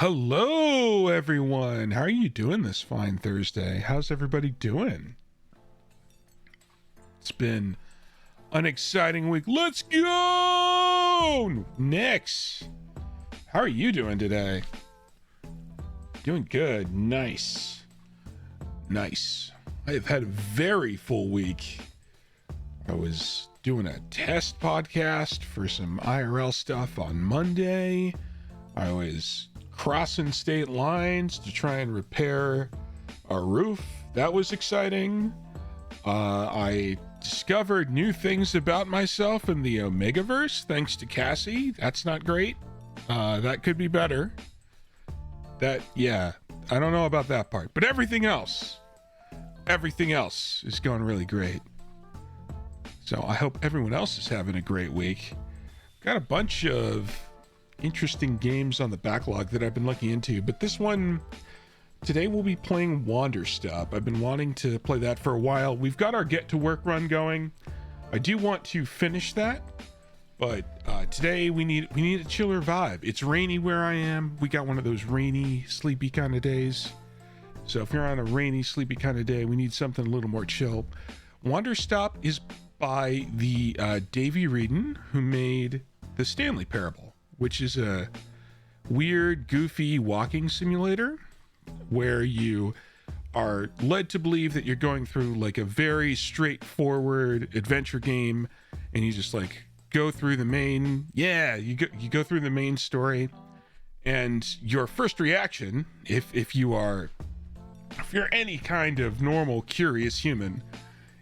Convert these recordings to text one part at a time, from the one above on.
Hello, everyone. How are you doing this fine Thursday? How's everybody doing? It's been an exciting week. Let's go! Nix, how are you doing today? Doing good. Nice. Nice. I have had a very full week. I was doing a test podcast for some IRL stuff on Monday. I was crossing state lines to try and repair a roof. That was exciting. I discovered new things about myself in the Omegaverse thanks to Cassie. That's not great. That could be better. I don't know about that part, but everything else is going really great. So I hope everyone else is having a great week. Got a bunch of interesting games on the backlog that I've been looking into, but this one today we'll be playing Wanderstop. I've been wanting to play that for a while. We've got our get to work run going. I do want to finish that, but today we need a chiller vibe. It's rainy where I am. We got one of those rainy, sleepy kind of days. So if you're on a rainy, sleepy kind of day, we need something a little more chill. Wanderstop is by the Davy Wrieden, who made the Stanley Parable, which is a weird, goofy walking simulator where you are led to believe that you're going through like a very straightforward adventure game, and you just like go through the main, you go through the main story, and your first reaction, if you're any kind of normal, curious human,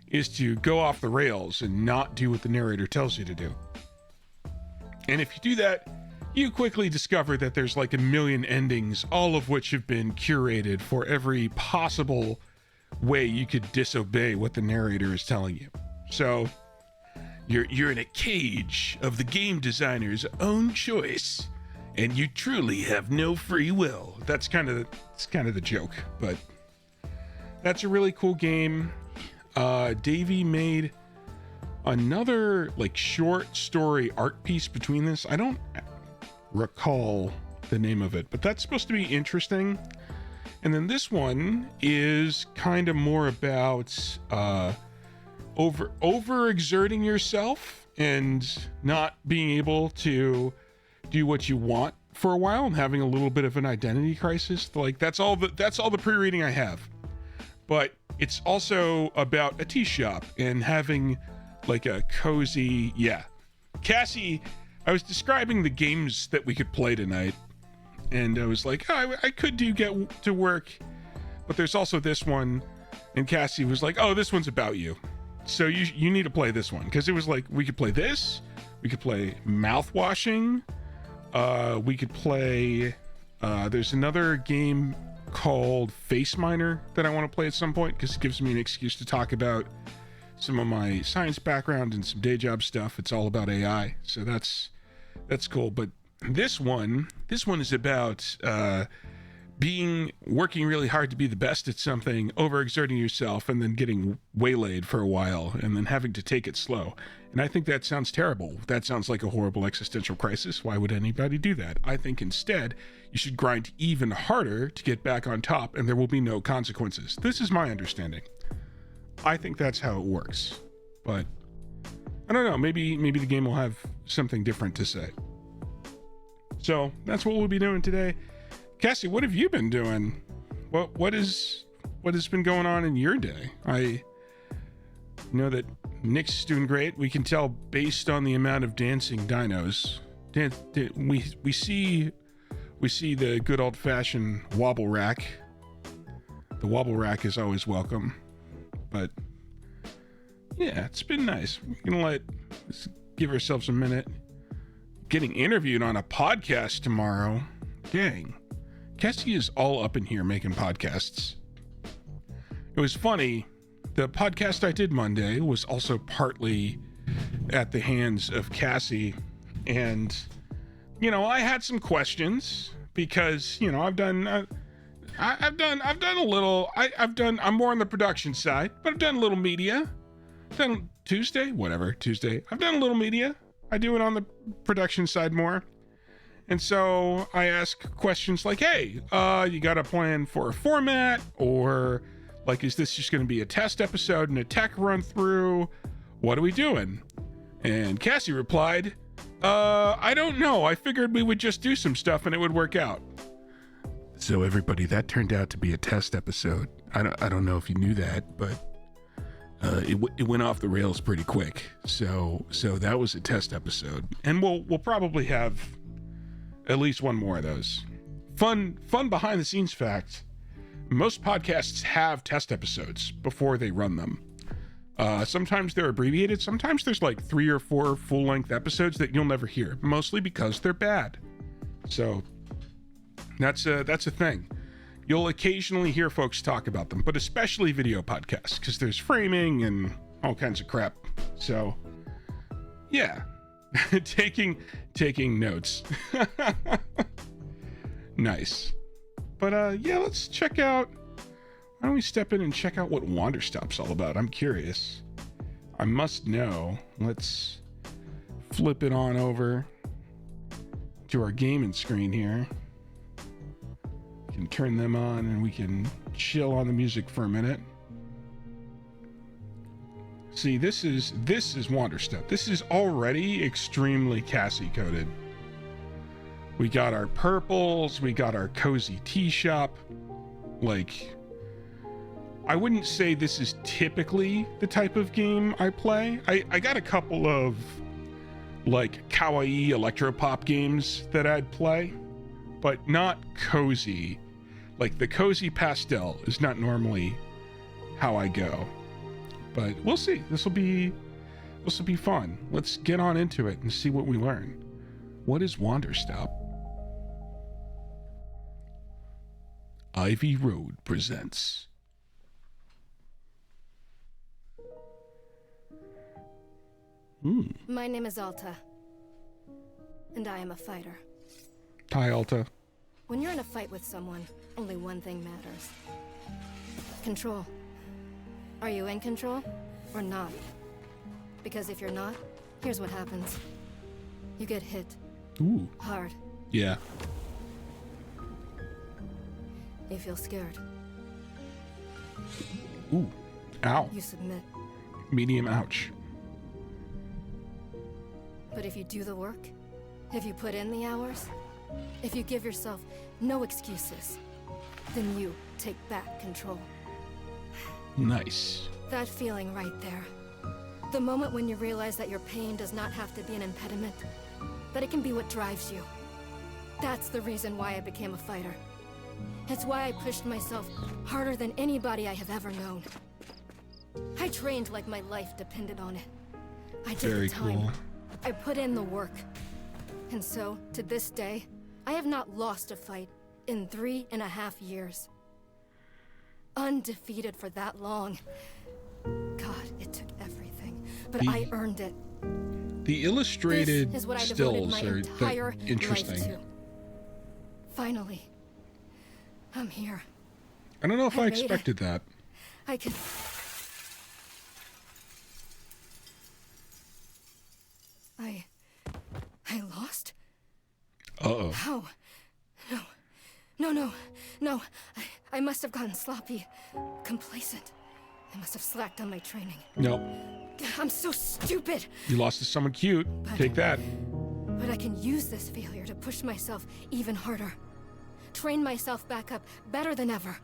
is to go off the rails and not do what the narrator tells you to do. And if you do that, you quickly discover that there's like a million endings, all of which have been curated for every possible way you could disobey what the narrator is telling you. So you're in a cage of the game designer's own choice, and you truly have no free will. It's kind of the joke, but that's a really cool game. Davey made another like short story art piece between this. I don't recall the name of it, but that's supposed to be interesting. And then this one is kind of more about overexerting yourself and not being able to do what you want for a while and having a little bit of an identity crisis. Like that's all the pre-reading I have. But it's also about a tea shop and having like a cozy, Cassie, I was describing the games that we could play tonight, and I was like, oh, I could do get to work, but there's also this one, and Cassie was like, oh, this one's about you. So you need to play this one, because it was like, we could play this, we could play mouthwashing, we could play, there's another game called Face Miner that I want to play at some point, because it gives me an excuse to talk about some of my science background and some day job stuff. It's all about AI, so that's cool. But this one is about working really hard to be the best at something, overexerting yourself, and then getting waylaid for a while, and then having to take it slow. And I think that sounds terrible. That sounds like a horrible existential crisis. Why would anybody do that? I think instead you should grind even harder to get back on top, and there will be no consequences. This is my understanding. I think that's how it works, but I don't know. Maybe the game will have something different to say. So that's what we'll be doing today. Cassie, what have you been doing? What has been going on in your day? I know that Nick's doing great. We can tell based on the amount of dancing dinos. We see the good old fashioned wobble rack. The wobble rack is always welcome. But yeah, it's been nice. We're gonna let's give ourselves a minute. Getting interviewed on a podcast tomorrow. Dang. Cassie is all up in here making podcasts. It was funny. The podcast I did Monday was also partly at the hands of Cassie. And, I had some questions because, I'm more on the production side, but I've done a little media. I've done Tuesday. I've done a little media. I do it on the production side more. And so I ask questions like, hey, you got a plan for a format? Or like, is this just going to be a test episode and a tech run through? What are we doing? And Cassie replied, I don't know. I figured we would just do some stuff and it would work out. So everybody, that turned out to be a test episode. I don't know if you knew that, but it went off the rails pretty quick. So that was a test episode, and we'll probably have at least one more of those. Fun behind the scenes fact: most podcasts have test episodes before they run them. Sometimes they're abbreviated. Sometimes there's like 3 or 4 full-length episodes that you'll never hear, mostly because they're bad. So that's a thing. You'll occasionally hear folks talk about them, but especially video podcasts, because there's framing and all kinds of crap. So yeah, taking notes. Nice. But yeah, let's check out. Why don't we step in and check out what Wanderstop's all about? I'm curious. I must know. Let's flip it on over to our gaming screen here. We can turn them on and we can chill on the music for a minute. See, this is Wanderstop. This is already extremely Cassie coded. We got our purples, we got our cozy tea shop. Like, I wouldn't say this is typically the type of game I play. I got a couple of like kawaii electropop games that I'd play, but not cozy. Like the cozy pastel is not normally how I go. But we'll see. This will be fun. Let's get on into it and see what we learn. What is Wanderstop? Ivy Road presents. My name is Alta, and I am a fighter. Hi, Alta. When you're in a fight with someone, only one thing matters. Control. Are you in control or not? Because if you're not, here's what happens. You get hit. Ooh. Hard. Yeah. You feel scared. Ooh. Ow. You submit. Medium ouch. But if you do the work, if you put in the hours, if you give yourself no excuses, then you take back control. Nice. That feeling right there. The moment when you realize that your pain does not have to be an impediment, that it can be what drives you. That's the reason why I became a fighter. It's why I pushed myself harder than anybody I have ever known. I trained like my life depended on it. I did Very the time. cool. I put in the work. And so, to this day, I have not lost a fight in 3.5 years. Undefeated for that long. God, it took everything, but I earned it. The illustrated This is what I devoted stills my are entire interesting. life to. Finally, I'm here. I don't know if I made it. expected that. I can... I lost? Uh-oh. How? No. I must have gotten sloppy. Complacent. I must have slacked on my training. Nope. I'm so stupid. You lost to someone cute. Take that. But I can use this failure to push myself even harder. Train myself back up better than ever.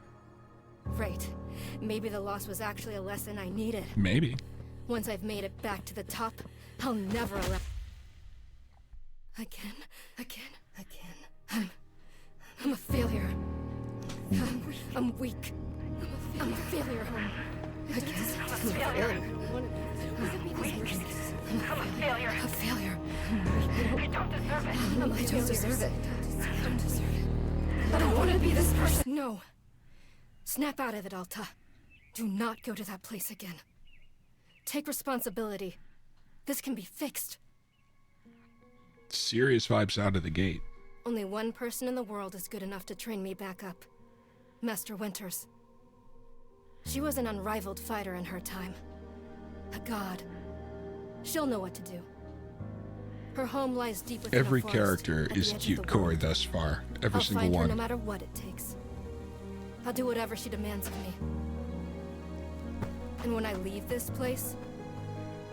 Right. Maybe the loss was actually a lesson I needed. Maybe. Once I've made it back to the top, I'll never allow... Again. I'm a failure. I'm weak. I'm a failure. Again. I'm a failure. I'm a failure. A failure. I don't deserve it. I don't deserve it. I don't deserve it. I don't want to be this person. No. Snap out of it, Alta. Do not go to that place again. Take responsibility. This can be fixed. Serious vibes out of the gate. Only one person in the world is good enough to train me back up. Master Winters. She was an unrivaled fighter in her time. A god. She'll know what to do. Her home lies deep within Every a forest, character at the is edge of cute the Corey world. thus far. Every I'll single find her one. no matter what it takes. I'll do whatever she demands of me. And when I leave this place,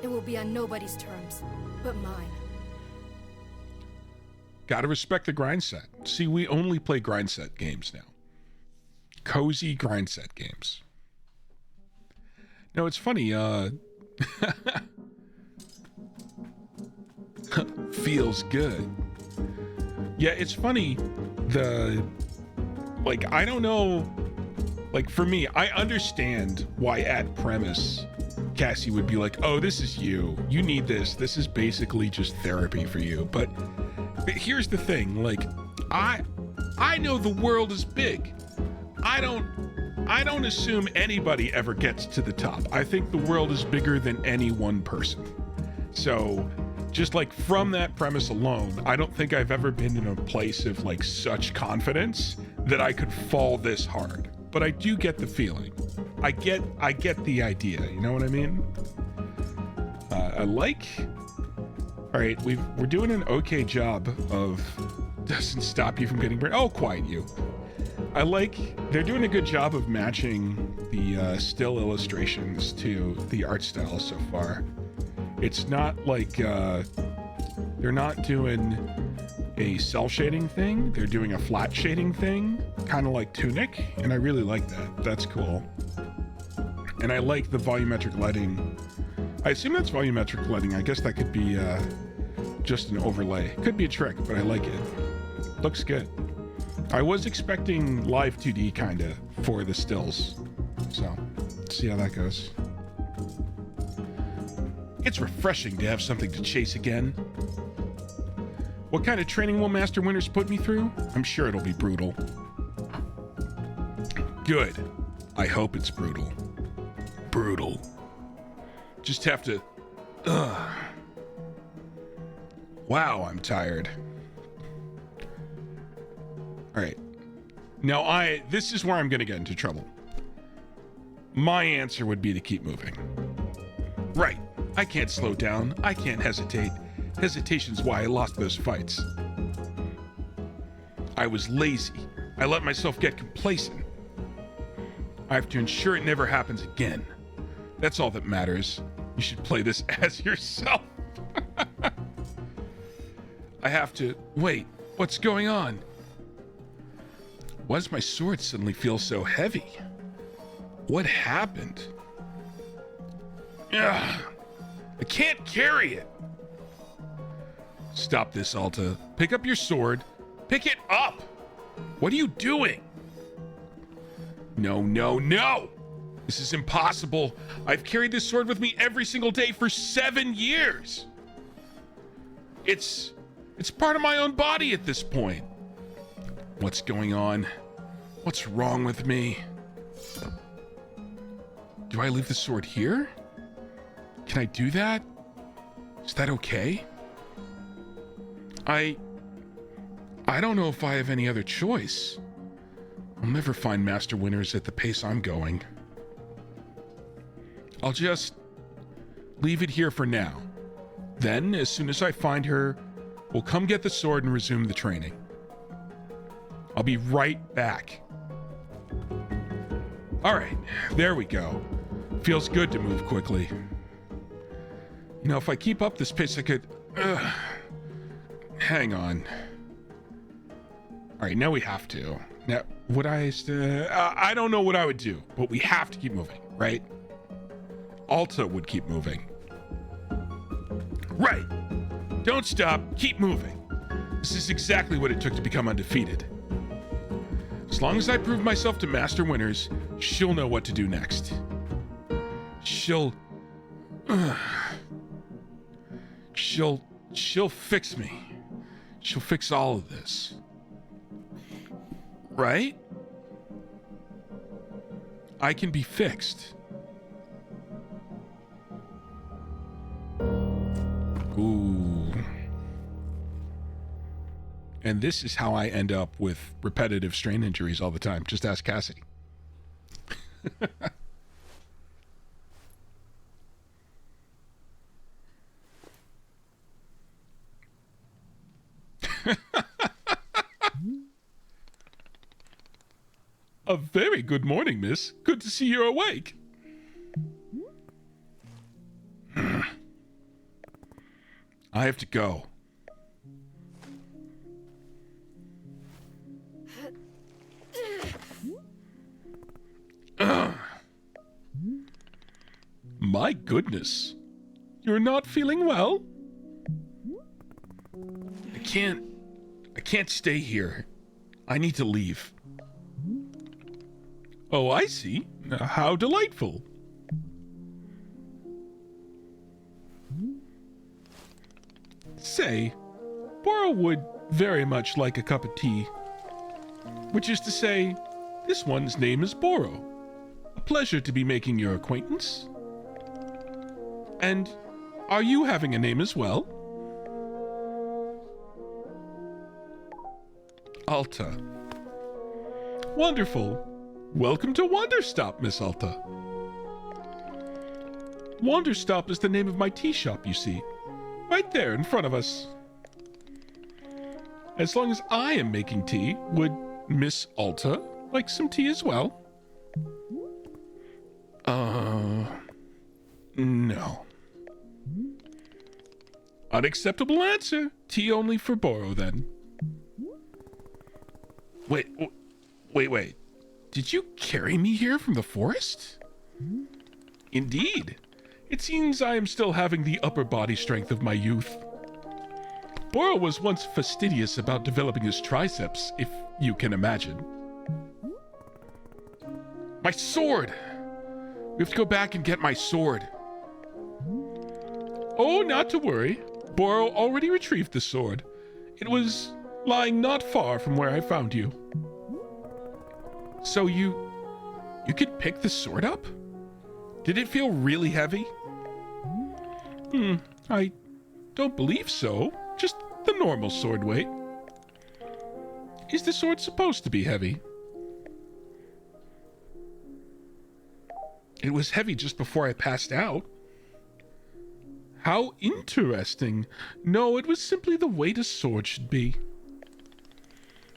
it will be on nobody's terms, but mine. Gotta respect the grind set. See, we only play grind set games now. Cozy grind set games. No, it's funny, feels good. Yeah, it's funny, I don't know, like, for me, I understand why at premise, Cassie would be like, oh, this is you. You need this. This is basically just therapy for you. But here's the thing, like, I know the world is big. I don't assume anybody ever gets to the top. I think the world is bigger than any one person. So just like from that premise alone, I don't think I've ever been in a place of like such confidence that I could fall this hard. But I do get the feeling. I get the idea. You know what I mean? All right, we're doing an okay job of doesn't stop you from getting burned. Oh, quiet you. They're doing a good job of matching the still illustrations to the art style so far. It's not like they're not doing a cell shading thing. They're doing a flat shading thing, kind of like Tunic, and I really like that. That's cool. And I like the volumetric lighting. I assume that's volumetric lighting. I guess that could be just an overlay. Could be a trick, but I like it. Looks good. I was expecting live 2D kinda for the stills. So, let's see how that goes. It's refreshing to have something to chase again. What kind of training will Master Winters put me through? I'm sure it'll be brutal. Good. I hope it's brutal. Brutal. Just have to... Wow, I'm tired. Alright. Now this is where I'm gonna get into trouble. My answer would be to keep moving. Right. I can't slow down. I can't hesitate. Hesitation's why I lost those fights. I was lazy. I let myself get complacent. I have to ensure it never happens again. That's all that matters. You should play this as yourself. I have to... Wait, what's going on? Why does my sword suddenly feel so heavy? What happened? Ugh, I can't carry it. Stop this, Alta. Pick up your sword. Pick it up! What are you doing? No, no, no! This is impossible. I've carried this sword with me every single day for 7 years. It's part of my own body at this point. What's going on? What's wrong with me? Do I leave the sword here? Can I do that? Is that okay? I don't know if I have any other choice. I'll never find Master Winters at the pace I'm going. I'll just leave it here for now. Then, as soon as I find her, we'll come get the sword and resume the training. I'll be right back. All right, there we go. Feels good to move quickly. You know, if I keep up this pace, I could... hang on. All right, now we have to. Now, would I don't know what I would do, but we have to keep moving, right? Alta would keep moving. Right. Don't stop. Keep moving. This is exactly what it took to become undefeated. As long as I prove myself to Master Winters, she'll know what to do next. She'll fix me. She'll fix all of this. Right? I can be fixed. Ooh. And this is how I end up with repetitive strain injuries all the time. Just ask Cassie. A very good morning, miss. Good to see you're awake. I have to go. My goodness. You're not feeling well? I can't stay here. I need to leave. Oh, I see. How delightful. Say, Boro would very much like a cup of tea. Which is to say, this one's name is Boro. A pleasure to be making your acquaintance. And are you having a name as well? Alta. Wonderful. Welcome to Wanderstop, Miss Alta. Wanderstop is the name of my tea shop, you see. Right there in front of us. As long as I am making tea, would Miss Alta like some tea as well? No. Unacceptable answer. Tea only for Boro, then. Wait. Did you carry me here from the forest? Indeed. It seems I am still having the upper body strength of my youth. Boro was once fastidious about developing his triceps, if you can imagine. My sword! We have to go back and get my sword. Oh, not to worry. Boro already retrieved the sword. It was lying not far from where I found you. So you could pick the sword up? Did it feel really heavy? I don't believe so. Just the normal sword weight. Is the sword supposed to be heavy? It was heavy just before I passed out. How interesting. No, it was simply the weight a sword should be.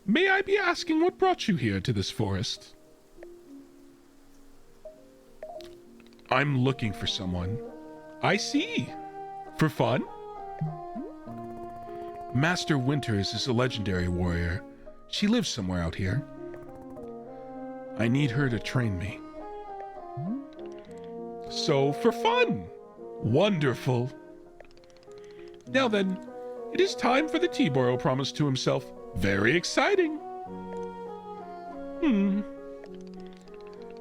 May I be asking what brought you here to this forest? I'm looking for someone. I see. For fun? Master Winters is a legendary warrior. She lives somewhere out here. I need her to train me. So, for fun! Wonderful. Now then, it is time for the tea Boro promised to himself. Very exciting.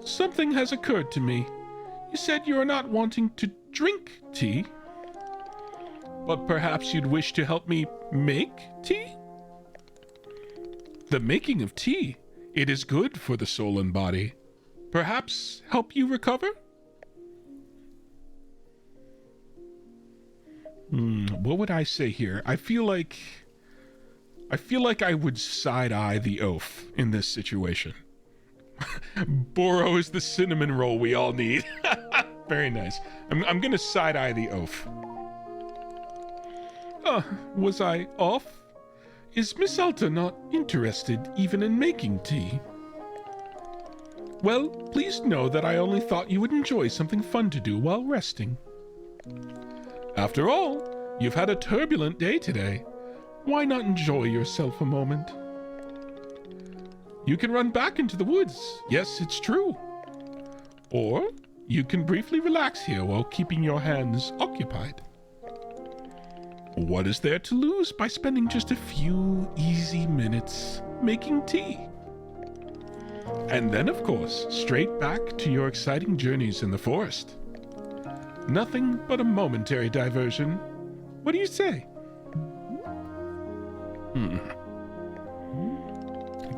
Something has occurred to me. You said you are not wanting to drink tea, but perhaps you'd wish to help me make tea? The making of tea, it is good for the soul and body. Perhaps help you recover? What would I say here? I feel like I would side-eye the oaf in this situation. Boro is the cinnamon roll we all need. Very nice. I'm gonna side-eye the oaf. Was I off? Is Miss Alta not interested even in making tea? Well, please know that I only thought you would enjoy something fun to do while resting. After all, you've had a turbulent day today. Why not enjoy yourself a moment? You can run back into the woods. Yes, it's true. Or you can briefly relax here while keeping your hands occupied. What is there to lose by spending just a few easy minutes making tea? And then, of course, straight back to your exciting journeys in the forest. Nothing but a momentary diversion. What do you say?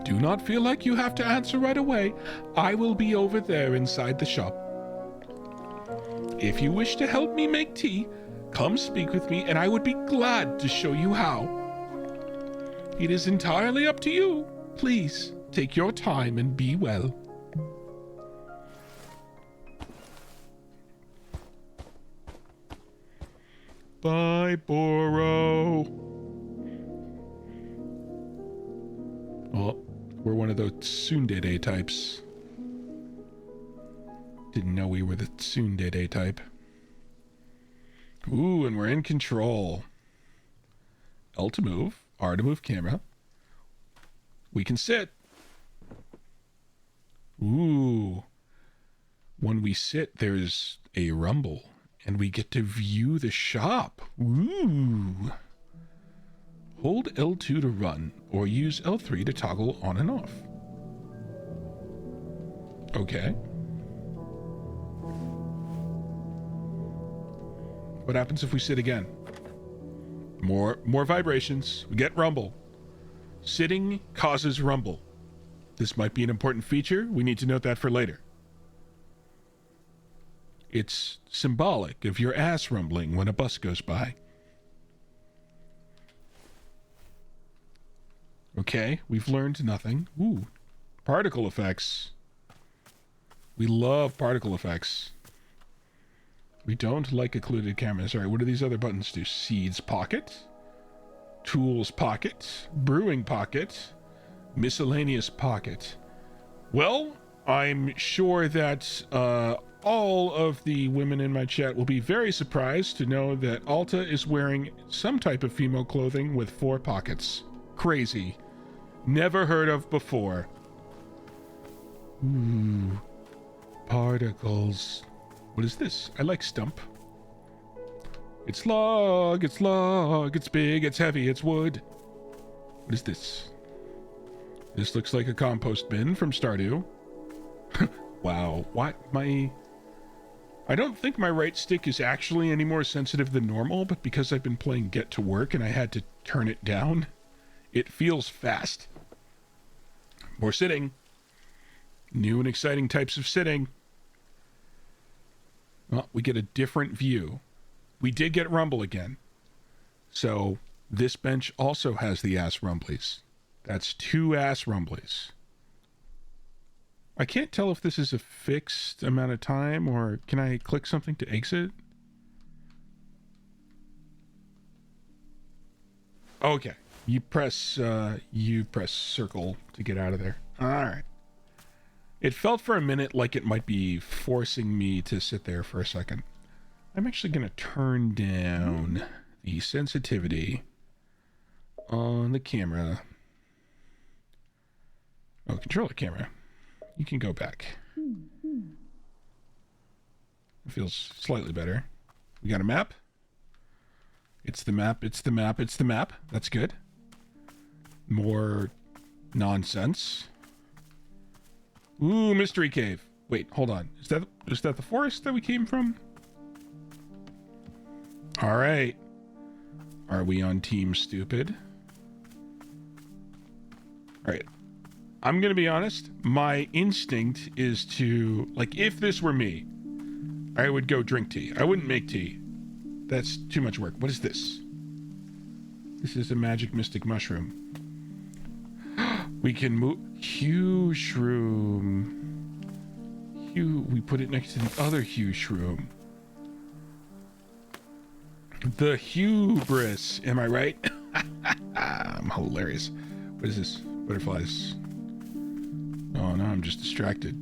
Do not feel like you have to answer right away. I will be over there inside the shop. If you wish to help me make tea, come speak with me and I would be glad to show you how. It is entirely up to you. Please, take your time and be well. Bye, Boro. Oh, we're one of those tsundere types. Didn't know we were the tsundere type. Ooh, and we're in control. L to move, R to move camera. We can sit. Ooh. When we sit, there's a rumble, and we get to view the shop. Ooh. Hold L2 to run, or use L3 to toggle on and off. Okay. What happens if we sit again? More vibrations. We get rumble. Sitting causes rumble. This might be an important feature. We need to note that for later. It's symbolic of your ass rumbling when a bus goes by. Okay, we've learned nothing. Ooh, particle effects. We love particle effects. We don't like occluded cameras. All right, what do these other buttons do? Seeds pocket, tools pocket, brewing pocket, miscellaneous pocket. Well, I'm sure that all of the women in my chat will be very surprised to know that Alta is wearing some type of female clothing with 4 pockets. Crazy. Never heard of before. Ooh. Particles. What is this? I like stump. It's log, it's big, it's heavy, it's wood. What is this? This looks like a compost bin from Stardew. Wow, what? I don't think my right stick is actually any more sensitive than normal, but because I've been playing Get to Work and I had to turn it down, it feels fast. More sitting. New and exciting types of sitting. Well, we get a different view. We did get rumble again. So this bench also has the ass rumblies. That's 2 ass rumblies. I can't tell if this is a fixed amount of time or can I click something to exit? Okay. You press circle to get out of there. All right. It felt for a minute like it might be forcing me to sit there for a second. I'm actually going to turn down the sensitivity on the camera. Oh, controller camera. You can go back. It feels slightly better. We got a map. It's the map, it's the map, it's the map. That's good. More nonsense. Ooh, mystery cave. Wait, hold on. Is that the forest that we came from? All right. Are we on team stupid? All right. I'm going to be honest. My instinct is to, like, if this were me, I would go drink tea. I wouldn't make tea. That's too much work. What is this? This is a magic mystic mushroom. We can move. Hue shroom. Hue. We put it next to the other hue shroom. The hubris. Am I right? I'm hilarious. What is this? Butterflies. Oh no, I'm just distracted.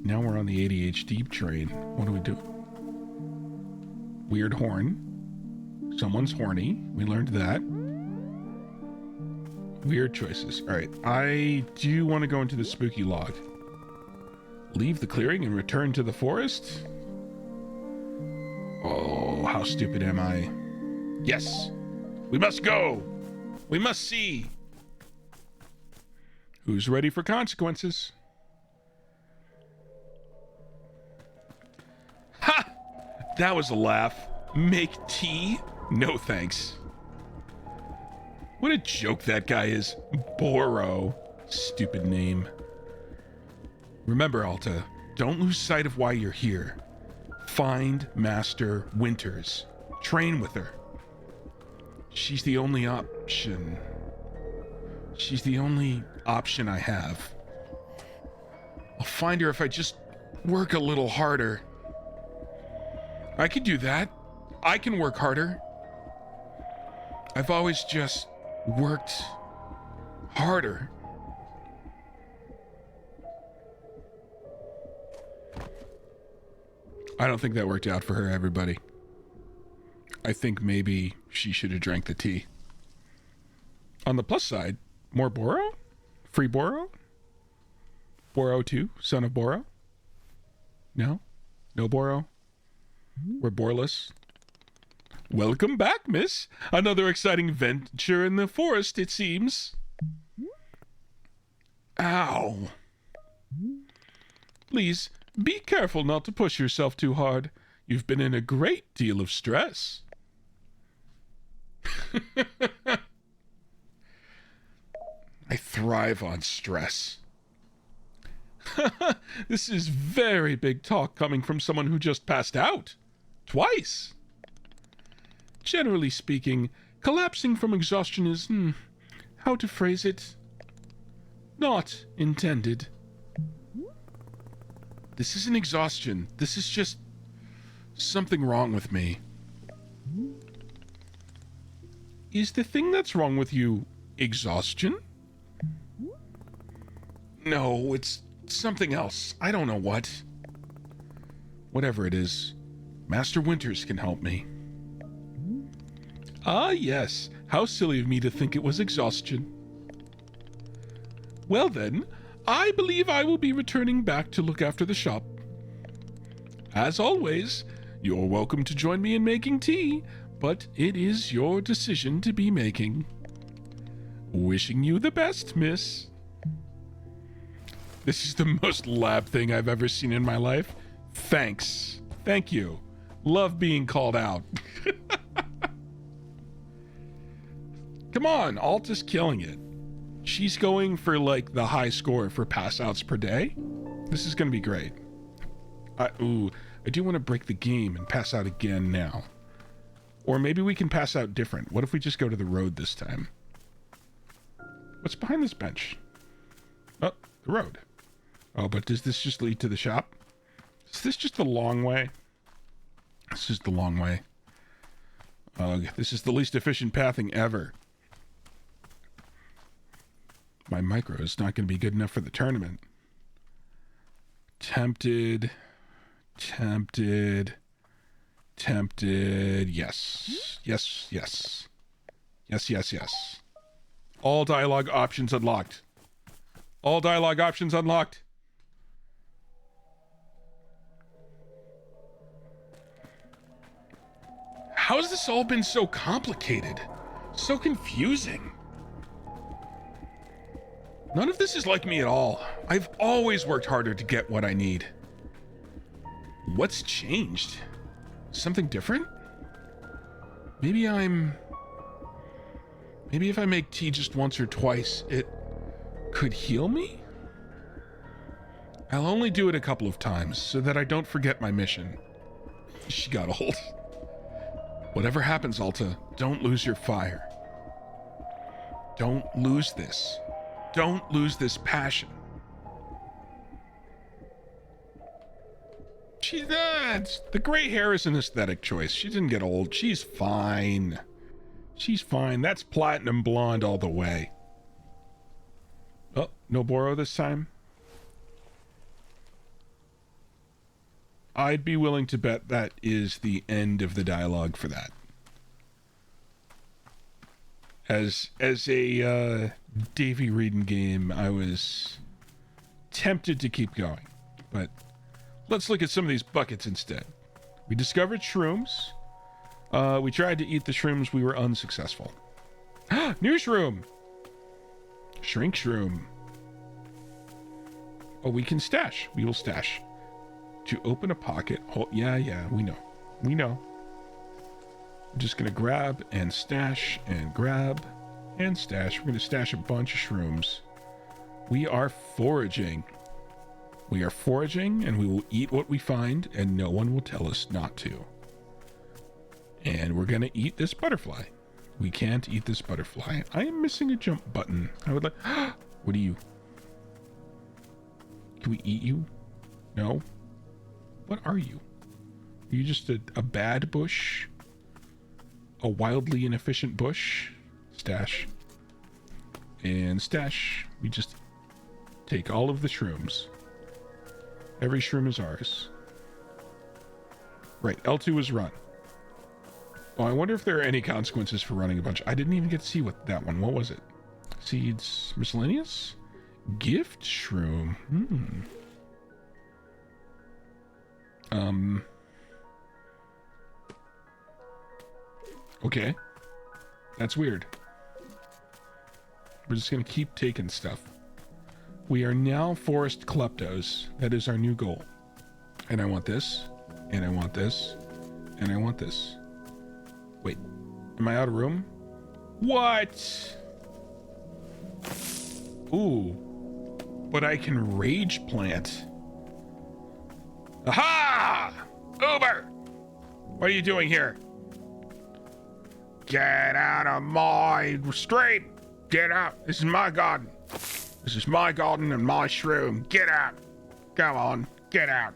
Now we're on the ADHD train. What do we do? Weird horn. Someone's horny. We learned that. Weird choices. All right. I do want to go into the spooky log. Leave the clearing and return to the forest? Oh, how stupid am I? Yes. We must go. We must see. Who's ready for consequences? Ha! That was a laugh. Make tea? No thanks. What a joke that guy is. Boro. Stupid name. Remember, Alta, don't lose sight of why you're here. Find Master Winters. Train with her. She's the only option. She's the only option I have. I'll find her if I just work a little harder. I could do that. I can work harder. I've always just worked Harder. I don't think that worked out for her, everybody. I think maybe she should have drank the tea. On the plus side, more Boro? Free Boro? Boro 2, son of Boro? No? No Boro? We're Borless? Welcome back, miss. Another exciting venture in the forest, it seems. Ow. Please, be careful not to push yourself too hard. You've been in a great deal of stress. I thrive on stress. This is very big talk coming from someone who just passed out. Twice. Generally speaking, collapsing from exhaustion is, how to phrase it? Not intended. This isn't exhaustion. This is just something wrong with me. Is the thing that's wrong with you exhaustion? No, it's something else. I don't know what. Whatever it is, Master Winters can help me. Ah, yes. How silly of me to think it was exhaustion. Well then, I believe I will be returning back to look after the shop. As always, you're welcome to join me in making tea, but it is your decision to be making. Wishing you the best, miss. This is the most lab thing I've ever seen in my life. Thanks. Thank you. Love being called out. Come on, Alt is killing it. She's going for like the high score for pass outs per day. This is going to be great. I do want to break the game and pass out again now. Or maybe we can pass out different. What if we just go to the road this time? What's behind this bench? Oh, the road. Oh, but does this just lead to the shop? Is this just the long way? This is the long way. This is the least efficient pathing ever. My micro is not going to be good enough for the tournament. Tempted. Yes. Yes. All dialogue options unlocked. All dialogue options unlocked. How has this all been so complicated? So confusing. None of this is like me at all. I've always worked harder to get what I need. What's changed? Something different? Maybe if I make tea just once or twice, it could heal me? I'll only do it a couple of times so that I don't forget my mission. She got old. Whatever happens, Alta, don't lose your fire. Don't lose this. Don't lose this passion. She's not. The gray hair is an aesthetic choice. She didn't get old. She's fine. She's fine. That's platinum blonde all the way. Oh, no Boro this time? I'd be willing to bet that is the end of the dialogue for that. As a Davy Wrieden game, I was tempted to keep going, but let's look at some of these buckets instead. We discovered shrooms. We tried to eat the shrooms. We were unsuccessful. New shroom. Shrink shroom. Oh, we can stash. We will stash. To open a pocket. Oh, yeah, we know. I'm just going to grab and stash and grab and stash. We're going to stash a bunch of shrooms. We are foraging. We are foraging, and we will eat what we find, and no one will tell us not to. And we're going to eat this butterfly. We can't eat this butterfly. I am missing a jump button. I would like... What are you? Can we eat you? No? What are you? Are you just a bad bush? A wildly inefficient bush? Stash. And stash. We just take all of the shrooms. Every shroom is ours. Right, L2 is run. Oh, I wonder if there are any consequences for running a bunch. I didn't even get to see what that one. What was it? Seeds miscellaneous? Gift shroom. Okay. That's weird. We're just gonna keep taking stuff. We are now forest kleptos. That is our new goal. And I want this, and I want this, and I want this. Wait, am I out of room? What? Ooh, but I can rage plant. Aha! Uber! What are you doing here? Get out of my street! Get out! This is my garden. This is my garden and my shroom. Get out! Come on, get out.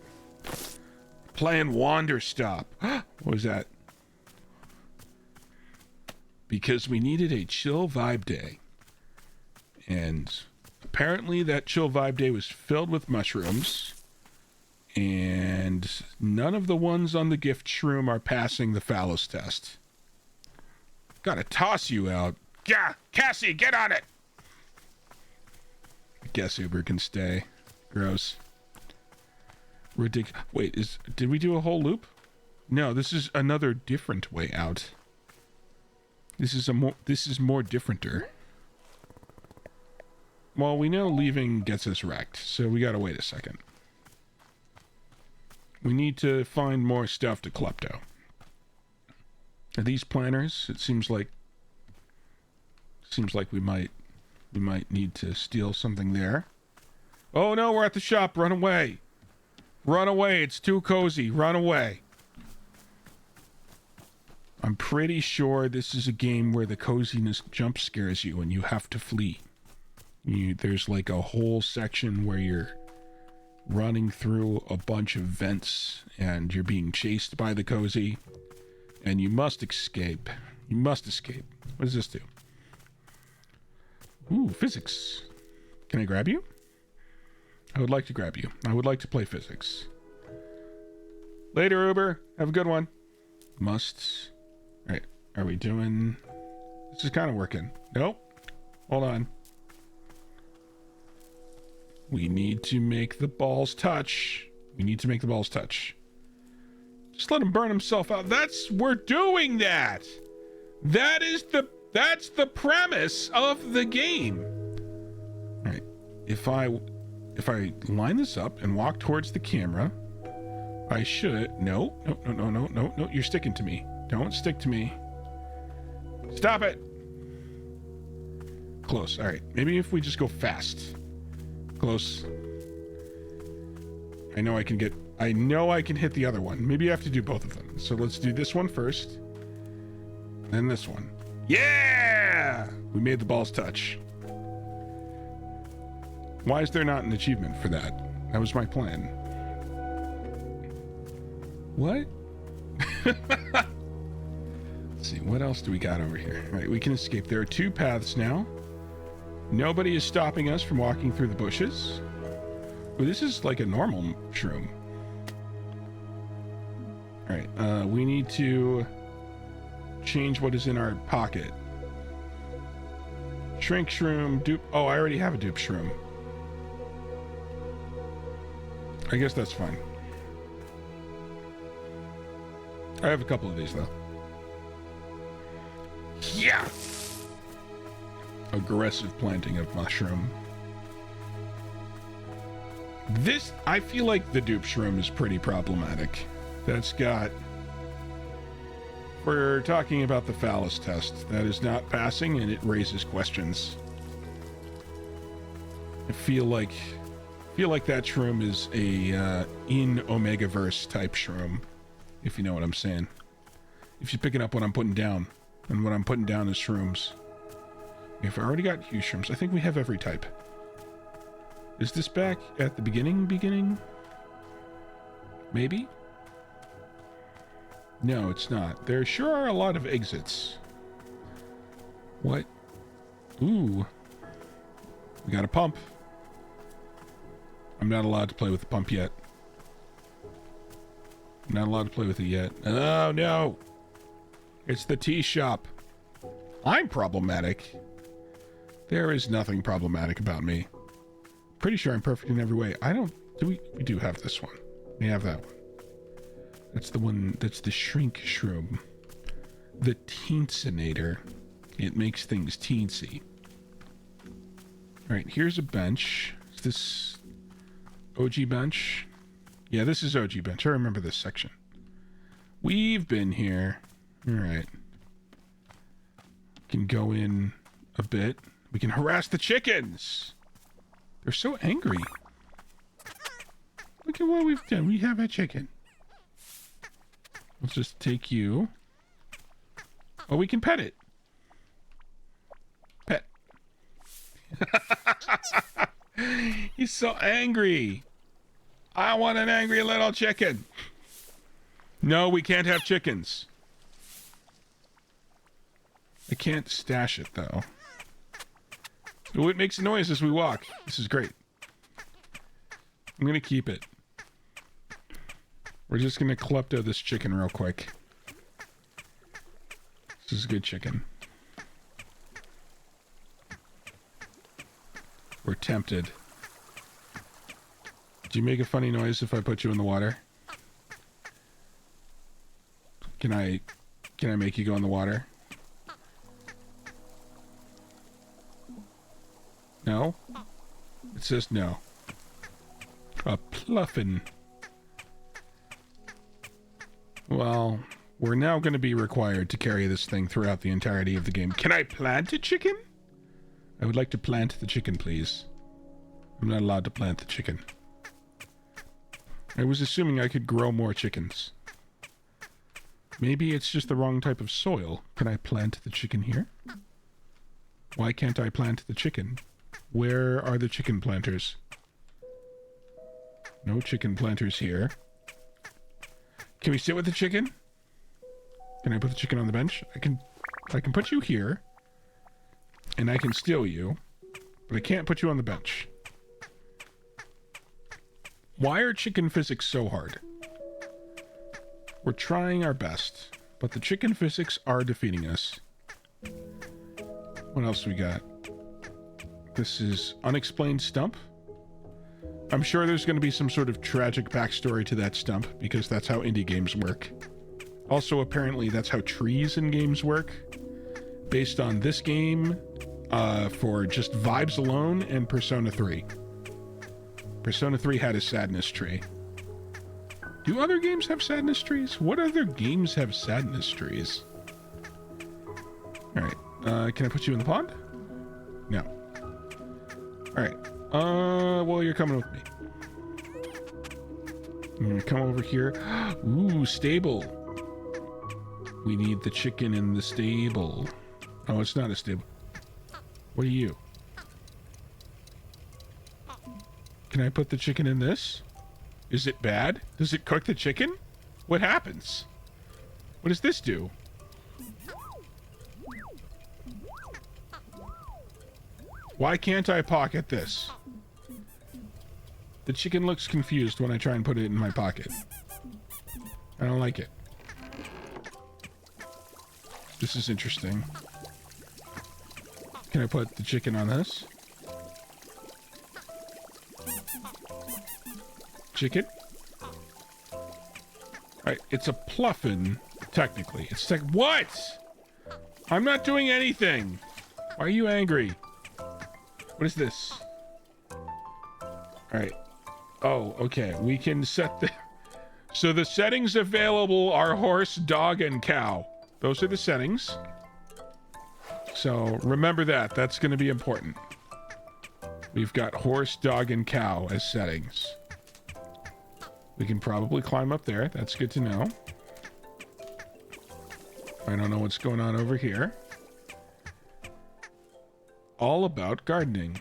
Playing Wanderstop. What was that? Because we needed a chill vibe day. And apparently that chill vibe day was filled with mushrooms. And none of the ones on the gift shroom are passing the phallus test. Gotta toss you out. Yeah, Cassie, get on it! I guess Uber can stay. Gross. Ridiculous. Wait, did we do a whole loop? No, this is another different way out. This is more differenter. Well, we know leaving gets us wrecked, so we gotta wait a second. We need to find more stuff to klepto. Are these planners? It seems like we might need to steal something there. Oh no, we're at the shop. Run away. Run away. It's too cozy. Run away. I'm pretty sure this is a game where the coziness jump scares you and you have to flee. There's like a whole section where you're running through a bunch of vents and you're being chased by the cozy and you must escape. You must escape. What does this do? Ooh, physics. Can I grab you? I would like to grab you. I would like to play physics. Later, Uber. Have a good one. Must. All right. Are we doing... This is kind of working. Nope. Hold on. We need to make the balls touch. We need to make the balls touch. Just let him burn himself out. We're doing that. That's the premise of the game. All right. If I line this up and walk towards the camera, I should... No. You're sticking to me. Don't stick to me. Stop it. Close. All right. Maybe if we just go fast. Close. I know I can hit the other one. Maybe I have to do both of them. So let's do this one first. Then this one. Yeah! We made the balls touch. Why is there not an achievement for that? That was my plan. What? Let's see, what else do we got over here? All right, we can escape. There are 2 paths now. Nobody is stopping us from walking through the bushes. Well, this is like a normal shroom. All right, we need to change what is in our pocket. Shrink shroom, dupe. Oh, I already have a dupe shroom. I guess that's fine. I have a couple of these though. Yeah! Aggressive planting of mushroom. I feel like the dupe shroom is pretty problematic. That's got... We're talking about the phallus test. That is not passing and it raises questions. I feel like that shroom is a in Omegaverse type shroom, if you know what I'm saying. If you're picking up what I'm putting down, and what I'm putting down is shrooms. If I already got huge shrooms, I think we have every type. Is this back at the beginning? Maybe? No, it's not. There sure are a lot of exits. What? Ooh. We got a pump. I'm not allowed to play with the pump yet. I'm not allowed to play with it yet. Oh, no. It's the tea shop. I'm problematic. There is nothing problematic about me. Pretty sure I'm perfect in every way. I don't... We do have this one. We have that one. That's the one... That's the shrink shroom. The teencinator. It makes things teensy. Alright, here's a bench. Is this... OG bench? Yeah, this is OG bench. I remember this section. We've been here. Alright. Can go in a bit. We can harass the chickens! They're so angry. Look at what we've done. We have a chicken. Let's just take you. Oh, we can pet it. Pet. He's so angry. I want an angry little chicken. No, we can't have chickens. I can't stash it, though. Oh, it makes a noise as we walk. This is great. I'm going to keep it. We're just going to klepto this chicken real quick. This is a good chicken. We're tempted. Do you make a funny noise if I put you in the water? Can I make you go in the water? No? It says no. A pluffin. Well, we're now going to be required to carry this thing throughout the entirety of the game. Can I plant a chicken? I would like to plant the chicken, please. I'm not allowed to plant the chicken. I was assuming I could grow more chickens. Maybe it's just the wrong type of soil. Can I plant the chicken here? Why can't I plant the chicken? Where are the chicken planters? No chicken planters here. Can we sit with the chicken? Can I put the chicken on the bench? I can put you here. And I can steal you. But I can't put you on the bench. Why are chicken physics so hard? We're trying our best, but the chicken physics are defeating us. What else we got? This is unexplained stump. I'm sure there's going to be some sort of tragic backstory to that stump, because that's how indie games work. Also, apparently, that's how trees in games work. Based on this game, for just vibes alone, and Persona 3. Persona 3 had a sadness tree. Do other games have sadness trees? What other games have sadness trees? Alright, can I put you in the pond? No. Alright, well, you're coming with me. I'm gonna come over here. Ooh, stable. We need the chicken in the stable. Oh, it's not a stable. What are you? Can I put the chicken in this? Is it bad? Does it cook the chicken? What happens? What does this do? Why can't I pocket this? The chicken looks confused when I try and put it in my pocket. I don't like it. This is interesting. Can I put the chicken on this? Chicken? Alright, it's a pluffin, technically. It's like, what? I'm not doing anything. Why are you angry? What is this? Alright. Oh, okay. We can set the... So the settings available are horse, dog, and cow. Those are the settings. So remember that. That's going to be important. We've got horse, dog, and cow as settings. We can probably climb up there. That's good to know. I don't know what's going on over here. All about gardening.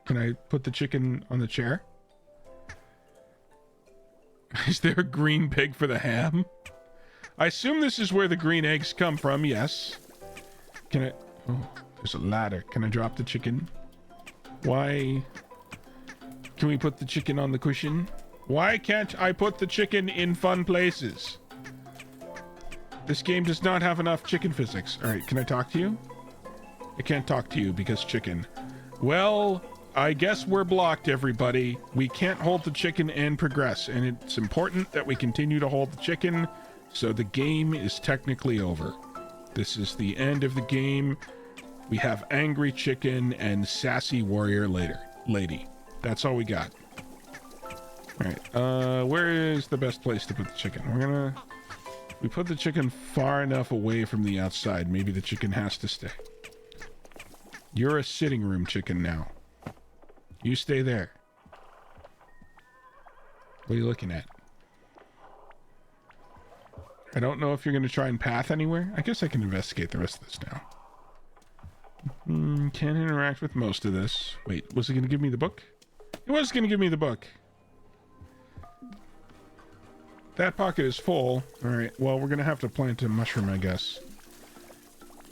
Can I put the chicken on the chair? Is there a green pig for the ham? I assume this is where the green eggs come from, yes. Can I... Oh, there's a ladder. Can I drop the chicken? Why can we put the chicken on the cushion? Why can't I put the chicken in fun places? This game does not have enough chicken physics. All right, can I talk to you? I can't talk to you because chicken. Well, I guess we're blocked, everybody. We can't hold the chicken and progress, and it's important that we continue to hold the chicken, so the game is technically over. This is the end of the game. We have angry chicken and sassy warrior lady. That's all we got. All right, where is the best place to put the chicken? We put the chicken far enough away from the outside. Maybe the chicken has to stay. You're a sitting room chicken now. You stay there. What are you looking at? I don't know if you're going to try and path anywhere. I guess I can investigate the rest of this now. Can't interact with most of this. Wait, was it going to give me the book? It was going to give me the book. That pocket is full. Alright, well, we're going to have to plant a mushroom, I guess.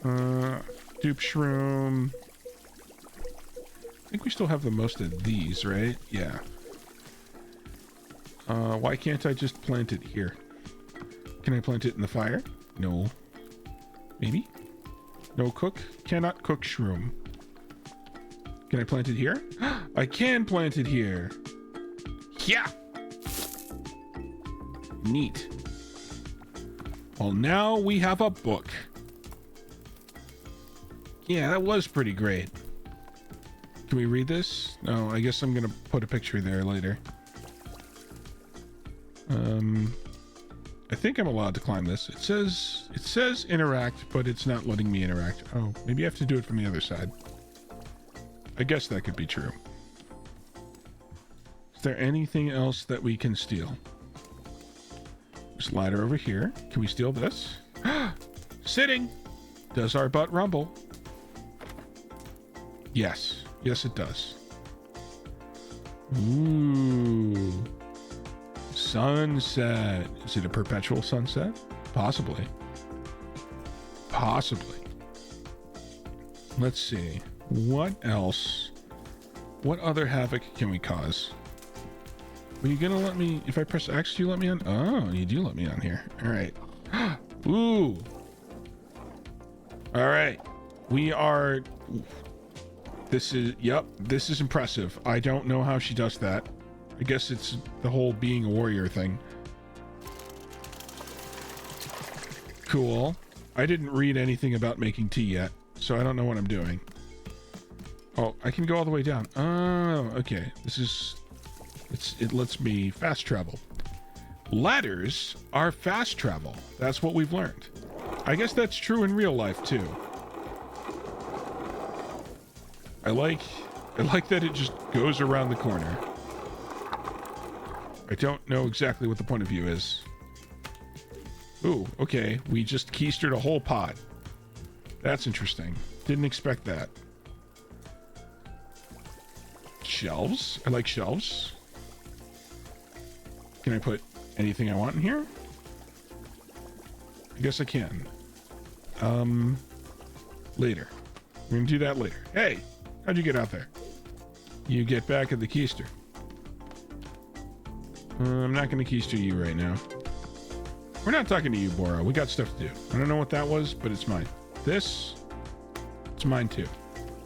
Dupe shroom. I think we still have the most of these, right? Yeah. Why can't I just plant it here? Can I plant it in the fire? No. Maybe? No cook? Cannot cook shroom. Can I plant it here? I can plant it here. Yeah! Neat. Well, now we have a book. Yeah, that was pretty great. Can we read this? No, I guess I'm gonna put a picture there later. I think I'm allowed to climb this. It says interact, but it's not letting me interact. Oh, maybe I have to do it from the other side. I guess that could be true. Is there anything else that we can steal? There's a ladder over here. Can we steal this? Sitting! Does our butt rumble? Yes. Yes, it does. Ooh. Sunset. Is it a perpetual sunset? Possibly. Possibly. Let's see. What else? What other havoc can we cause? Are you gonna let me... If I press X, do you let me on? Oh, you do let me on here. All right. Ooh. All right. We are... This is... Yep. This is impressive. I don't know how she does that. I guess it's the whole being a warrior thing. Cool. I didn't read anything about making tea yet, so I don't know what I'm doing. Oh, I can go all the way down. Oh, okay. This is... It lets me fast travel. Ladders are fast travel. That's what we've learned. I guess that's true in real life, too. I like that it just goes around the corner. I don't know exactly what the point of view is. Ooh, okay. We just keistered a whole pot. That's interesting. Didn't expect that. Shelves? I like shelves. Can I put anything I want in here? I guess I can. Later. We're gonna do that later. Hey, how'd you get out there? You get back at the keister. I'm not gonna keister you right now. We're not talking to you, Boro. We got stuff to do. I don't know what that was, but it's mine. This, it's mine too.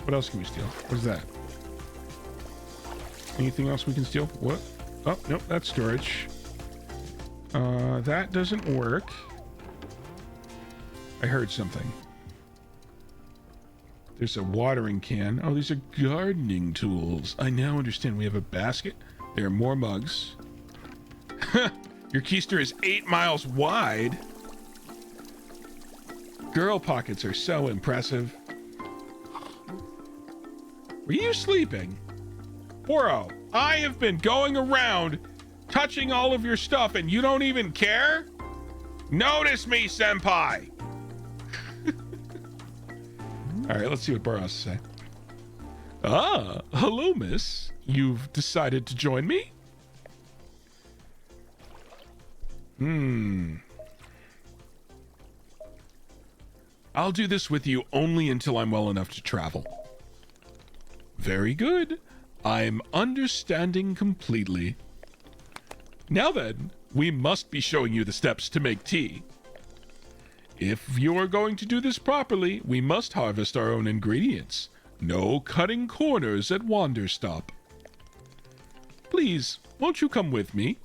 What else can we steal? What is that? Anything else we can steal? What? Oh, nope, that's storage. That doesn't work. I heard something. There's a watering can. Oh, these are gardening tools. I now understand. We have a basket. There are more mugs. Your keister is 8 miles wide. Girl pockets are so impressive. Were you sleeping? Boro, I have been going around touching all of your stuff and you don't even care? Notice me, senpai! Alright, let's see what Boro has to say. Ah, hello, miss. You've decided to join me? I'll do this with you only until I'm well enough to travel. Very good. I'm understanding completely. Now then, we must be showing you the steps to make tea. If you are going to do this properly, we must harvest our own ingredients. No cutting corners at Wanderstop. Please, won't you come with me?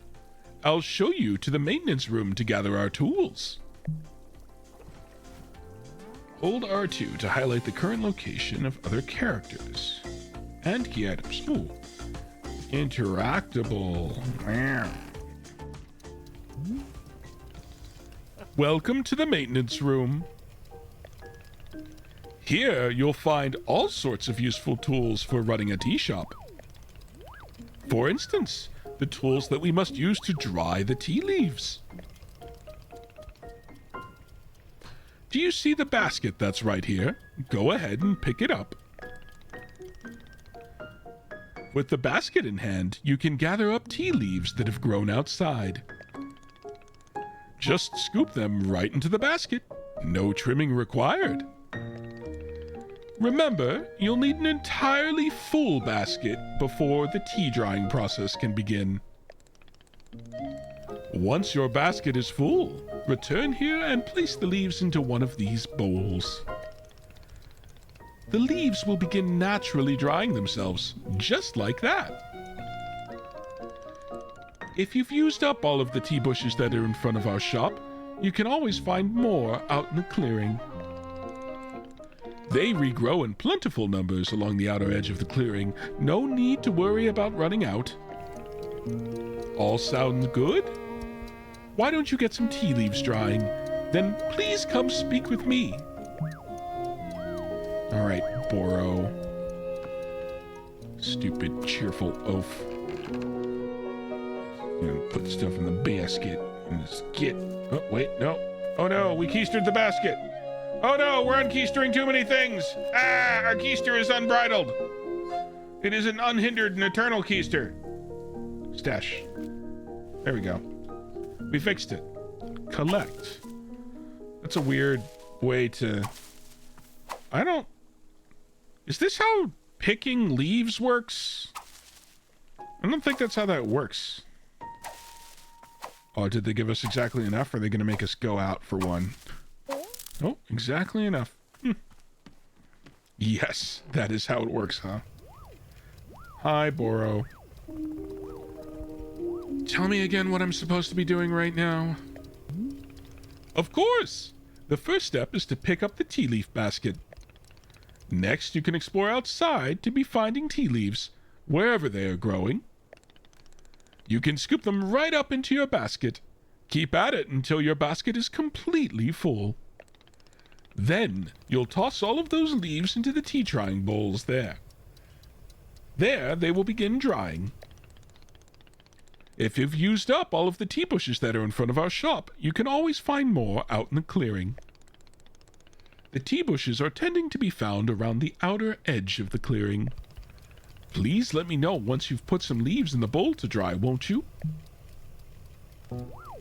I'll show you to the maintenance room to gather our tools. Hold R2 to highlight the current location of other characters and key items. Ooh. Interactable. Welcome to the maintenance room. Here you'll find all sorts of useful tools for running a tea shop. For instance, the tools that we must use to dry the tea leaves. Do you see the basket that's right here? Go ahead and pick it up. With the basket in hand, you can gather up tea leaves that have grown outside. Just scoop them right into the basket. No trimming required. Remember, you'll need an entirely full basket before the tea drying process can begin. Once your basket is full, return here and place the leaves into one of these bowls. The leaves will begin naturally drying themselves, just like that. If you've used up all of the tea bushes that are in front of our shop, you can always find more out in the clearing. They regrow in plentiful numbers along the outer edge of the clearing. No need to worry about running out. All sound good? Why don't you get some tea leaves drying? Then please come speak with me. All right, Boro. Stupid, cheerful oaf. Put stuff in the basket. Oh, wait, no. Oh no, we keistered the basket. Oh no, we're unkeistering too many things. Our keister is unbridled. It is an unhindered and eternal keister. Stash. There we go. We fixed it. Collect. That's a weird way to... Is this how picking leaves works? I don't think that's how that works. Oh, did they give us exactly enough? Or are they going to make us go out for one? Oh, exactly enough. Yes, that is how it works, huh? Hi, Boro. Tell me again what I'm supposed to be doing right now. Of course! The first step is to pick up the tea leaf basket. Next, you can explore outside to be finding tea leaves, wherever they are growing. You can scoop them right up into your basket. Keep at it until your basket is completely full. Then, you'll toss all of those leaves into the tea drying bowls there. There, they will begin drying. If you've used up all of the tea bushes that are in front of our shop, you can always find more out in the clearing. The tea bushes are tending to be found around the outer edge of the clearing. Please let me know once you've put some leaves in the bowl to dry, won't you?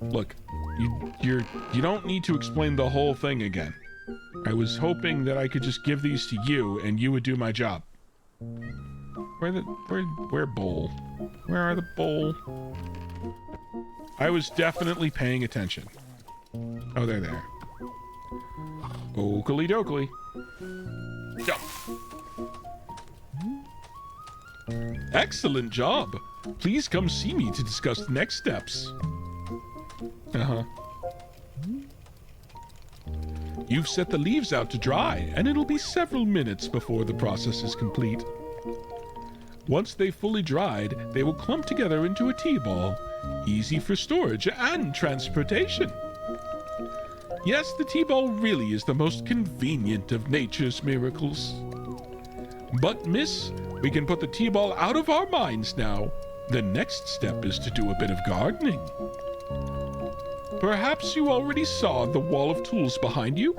Look, you don't need to explain the whole thing again. I was hoping that I could just give these to you and you would do my job. Where bowl? Where are the bowl? I was definitely paying attention. Oh, they're there. Oakley dokley. Jump. Excellent job. Please come see me to discuss the next steps. You've set the leaves out to dry, and it'll be several minutes before the process is complete. Once they've fully dried, they will clump together into a tea ball, easy for storage and transportation. Yes, the tea ball really is the most convenient of nature's miracles. But, miss, we can put the tea ball out of our minds now. The next step is to do a bit of gardening. Perhaps you already saw the wall of tools behind you?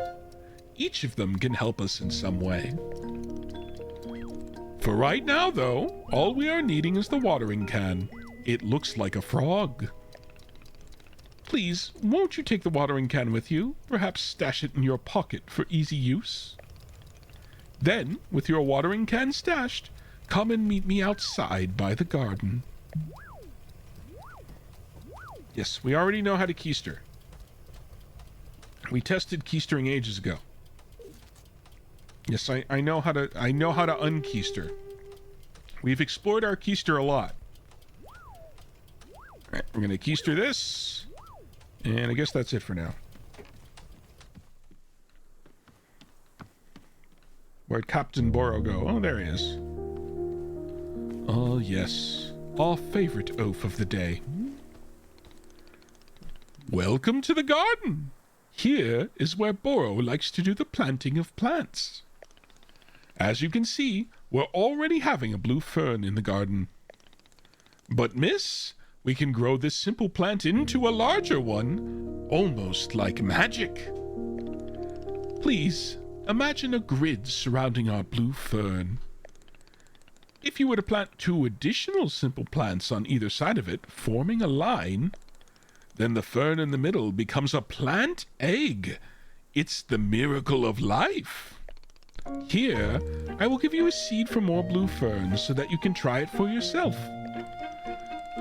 Each of them can help us in some way. For right now, though, all we are needing is the watering can. It looks like a frog. Please, won't you take the watering can with you? Perhaps stash it in your pocket for easy use. Then, with your watering can stashed, come and meet me outside by the garden. Yes, we already know how to keister. We tested keistering ages ago. Yes, I know how to unkeister. We've explored our keister a lot. Alright, we're gonna keister this. And I guess that's it for now. Where'd Captain Boro go? Oh, there he is. Oh, yes. Our favorite oaf of the day. Welcome to the garden! Here is where Boro likes to do the planting of plants. As you can see, we're already having a blue fern in the garden. But miss, we can grow this simple plant into a larger one, almost like magic. Please, imagine a grid surrounding our blue fern. If you were to plant 2 additional simple plants on either side of it, forming a line, then the fern in the middle becomes a plant egg. It's the miracle of life. Here, I will give you a seed for more blue ferns so that you can try it for yourself.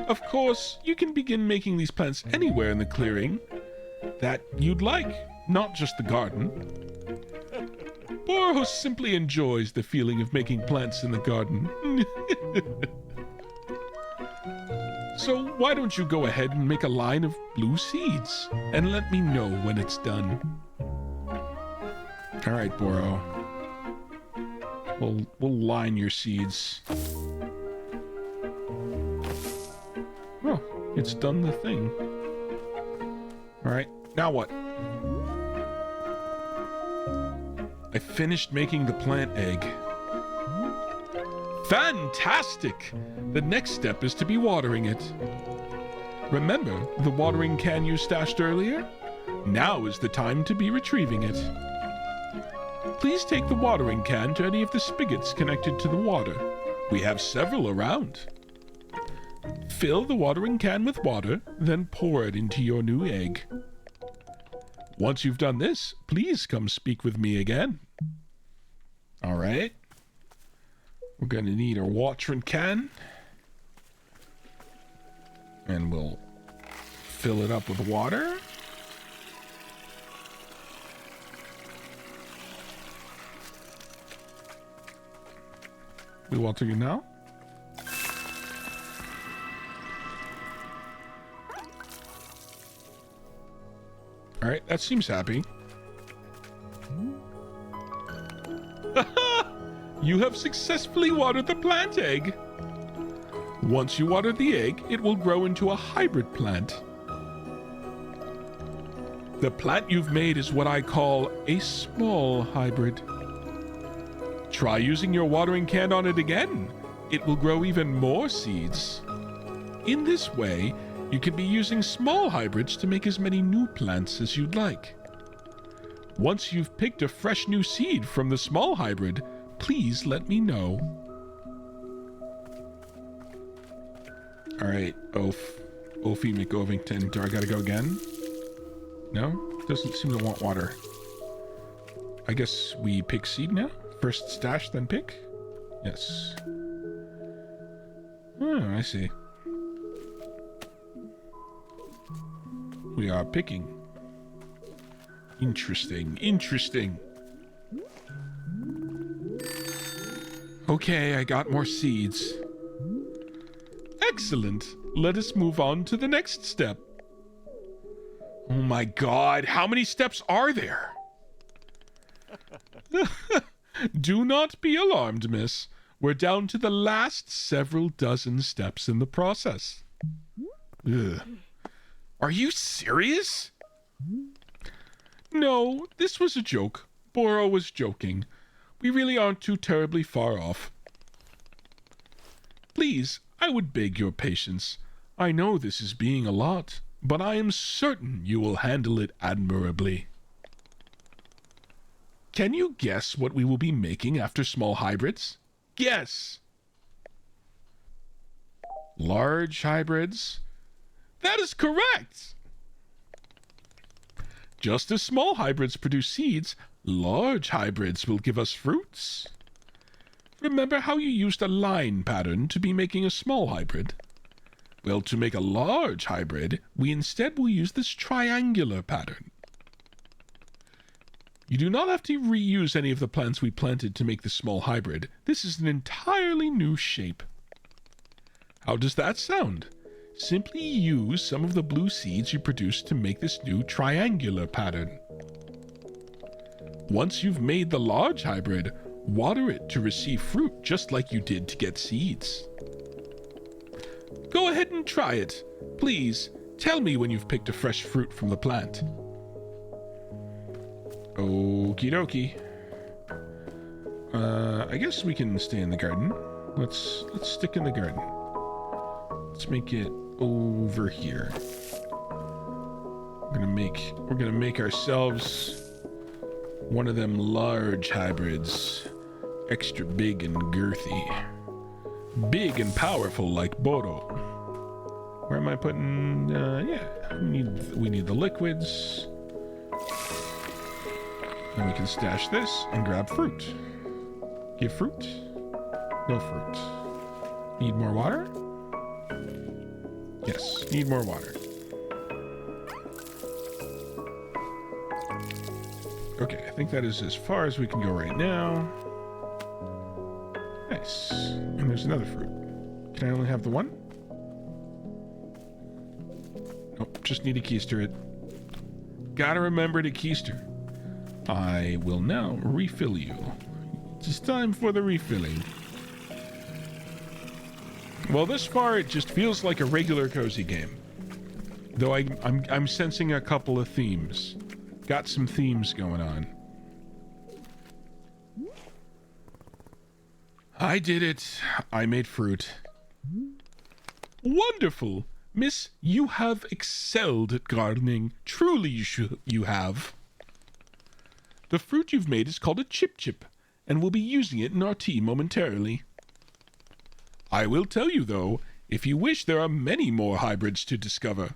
Of course, you can begin making these plants anywhere in the clearing that you'd like, not just the garden. Boro simply enjoys the feeling of making plants in the garden. So why don't you go ahead and make a line of blue seeds and let me know when it's done. All right, Boro. We'll line your seeds. Oh, it's done the thing. All right, now what? I finished making the plant egg. Fantastic! The next step is to be watering it. Remember the watering can you stashed earlier? Now is the time to be retrieving it. Please take the watering can to any of the spigots connected to the water. We have several around. Fill the watering can with water, then pour it into your new egg. Once you've done this, please come speak with me again. All right. We're going to need our watering can. And we'll fill it up with water. We water you now? All right, that seems happy. You have successfully watered the plant egg. Once you water the egg, it will grow into a hybrid plant. The plant you've made is what I call a small hybrid. Try using your watering can on it again. It will grow even more seeds. In this way, you can be using small hybrids to make as many new plants as you'd like. Once you've picked a fresh new seed from the small hybrid, please let me know. All right, Ophi McOvington, do I gotta go again? No? Doesn't seem to want water. I guess we pick seed now? First stash, then pick? Yes. Oh, I see. We are picking. Interesting, interesting. Okay, I got more seeds. Excellent. Let us move on to the next step. Oh my god, how many steps are there? Do not be alarmed, miss. We're down to the last several dozen steps in the process. Ugh. Are you serious? No, this was a joke. Boro was joking. We really aren't too terribly far off. Please, I would beg your patience. I know this is being a lot, but I am certain you will handle it admirably. Can you guess what we will be making after small hybrids? Guess! Large hybrids? That is correct! Just as small hybrids produce seeds, large hybrids will give us fruits. Remember how you used a line pattern to be making a small hybrid? Well, to make a large hybrid, we instead will use this triangular pattern. You do not have to reuse any of the plants we planted to make the small hybrid. This is an entirely new shape. How does that sound? Simply use some of the blue seeds you produced to make this new triangular pattern. Once you've made the large hybrid, water it to receive fruit just like you did to get seeds. Go ahead and try it. Please, tell me when you've picked a fresh fruit from the plant. Okie dokie. I guess we can stay in the garden. Let's stick in the garden. Let's make it over here. We're gonna make ourselves one of them large hybrids. Extra big and girthy. Big and powerful like Boro. Where am I putting, yeah, we need the liquids. Then we can stash this and grab fruit. Give fruit? No fruit. Need more water? Yes, need more water. Okay, I think that is as far as we can go right now. Nice. And there's another fruit. Can I only have the one? Nope, just need to keister it. Gotta remember to keister. I will now refill you. It's time for the refilling. Well, this far it just feels like a regular cozy game. Though I'm sensing a couple of themes. Got some themes going on. I did it. I made fruit. Wonderful! Miss, you have excelled at gardening. Truly you have. The fruit you've made is called a chip-chip, and we'll be using it in our tea momentarily. I will tell you, though, if you wish, there are many more hybrids to discover.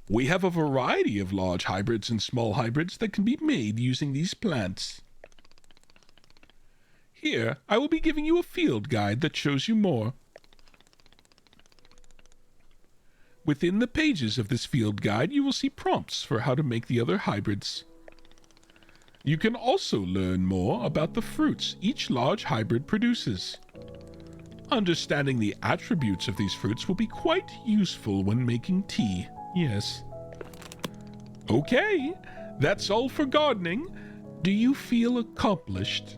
We have a variety of large hybrids and small hybrids that can be made using these plants. Here, I will be giving you a field guide that shows you more. Within the pages of this field guide, you will see prompts for how to make the other hybrids. You can also learn more about the fruits each large hybrid produces. Understanding the attributes of these fruits will be quite useful when making tea, yes. Okay, that's all for gardening. Do you feel accomplished?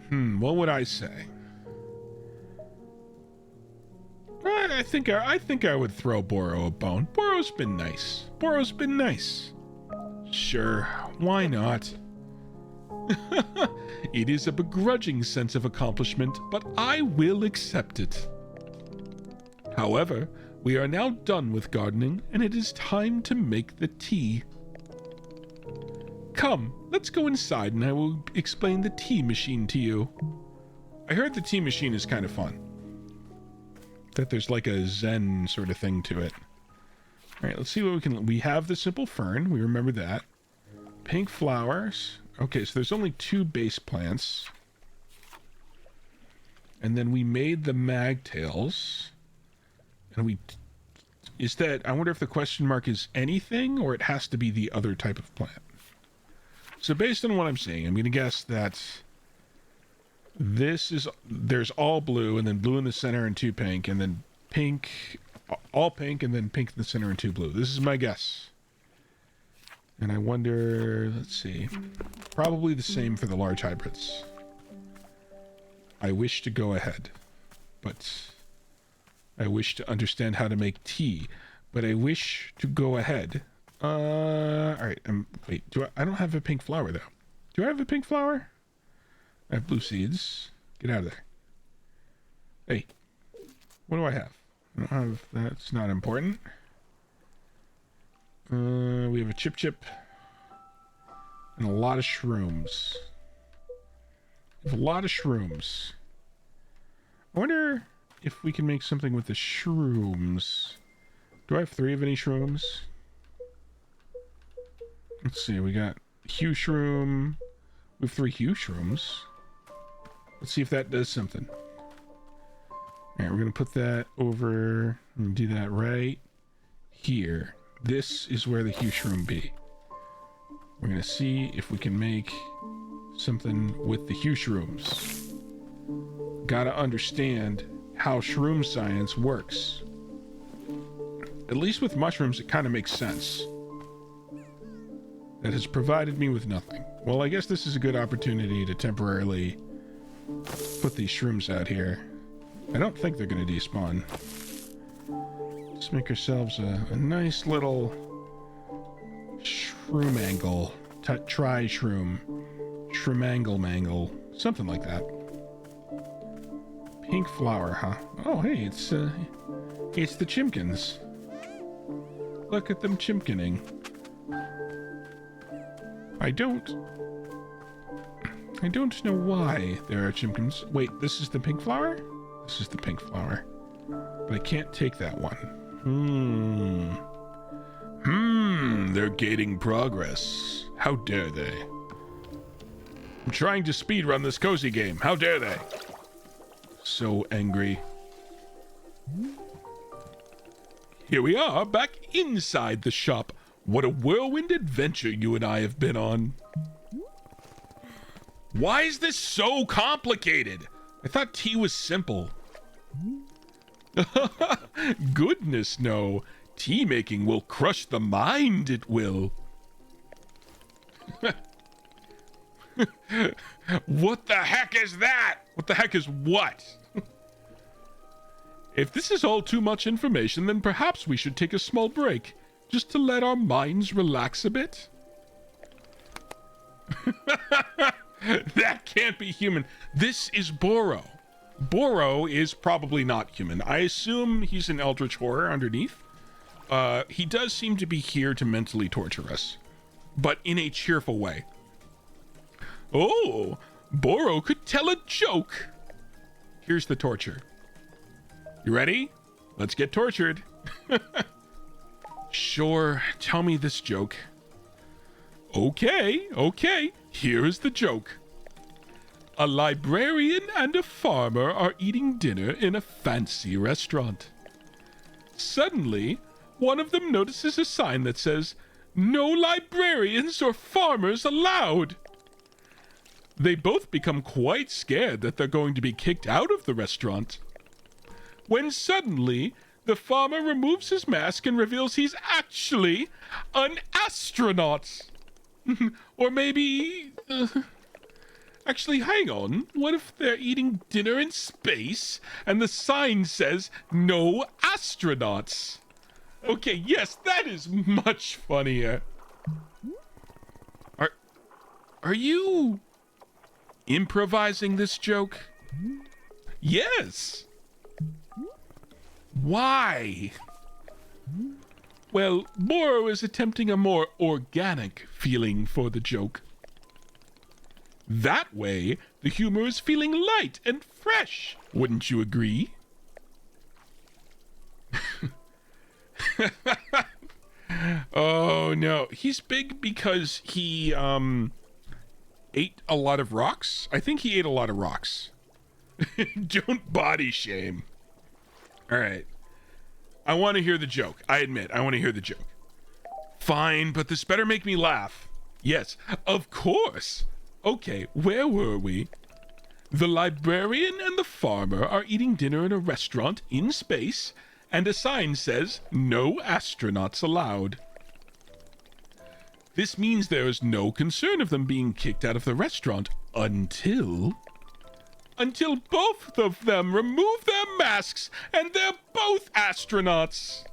What would I say? I think I would throw Boro a bone. Boro's been nice. Boro's been nice. Sure, why not? It is a begrudging sense of accomplishment, but I will accept it. However, we are now done with gardening, and it is time to make the tea. Come, let's go inside and I will explain the tea machine to you. I heard the tea machine is kind of fun. That there's like a zen sort of thing to it. Alright, let's see what we can... We have the simple fern, we remember that. Pink flowers. Okay, so there's only 2 base plants. And then we made the magtails. And we... Is that... I wonder if the question mark is anything, or it has to be the other type of plant. So based on what I'm seeing, I'm going to guess that this is... There's all blue, and then blue in the center and 2 pink, and then pink... All pink, and then pink in the center and 2 blue. This is my guess. And I wonder... Let's see. Probably the same for the large hybrids. I wish to go ahead. But... I wish to understand how to make tea. But I wish to go ahead. Alright, wait, I don't have a pink flower, though. Do I have a pink flower? I have blue seeds. Get out of there. Hey, what do I have? I don't have, that's not important. We have a chip-chip. And a lot of shrooms. We have a lot of shrooms. I wonder if we can make something with the shrooms. Do I have 3 of any shrooms? Let's see, we got Hue Shroom, We have 3 huge shrooms. Let's see if that does something. All right, we're gonna put that over and do that right here. This is where the huge shroom be. We're gonna see if we can make something with the huge shrooms. Gotta understand how shroom science works. At least with mushrooms, it kind of makes sense. That has provided me with nothing. Well, I guess this is a good opportunity to temporarily put these shrooms out here. I don't think they're going to despawn. Let's make ourselves a nice little shroom angle. Try shroom. Shroom mangle. Something like that. Pink flower, huh? Oh, hey, it's the chimkins. Look at them chimkining. I don't know why there are chimkins. Wait, this is the pink flower? This is the pink flower. But I can't take that one. They're gating progress. How dare they? I'm trying to speedrun this cozy game. How dare they? So angry. Here we are, back inside the shop. What a whirlwind adventure you and I have been on. Why is this so complicated? I thought tea was simple. Goodness, no. Tea making will crush the mind, it will. What the heck is that? What the heck is what? If this is all too much information, then perhaps we should take a small break, just to let our minds relax a bit. That can't be human. This is Boro. Boro is probably not human. I assume he's an eldritch horror underneath. He does seem to be here to mentally torture us, but in a cheerful way. Oh, Boro could tell a joke. Here's the torture. You ready? Let's get tortured. Sure, tell me this joke. Okay. Here is the joke. A librarian and a farmer are eating dinner in a fancy restaurant. Suddenly, one of them notices a sign that says, "No librarians or farmers allowed." They both become quite scared that they're going to be kicked out of the restaurant. When suddenly, the farmer removes his mask and reveals he's actually an astronaut. Or maybe... Actually, hang on. What if they're eating dinner in space and the sign says, "No astronauts"? Okay, yes, that is much funnier. Are you improvising this joke? Yes. Why? Well, Boro is attempting a more organic feeling for the joke. That way, the humor is feeling light and fresh. Wouldn't you agree? Oh, no. He's big because he, ate a lot of rocks. I think he ate a lot of rocks. Don't body shame. All right. I want to hear the joke. I admit, I want to hear the joke. Fine, but this better make me laugh. Yes, of course. Okay, where were we? The librarian and the farmer are eating dinner in a restaurant in space, and a sign says, "No astronauts allowed." This means there is no concern of them being kicked out of the restaurant until both of them remove their masks and they're both astronauts.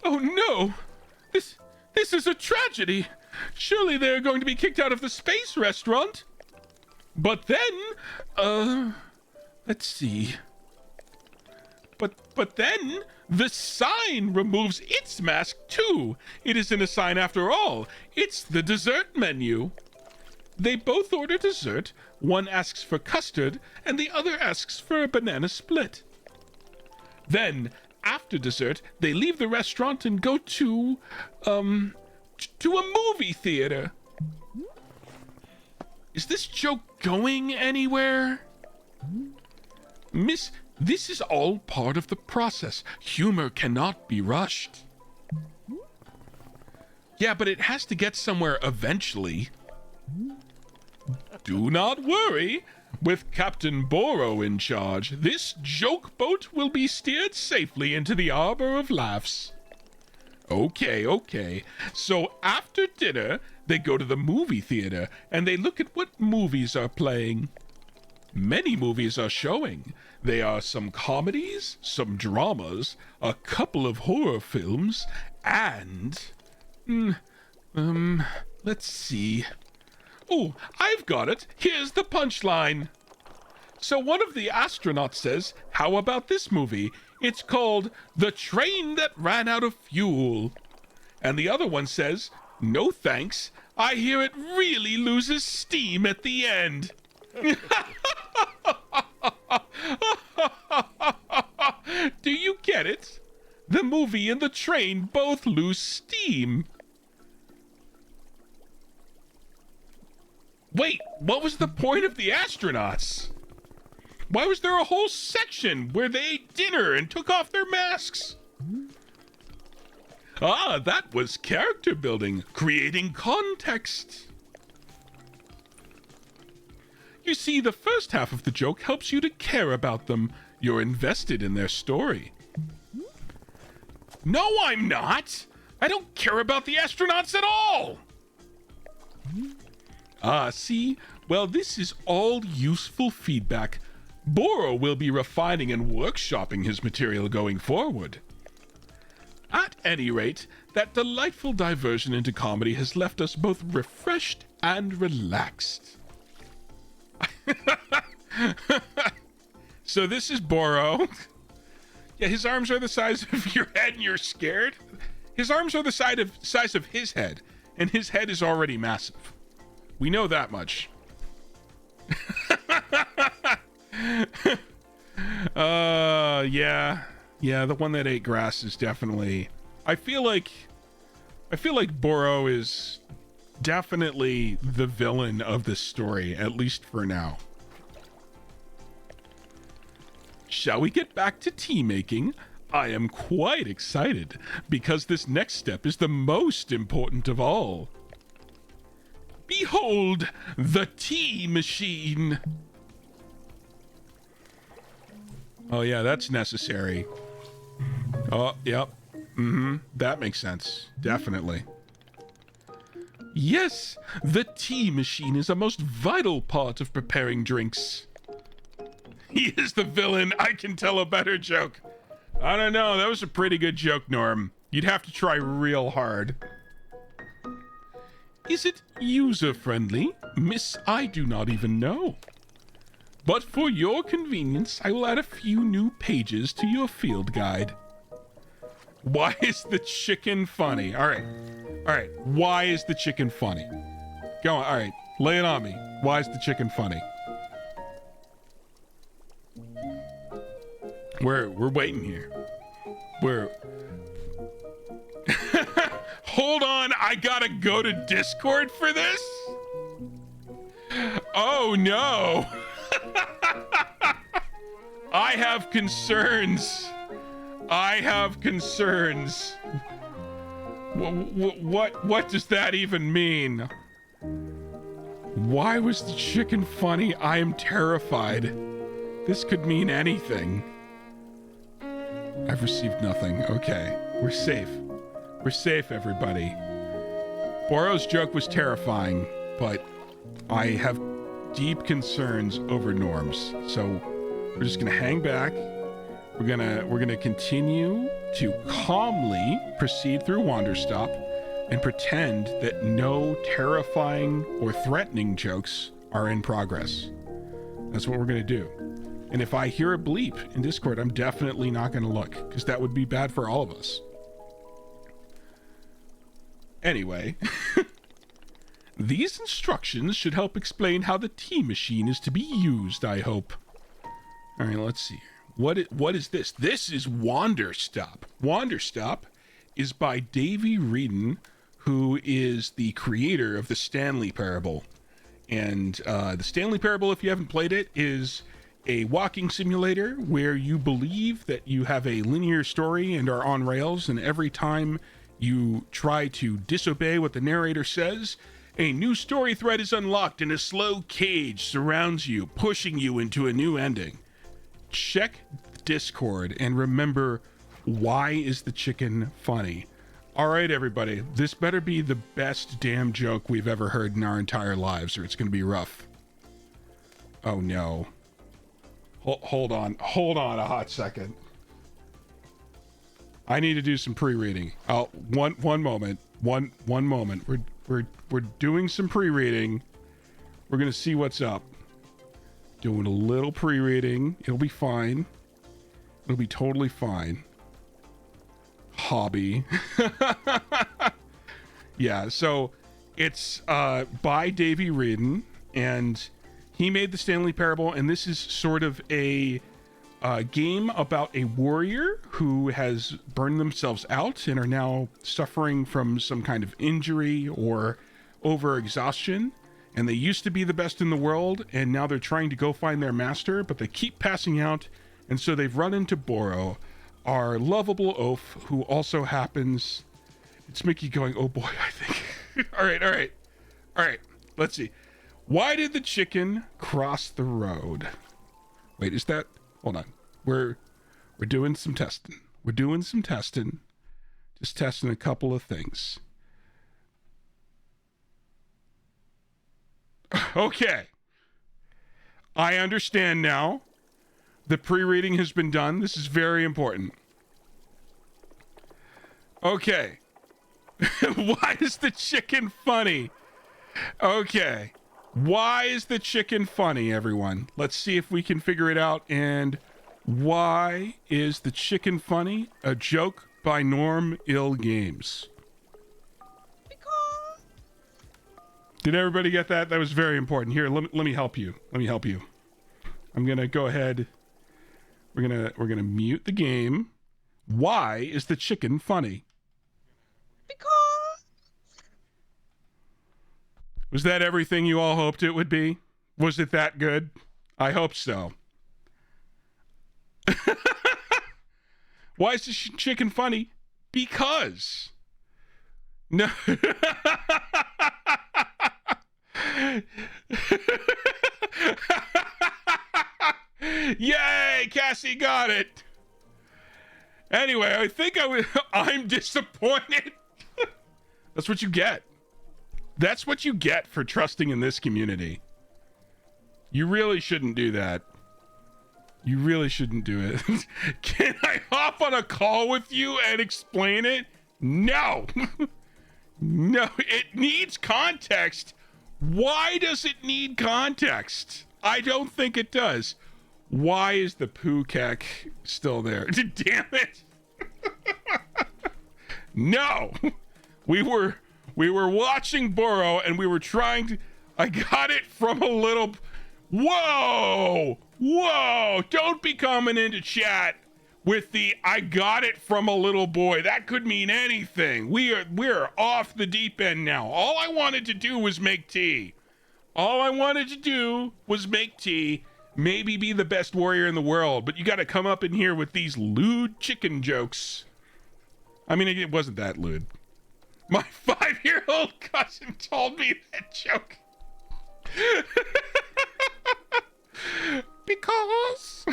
Oh no! This is a tragedy! Surely they're going to be kicked out of the space restaurant. But then, let's see. But then the sign removes its mask too. It isn't a sign after all. It's the dessert menu. They both order dessert. One asks for custard and the other asks for a banana split. Then, after dessert, they leave the restaurant and go to a movie theater. Is this joke going anywhere? Miss, this is all part of the process. Humor cannot be rushed. Yeah, but it has to get somewhere eventually. Do not worry. With Captain Boro in charge, this joke boat will be steered safely into the Arbor of Laughs. Okay. So after dinner, they go to the movie theater and they look at what movies are playing. Many movies are showing. There are some comedies, some dramas, a couple of horror films, and... let's see. Oh, I've got it. Here's the punchline. So one of the astronauts says, how about this movie? It's called The Train That Ran Out of Fuel. And the other one says, no thanks. I hear it really loses steam at the end. Do you get it? The movie and the train both lose steam. Wait, what was the point of the astronauts? Why was there a whole section where they ate dinner and took off their masks? Ah, that was character building, creating context. You see, the first half of the joke helps you to care about them. You're invested in their story. No, I'm not. I don't care about the astronauts at all. Ah, see? Well, this is all useful feedback. Boro will be refining and workshopping his material going forward. At any rate, that delightful diversion into comedy has left us both refreshed and relaxed. So this is Boro. Yeah, his arms are the size of your head and you're scared. His arms are the size of his head, and his head is already massive. We know that much. Yeah, the one that ate grass is definitely... I feel like Boro is definitely the villain of this story, at least for now. Shall we get back to tea making? I am quite excited, because this next step is the most important of all. Behold, the tea machine. Oh yeah, that's necessary. Oh, yep. That makes sense. Definitely. Yes, the tea machine is a most vital part of preparing drinks. He is the villain. I can tell a better joke. I don't know. That was a pretty good joke, Norm. You'd have to try real hard. Is it user-friendly? Miss, I do not even know. But for your convenience, I will add a few new pages to your field guide. Why is the chicken funny? All right. Why is the chicken funny? Go on. All right. Lay it on me. Why is the chicken funny? We're waiting here. Hold on, I gotta go to Discord for this? Oh no. I have concerns. What does that even mean? Why was the chicken funny? I am terrified. This could mean anything. I've received nothing. Okay, we're safe. We're safe, everybody. Boro's joke was terrifying, but I have deep concerns over Norm's. So we're just gonna hang back. We're gonna continue to calmly proceed through Wanderstop and pretend that no terrifying or threatening jokes are in progress. That's what we're gonna do. And if I hear a bleep in Discord, I'm definitely not gonna look, because that would be bad for all of us. Anyway, these instructions should help explain how the tea machine is to be used, I hope. All right, let's see. What is this? This is Wanderstop. Wanderstop is by Davy Wrieden, who is the creator of the Stanley Parable. And the Stanley Parable, if you haven't played it, is a walking simulator where you believe that you have a linear story and are on rails, and every time you try to disobey what the narrator says, a new story thread is unlocked and a slow cage surrounds you, pushing you into a new ending. Check Discord and remember, why is the chicken funny? All right, everybody, this better be the best damn joke we've ever heard in our entire lives, or it's going to be rough. Oh no. Hold on a hot second. I need to do some pre-reading. Oh, one moment. One moment. We're doing some pre-reading. We're gonna see what's up. Doing a little pre-reading. It'll be fine. It'll be totally fine. Hobby. Yeah, so it's by Davy Wrieden, and he made the Stanley Parable, and this is sort of a game about a warrior who has burned themselves out and are now suffering from some kind of injury or overexhaustion. And they used to be the best in the world, and now they're trying to go find their master, but they keep passing out. And so they've run into Boro, our lovable oaf, who also happens... It's Mickey going, oh boy, I think. All right. Let's see. Why did the chicken cross the road? Wait, is that... Hold on. We're doing some testing. Just testing a couple of things. Okay. I understand now. The pre-reading has been done. This is very important. Okay. Why is the chicken funny? Okay. Why is the chicken funny, everyone? Let's see if we can figure it out. And why is the chicken funny? A joke by Norm Ill Games. Did everybody get that? That was very important. Here, let me help you. I'm gonna go ahead. We're gonna mute the game. Why is the chicken funny? Was that everything you all hoped it would be? Was it that good? I hope so. Why is the chicken funny? Because. No. Yay! Cassie got it. Anyway, I think I'm disappointed. That's what you get. That's what you get for trusting in this community. You really shouldn't do that. You really shouldn't do it. Can I hop on a call with you and explain it? No. No, it needs context. Why does it need context? I don't think it does. Why is the poo cack still there? Damn it. No. We were watching Boro and we were trying to... I got it from a little... Whoa! Don't be coming into chat with the I got it from a little boy. That could mean anything. We're off the deep end now. All I wanted to do was make tea. Maybe be the best warrior in the world, but you got to come up in here with these lewd chicken jokes. I mean, it wasn't that lewd. My 5-year-old cousin told me that joke. Because.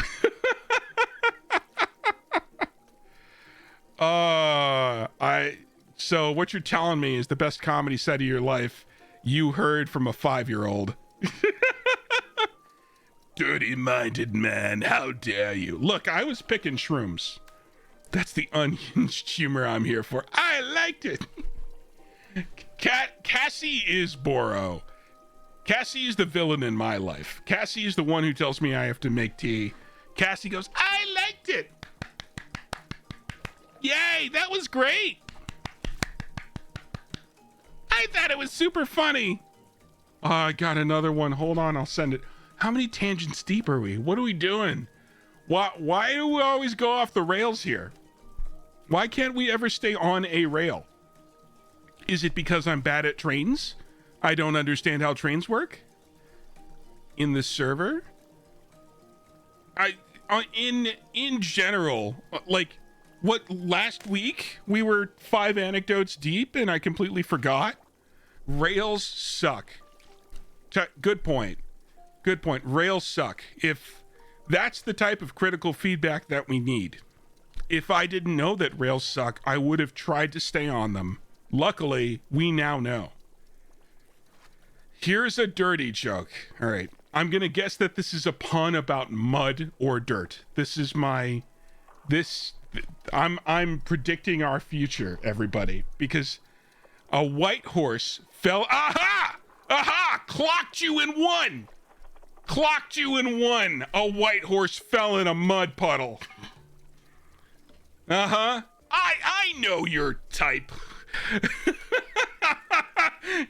So what you're telling me is the best comedy set of your life you heard from a 5-year-old. Dirty-minded man, how dare you? Look, I was picking shrooms. That's the unhinged humor I'm here for. I liked it. Cassie is Boro. Cassie is the villain in my life. Cassie is the one who tells me I have to make tea. Cassie goes, I liked it. Yay, that was great. I thought it was super funny. Oh, I got another one. Hold on, I'll send it. How many tangents deep are we? What are we doing? Why do we always go off the rails here? Why can't we ever stay on a rail? Is it because I'm bad at trains? I don't understand how trains work? in the server. In general, like, what, last week we were 5 anecdotes deep and I completely forgot. Rails suck. Good point. Good point. Rails suck. If that's the type of critical feedback that we need. If I didn't know that Rails suck, I would have tried to stay on them. Luckily, we now know. Here's a dirty joke. All right. I'm going to guess that this is a pun about mud or dirt. I'm predicting our future, everybody, because a white horse fell. Aha! Aha! Clocked you in one. Clocked you in one. A white horse fell in a mud puddle. Uh-huh. I know your type.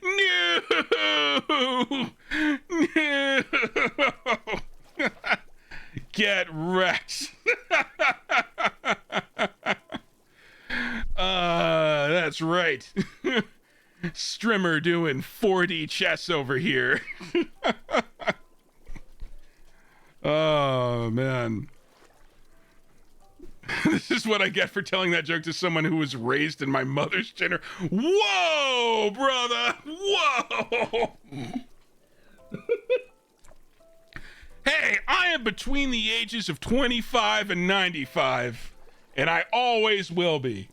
No. No. Get wrecked. That's right. Strimmer doing 4D chess over here. Oh, man. This is what I get for telling that joke to someone who was raised in my mother's gender. Whoa, brother. Whoa. Hey, I am between the ages of 25 and 95, and I always will be.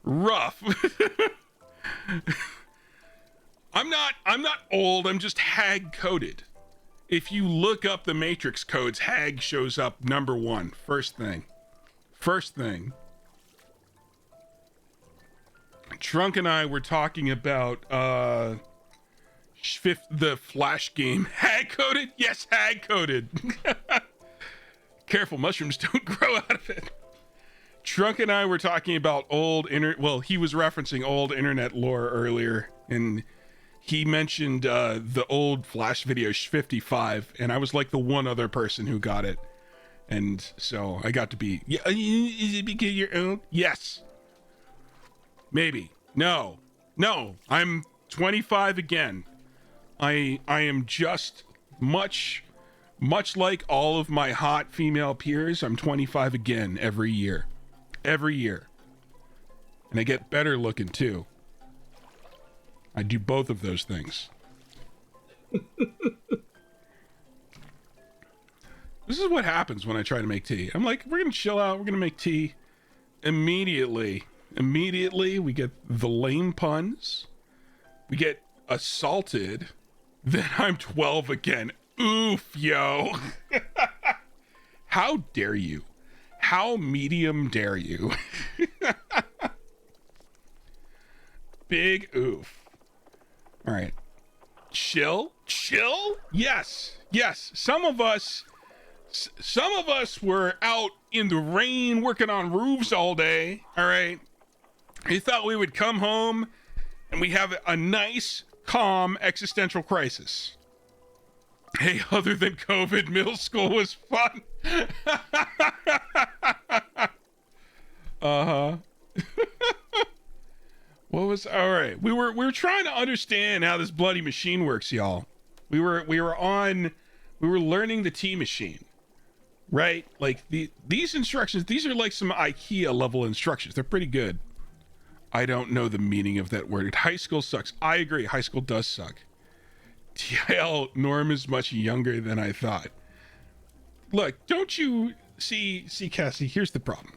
Rough. I'm not old, I'm just hag coded. If you look up the matrix codes, hag shows up number 1. First thing. Trunk and I were talking about the Flash game. Hag coded? Yes, hag coded. Careful, mushrooms don't grow out of it. Trunk and I were talking about he was referencing old internet lore earlier, and he mentioned the old Flash video 55, and I was like the one other person who got it. And so I got to be, yeah, is it because you're old? Yes. Maybe. No, I'm 25 again. I am just much like all of my hot female peers. I'm 25 again every year. And I get better looking too. I do both of those things. This is what happens when I try to make tea. I'm like, we're gonna chill out, we're gonna make tea. Immediately we get the lame puns. We get assaulted. Then I'm 12 again. Oof, yo. How dare you? How medium dare you? Big oof. All right. Chill? Yes. Some of us were out in the rain working on roofs all day. All right. We thought we would come home and we have a nice, calm existential crisis. Hey, other than COVID, middle school was fun. Uh-huh. All right. We were trying to understand how this bloody machine works, y'all. We were learning the tea machine, right? Like these instructions, these are like some IKEA level instructions. They're pretty good. I don't know the meaning of that word. High school sucks. I agree. High school does suck. TL Norm is much younger than I thought. Look, don't you see, Cassie, here's the problem.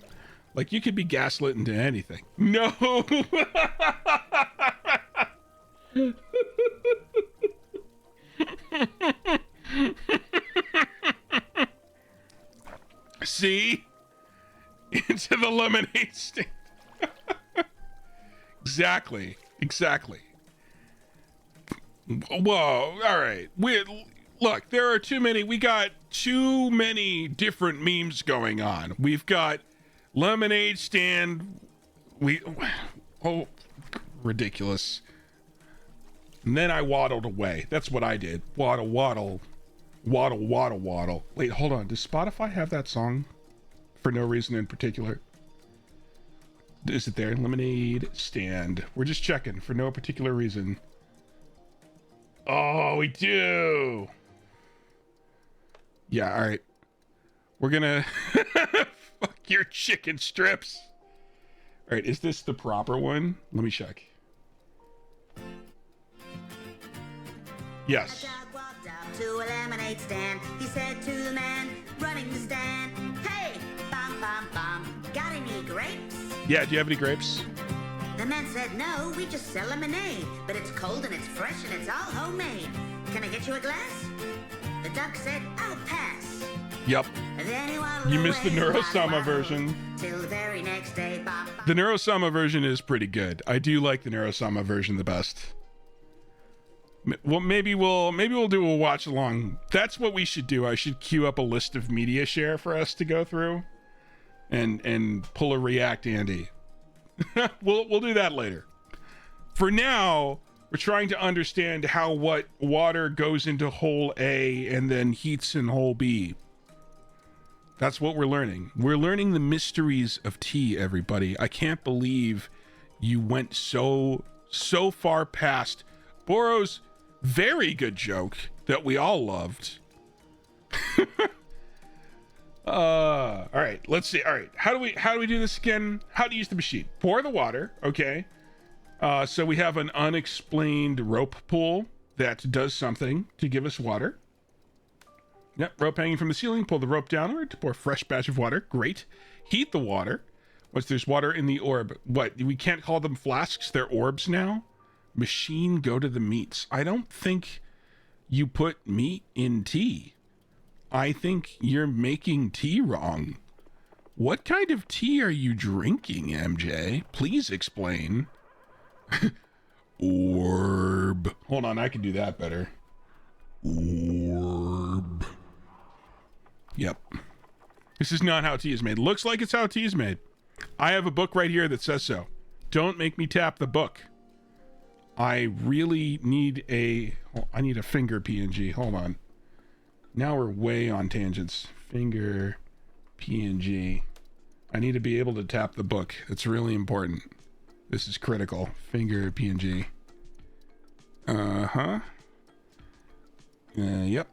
Like, you could be gaslit into anything. No. See? Into the lemonade stand. Exactly. Whoa, all right. Look, there are we got too many different memes going on. We've got lemonade stand. Ridiculous. And then I waddled away. That's what I did. Waddle. Wait, hold on. Does Spotify have that song for no reason in particular? Is it there? Lemonade stand. We're just checking for no particular reason. Oh, we do. Yeah, all right. We're gonna fuck your chicken strips. All right, is this the proper one? Let me check. Yes. A dog walked up to a lemonade stand. He said to the man running the stand, "Hey, bum bum bum, got any grapes?" Yeah, do you have any grapes? The man said, "No, we just sell lemonade, but it's cold and it's fresh and it's all homemade. Can I get you a glass?" The duck said, "I'll pass." Yep. Then he waddled You missed the away, Neurosama waddle, version. Till the very next day, bop, bop. The Neurosama version is pretty good. I do like the Neurosama version the best. Well, maybe we'll do a watch along. That's what we should do. I should queue up a list of media share for us to go through, and pull a React Andy. We'll do that later. For now, we're trying to understand how what water goes into hole A and then heats in hole B. That's what we're learning. We're learning the mysteries of tea, everybody. I can't believe you went so far past Boro's very good joke that we all loved. All right, let's see. All right, how do we do this again? How to use the machine? Pour the water. Okay. So we have an unexplained rope pull that does something to give us water. Yep, rope hanging from the ceiling. Pull the rope downward to pour a fresh batch of water. Great. Heat the water. Once there's water in the orb. What? We can't call them flasks. They're orbs now. Machine, go to the meats. I don't think you put meat in tea. I think you're making tea wrong. What kind of tea are you drinking, MJ? Please explain. Orb. Hold on, I can do that better. Orb. Yep. This is not how tea is made. Looks like it's how tea is made. I have a book right here that says so. Don't make me tap the book. I really need I need a finger PNG. Hold on. Now we're way on tangents. Finger PNG. I need to be able to tap the book. It's really important. This is critical. Finger PNG. Yep.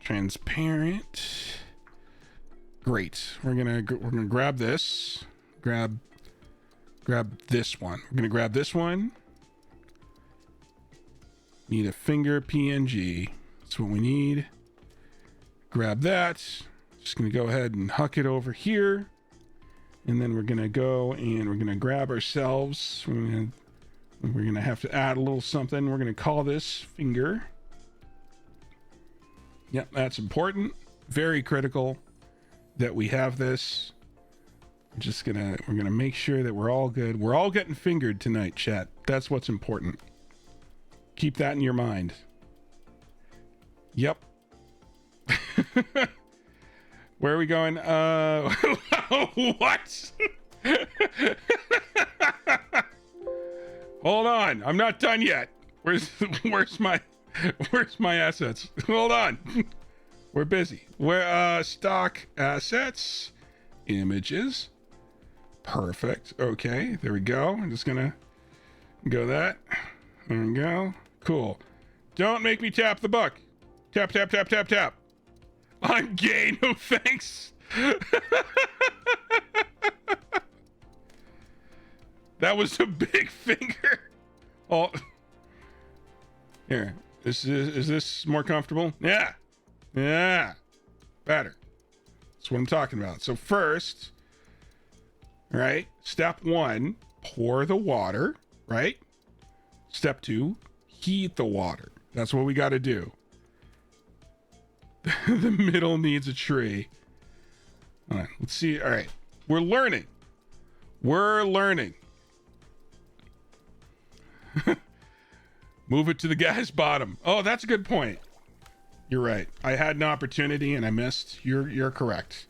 Transparent. Great. We're gonna grab this. Grab this one. We're gonna grab this one. Need a finger PNG. That's what we need. Grab that. Just gonna go ahead and huck it over here. And then we're gonna go and we're gonna grab ourselves. We're gonna have to add a little something. We're gonna call this finger. Yep, that's important. Very critical that we have this. We're gonna make sure that we're all good. We're all getting fingered tonight, chat. That's what's important. Keep that in your mind. Yep. Where are we going? What? Hold on. I'm not done yet. Where's my assets? Hold on. We're busy. Stock assets, images. Perfect. Okay, there we go. I'm just gonna go that. There we go. Cool. Don't make me tap the book. Tap, tap, tap, tap, tap. I'm gay, no thanks. That was a big finger. Oh, here. Is this more comfortable? Yeah. Yeah. Better. That's what I'm talking about. So first, right? Step 1, pour the water, right? Step 2, heat the water. That's what we got to do. The middle needs a tree. All right, let's see. All right, we're learning. Move it to the guy's bottom. Oh, that's a good point. You're right. I had an opportunity and I missed. You're correct.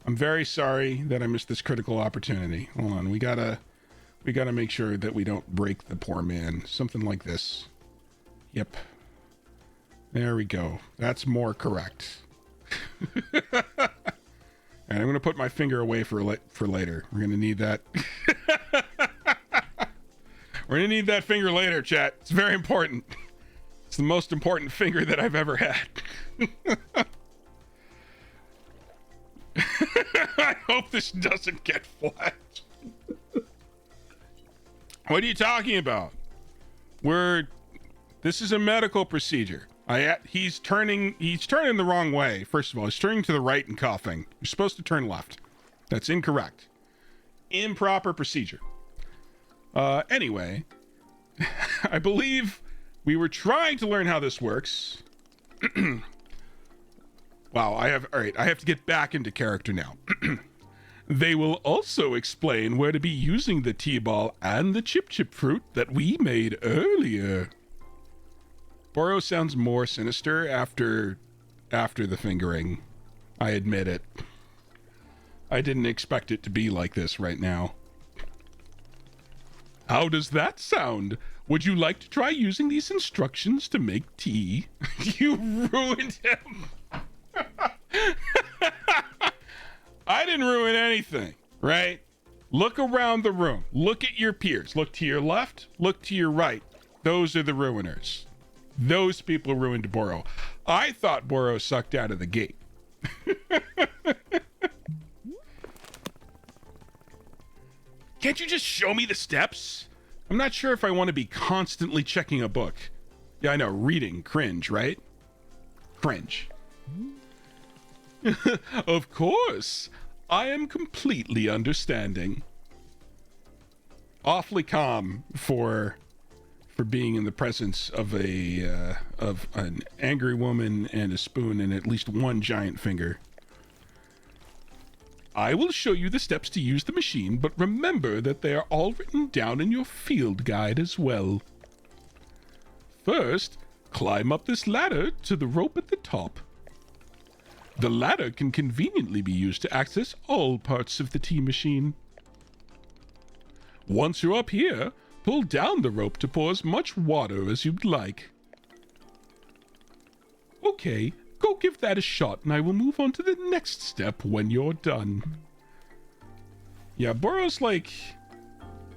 I'm very sorry that I missed this critical opportunity. Hold on. We gotta make sure that we don't break the poor man. Something like this. Yep. There we go. That's more correct. And I'm going to put my finger away for later. We're going to need that. We're going to need that finger later, chat. It's very important. It's the most important finger that I've ever had. I hope this doesn't get flat. What are you talking about? This is a medical procedure. He's turning the wrong way. First of all, he's turning to the right and coughing. You're supposed to turn left. That's incorrect. Improper procedure. Anyway, I believe we were trying to learn how this works. Wow, I have to get back into character now. They will also explain where to be using the T-ball and the chip fruit that we made earlier. Boro sounds more sinister after the fingering. I admit it. I didn't expect it to be like this right now. How does that sound? Would you like to try using these instructions to make tea? You ruined him. I didn't ruin anything, right? Look around the room. Look at your peers. Look to your left. Look to your right. Those are the ruiners. Those people ruined Boro. I thought Boro sucked out of the gate. Can't you just show me the steps? I'm not sure if I want to be constantly checking a book. Yeah, I know. Reading. Cringe, right? Cringe. Of course. I am completely understanding. Awfully calm for being in the presence of an angry woman and a spoon and at least one giant finger. I will show you the steps to use the machine, but remember that they are all written down in your field guide as well. First, climb up this ladder to the rope at the top. The ladder can conveniently be used to access all parts of the tea machine. Once you're up here, pull down the rope to pour as much water as you'd like. Okay, go give that a shot and I will move on to the next step when you're done. Yeah, Boro's like...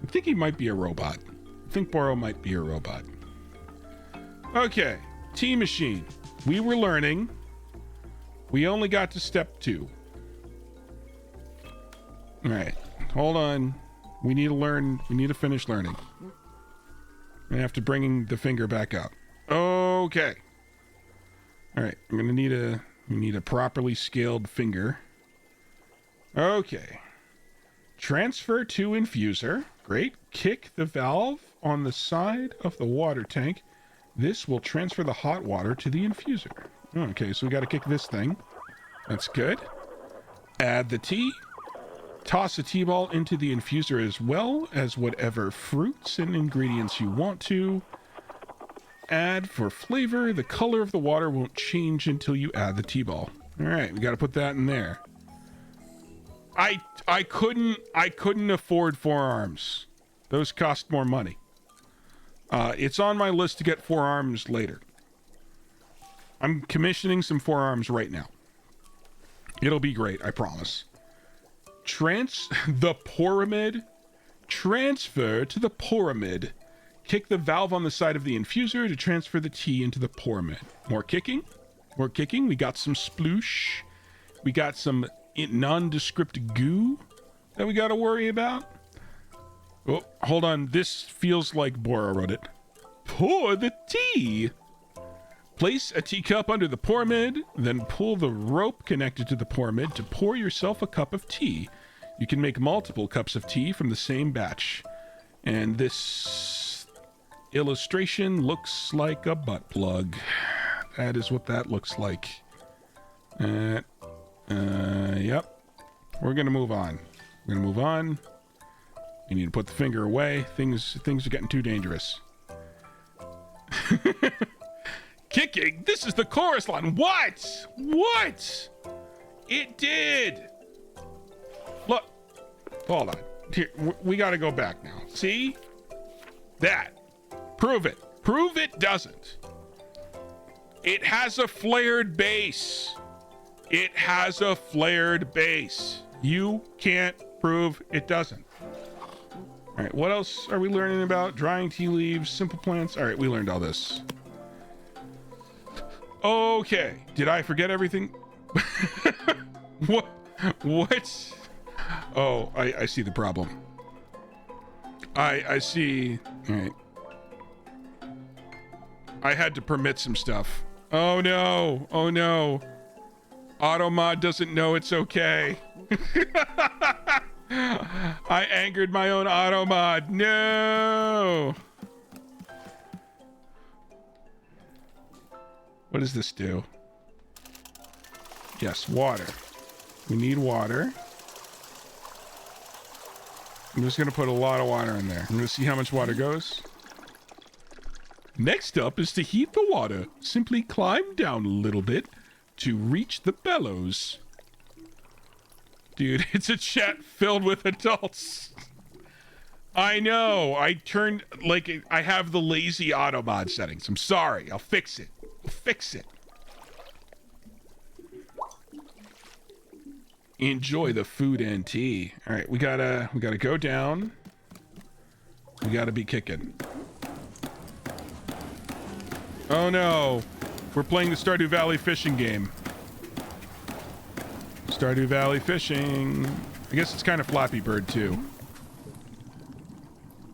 I think he might be a robot. I think Boro might be a robot. Okay, tea machine. We were learning. We only got to step 2. All right, hold on. We need to learn. We need to finish learning. I have to bring the finger back up. Okay. All right, I'm gonna need a properly scaled finger. Okay. Transfer to infuser. Great. Kick the valve on the side of the water tank. This will transfer the hot water to the infuser. Okay, so we got to kick this thing. That's good. Add the tea. Toss a tea ball into the infuser as well as whatever fruits and ingredients you want to. Add for flavor. The color of the water won't change until you add the tea ball. All right, we got to put that in there. I couldn't afford forearms. Those cost more money. It's on my list to get forearms later. I'm commissioning some forearms right now. It'll be great, I promise. The pyramid. Transfer to the pyramid. Kick the valve on the side of the infuser to transfer the tea into the pyramid. More kicking. More kicking. We got some sploosh. We got some nondescript goo that we got to worry about. Oh, hold on. This feels like Boro wrote it. Pour the tea. Place a teacup under the pyramid, then pull the rope connected to the pyramid to pour yourself a cup of tea. You can make multiple cups of tea from the same batch. And this illustration looks like a butt plug. That is what that looks like. Yep. We're gonna move on. We're gonna move on. You need to put the finger away. Things are getting too dangerous. Kicking. This is the chorus line. What? What? It did. Look. Hold on. Here, we got to go back now. See? That. Prove it. Prove it doesn't. It has a flared base. It has a flared base. You can't prove it doesn't. All right, what else are we learning about? Drying tea leaves, simple plants. All right, we learned all this. Okay. Did I forget everything? What? What? Oh, I see the problem. I see. All right. I had to permit some stuff. Oh no. Oh no. Automod doesn't know it's okay. I angered my own Automod. No. What does this do? Yes, water. We need water. I'm just going to put a lot of water in there. I'm going to see how much water goes. Next up is to heat the water. Simply climb down a little bit to reach the bellows. Dude, it's a chat filled with adults. I know. I turned, like, I have the lazy auto mod settings. I'm sorry. I'll fix it. I'll fix it. Enjoy the food and tea. All right, we gotta go down. We gotta be kicking. Oh no, we're playing the Stardew Valley fishing game. Stardew Valley fishing. I guess it's kind of Flappy Bird too.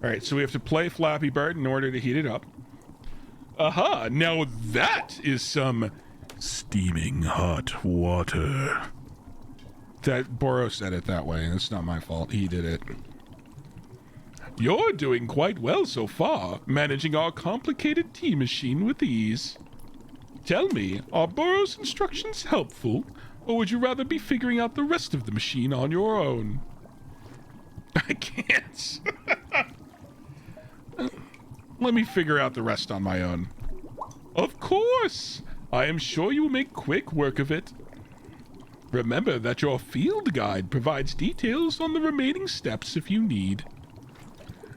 All right, so we have to play Flappy Bird in order to heat it up. Aha, now that is some steaming hot water. That Boro said it that way. It's not my fault. He did it. You're doing quite well so far, managing our complicated tea machine with ease. Tell me, are Boro's instructions helpful, or would you rather be figuring out the rest of the machine on your own? I can't. Let me figure out the rest on my own. Of course! I am sure you will make quick work of it. Remember that your field guide provides details on the remaining steps if you need.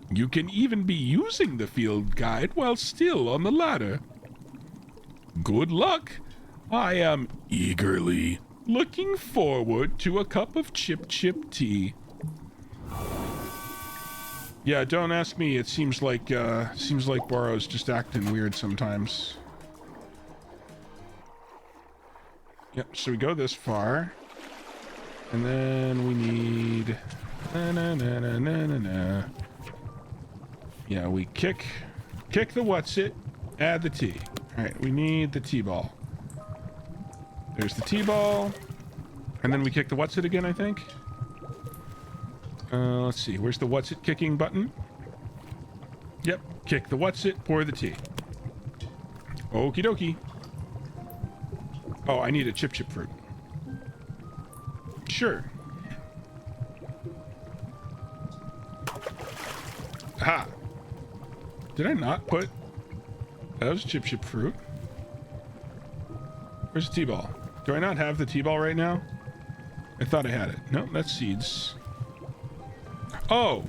You can even be using the field guide while still on the ladder. Good luck! I am eagerly looking forward to a cup of chip tea. Yeah, don't ask me. It seems like Boro's just acting weird sometimes. Yep, so we go this far. And then we need... Yeah, we kick the what's-it, add the tea. Alright, we need the T-ball. There's the T-ball. And then we kick the what's-it again, I think. Let's see, where's the what's-it kicking button? Yep, kick the what's-it, pour the tea. Okie dokie. Oh, I need a chip fruit. Sure. Aha! Did I not put... That was chip fruit. Where's the T-ball? Do I not have the T-ball right now? I thought I had it. No, that's seeds. Oh!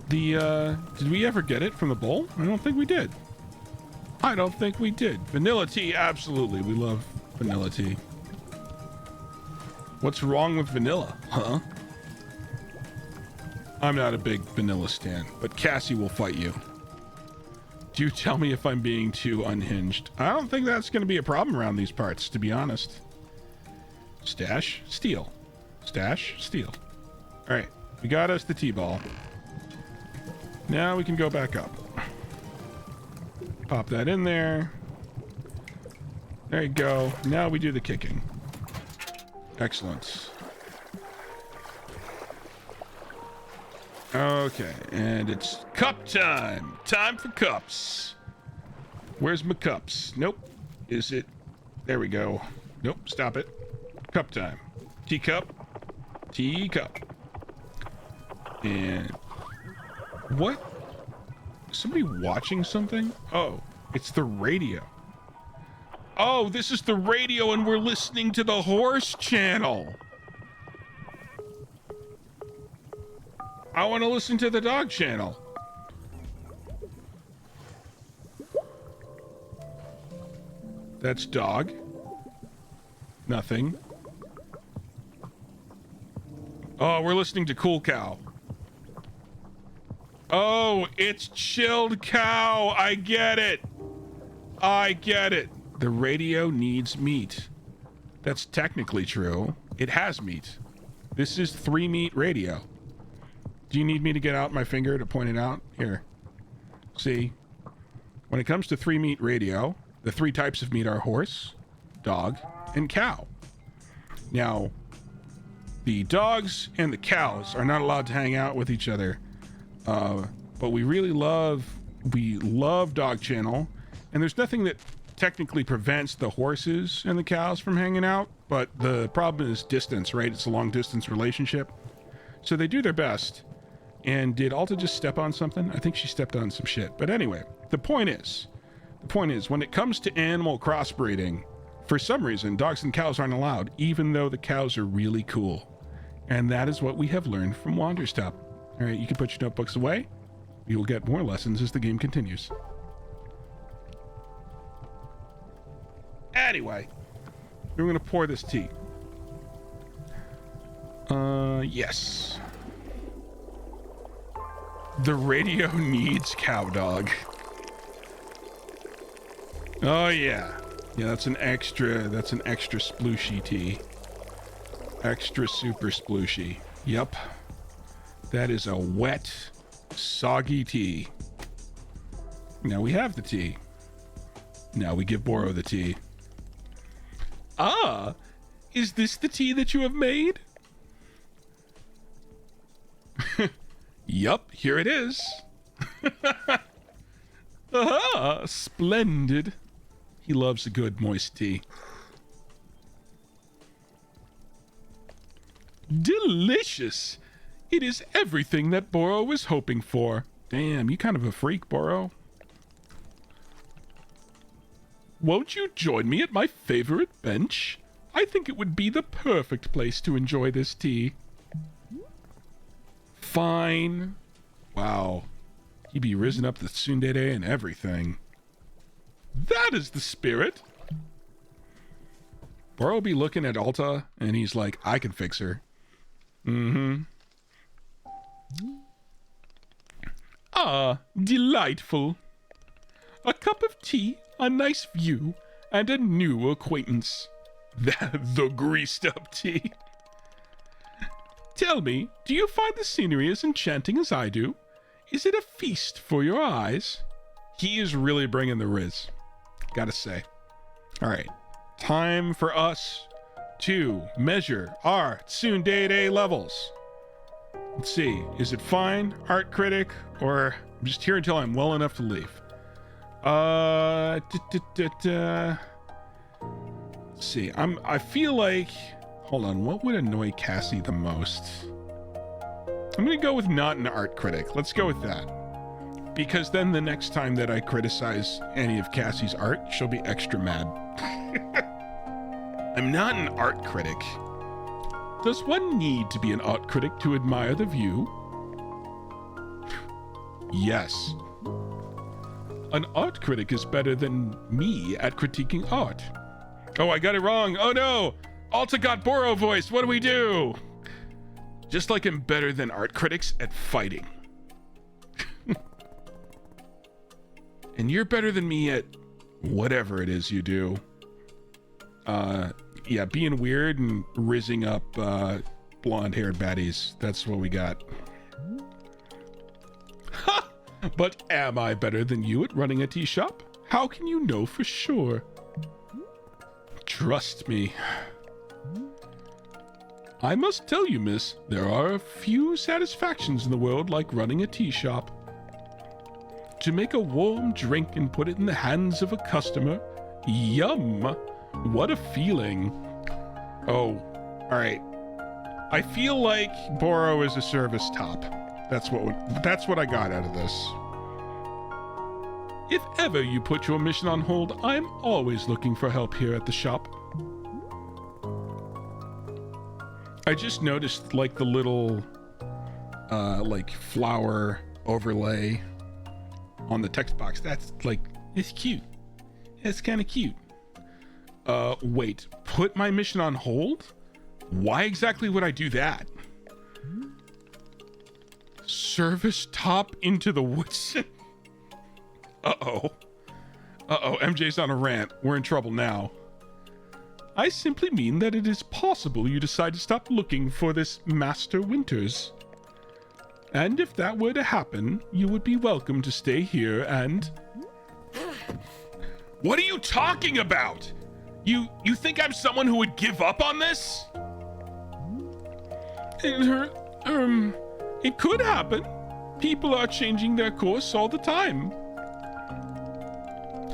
The, did we ever get it from the bowl? I don't think we did. I don't think we did. Vanilla tea, absolutely. We love vanilla tea. What's wrong with vanilla, huh? I'm not a big vanilla stan, but Cassie will fight you. Do tell me if I'm being too unhinged. I don't think that's going to be a problem around these parts, to be honest. Stash, steal. Stash, steal. All right, we got us the T-ball. Now we can go back up. Pop that in there. There you go. Now we do the kicking. Excellent. Okay, and it's cup time. Time for cups. Where's my cups? Nope. Is it? There we go. Nope, stop it. Cup time. Teacup. Teacup. And... What? Somebody watching something? Oh, it's the radio. Oh, this is the radio and we're listening to the horse channel. I want to listen to the dog channel. That's dog. Nothing. Oh, we're listening to Cool Cow. Oh, it's Chilled Cow. I get it. I get it. The radio needs meat. That's technically true. It has meat. This is 3 meat radio. Do you need me to get out my finger to point it out? Here. See? When it comes to 3 meat radio, the 3 types of meat are horse, dog, and cow. Now, the dogs and the cows are not allowed to hang out with each other. But we love Dog Channel, and there's nothing that technically prevents the horses and the cows from hanging out, but the problem is distance, right? It's a long distance relationship. So they do their best. And did Alta just step on something? I think she stepped on some shit. But anyway, the point is, when it comes to animal crossbreeding, for some reason, dogs and cows aren't allowed, even though the cows are really cool. And that is what we have learned from Wanderstop. All right, you can put your notebooks away. You will get more lessons as the game continues. Anyway, we're going to pour this tea. Yes. The radio needs cow dog. Oh yeah. Yeah, that's an extra splooshy tea. Extra super splooshy. Yep. That is a wet, soggy tea. Now we have the tea. Now we give Boro the tea. Ah, is this the tea that you have made? Yup, here it is. Aha, splendid. He loves a good moist tea. Delicious. It is everything that Boro was hoping for. Damn, you kind of a freak, Boro. Won't you join me at my favorite bench? I think it would be the perfect place to enjoy this tea. Fine. Wow. He be risen up the tsundere and everything. That is the spirit. Boro be looking at Alta, and he's like, I can fix her. Mm-hmm. Ah, delightful. A cup of tea, a nice view, and a new acquaintance. The greased up tea. Tell me, do you find the scenery as enchanting as I do? Is it a feast for your eyes? He is really bringing the riz. Gotta say. All right. Time for us to measure our tsundere levels. Let's see. Is it fine, art critic, or I'm just here until I'm well enough to leave? Let's see. I feel like... Hold on. What would annoy Cassie the most? I'm going to go with not an art critic. Let's go with that. Because then the next time that I criticize any of Cassie's art, she'll be extra mad. I'm not an art critic. Does one need to be an art critic to admire the view? Yes. An art critic is better than me at critiquing art. Oh, I got it wrong. Oh no! Alta got Boro voice. What do we do? Just like I'm better than art critics at fighting. And you're better than me at whatever it is you do. Yeah, being weird and rizzing up blonde-haired baddies. That's what we got. Ha! But am I better than you at running a tea shop? How can you know for sure? Trust me. I must tell you, miss, there are a few satisfactions in the world like running a tea shop. To make a warm drink and put it in the hands of a customer. Yum! What a feeling. Oh, all right. I feel like Boro is a service top. That's what I got out of this. If ever you put your mission on hold, I'm always looking for help here at the shop. I just noticed like the little like flower overlay on the text box. That's like, it's cute. It's kind of cute. Wait, put my mission on hold? Why exactly would I do that? Service top into the woods. Uh-oh. Uh-oh, MJ's on a rant. We're in trouble now. I simply mean that it is possible you decide to stop looking for this Master Winters. And if that were to happen, you would be welcome to stay here and... What are you talking about? You think I'm someone who would give up on this? It could happen. People are changing their course all the time.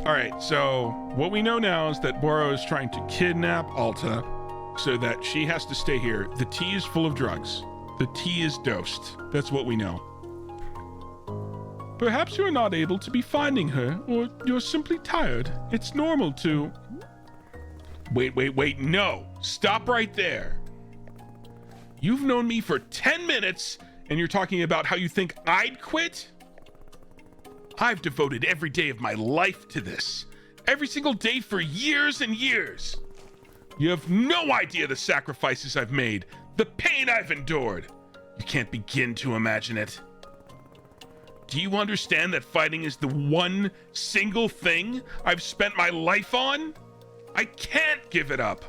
All right, so what we know now is that Boro is trying to kidnap Alta so that she has to stay here. The tea is full of drugs. The tea is dosed. That's what we know. Perhaps you're not able to be finding her, or you're simply tired. It's normal to... Wait, no. Stop right there. You've known me for 10 minutes, and you're talking about how you think I'd quit? I've devoted every day of my life to this. Every single day for years and years. You have no idea the sacrifices I've made, the pain I've endured. You can't begin to imagine it. Do you understand that fighting is the one single thing I've spent my life on? I can't give it up.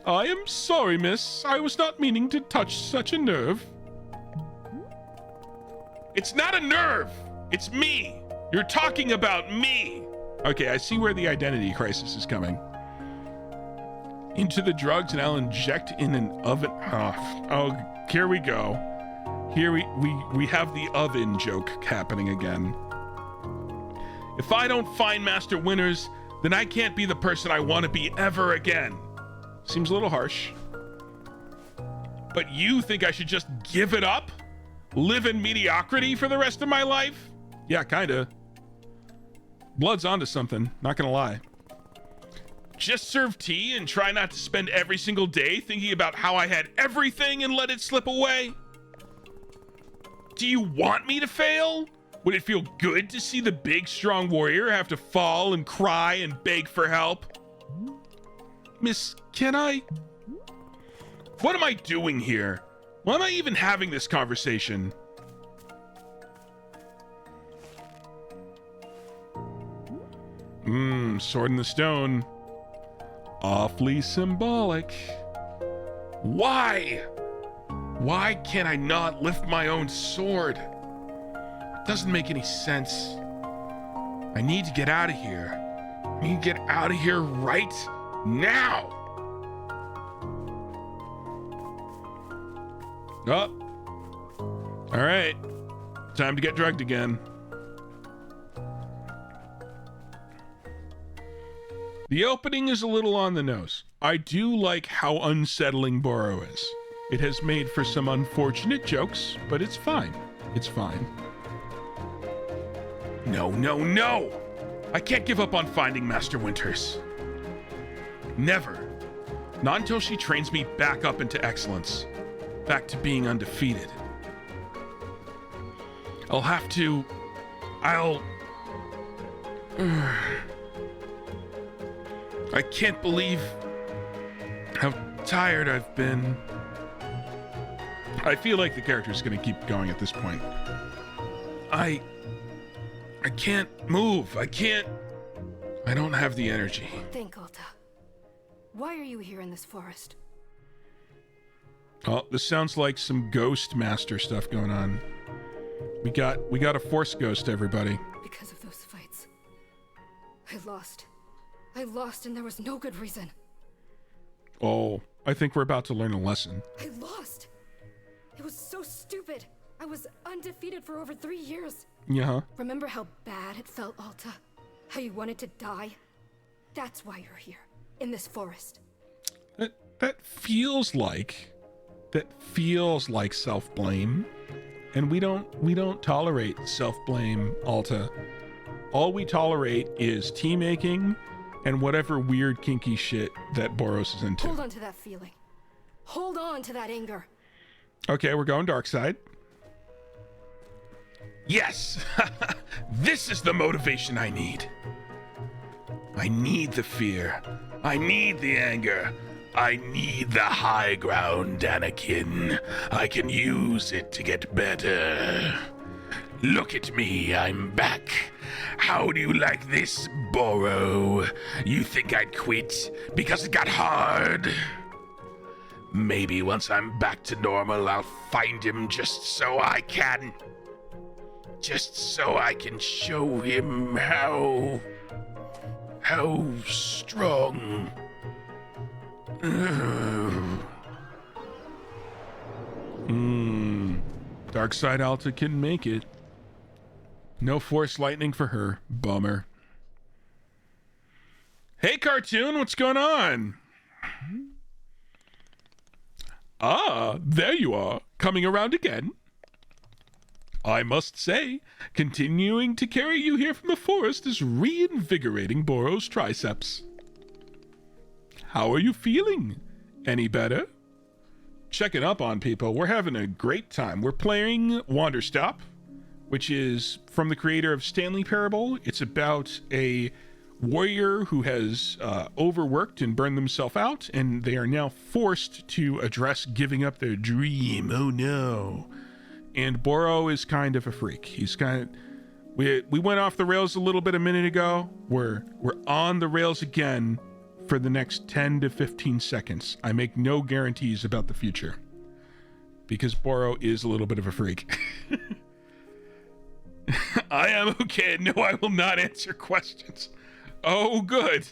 I am sorry, miss. I was not meaning to touch such a nerve. It's not a nerve. It's me. You're talking about me. Okay, I see where the identity crisis is coming. Into the drugs and I'll inject in an oven. Oh, here we go. Here we have the oven joke happening again. If I don't find Master Winters, then I can't be the person I want to be ever again. Seems a little harsh. But you think I should just give it up? Live in mediocrity for the rest of my life? Yeah, kinda. Blood's onto something, not gonna lie. Just serve tea and try not to spend every single day thinking about how I had everything and let it slip away? Do you want me to fail? Would it feel good to see the big, strong warrior have to fall and cry and beg for help? Miss, can I... What am I doing here? Why am I even having this conversation? Sword in the stone. Awfully symbolic. Why? Why can't I not lift my own sword? It doesn't make any sense. I need to get out of here. I need to get out of here right now. Oh. All right. Time to get drugged again. The opening is a little on the nose. I do like how unsettling Boro is. It has made for some unfortunate jokes, but it's fine. It's fine. No, no, no! I can't give up on finding Master Winters. Never. Not until she trains me back up into excellence. Back to being undefeated. I can't believe how tired I've been. I feel like the character's gonna keep going at this point. I can't move. I don't have the energy. Think, Alta. Why are you here in this forest? Oh, this sounds like some ghost master stuff going on. We got a force ghost, everybody. Because of those fights. I lost and there was no good reason. Oh, I think we're about to learn a lesson. I lost. It was so stupid. I was undefeated for over 3 years. Yeah. Remember how bad it felt, Alta? How you wanted to die? That's why you're here, in this forest. That feels like self-blame. And we don't tolerate self-blame, Alta. All we tolerate is tea making and whatever weird kinky shit that Boros is into. Hold on to that feeling. Hold on to that anger. Okay, we're going dark side. Yes! This is the motivation I need. I need the fear. I need the anger. I need the high ground, Anakin. I can use it to get better. Look at me, I'm back. How do you like this, Boro? You think I'd quit because it got hard? Maybe once I'm back to normal, I'll find him just so I can show him how strong. Dark Side Alta can make it. No force lightning for her. Bummer. Hey, cartoon, what's going on? Ah, there you are, coming around again. I must say, continuing to carry you here from the forest is reinvigorating Boro's triceps. How are you feeling? Any better? Checking up on people. We're having a great time. We're playing Wanderstop, which is from the creator of Stanley Parable. It's about a warrior who has overworked and burned themselves out, and they are now forced to address giving up their dream. Oh no. And Boro is kind of a freak. He's kind of... We went off the rails a little bit a minute ago. We're on the rails again for the next 10 to 15 seconds. I make no guarantees about the future, because Boro is a little bit of a freak. I am okay. No, I will not answer questions. Oh, good.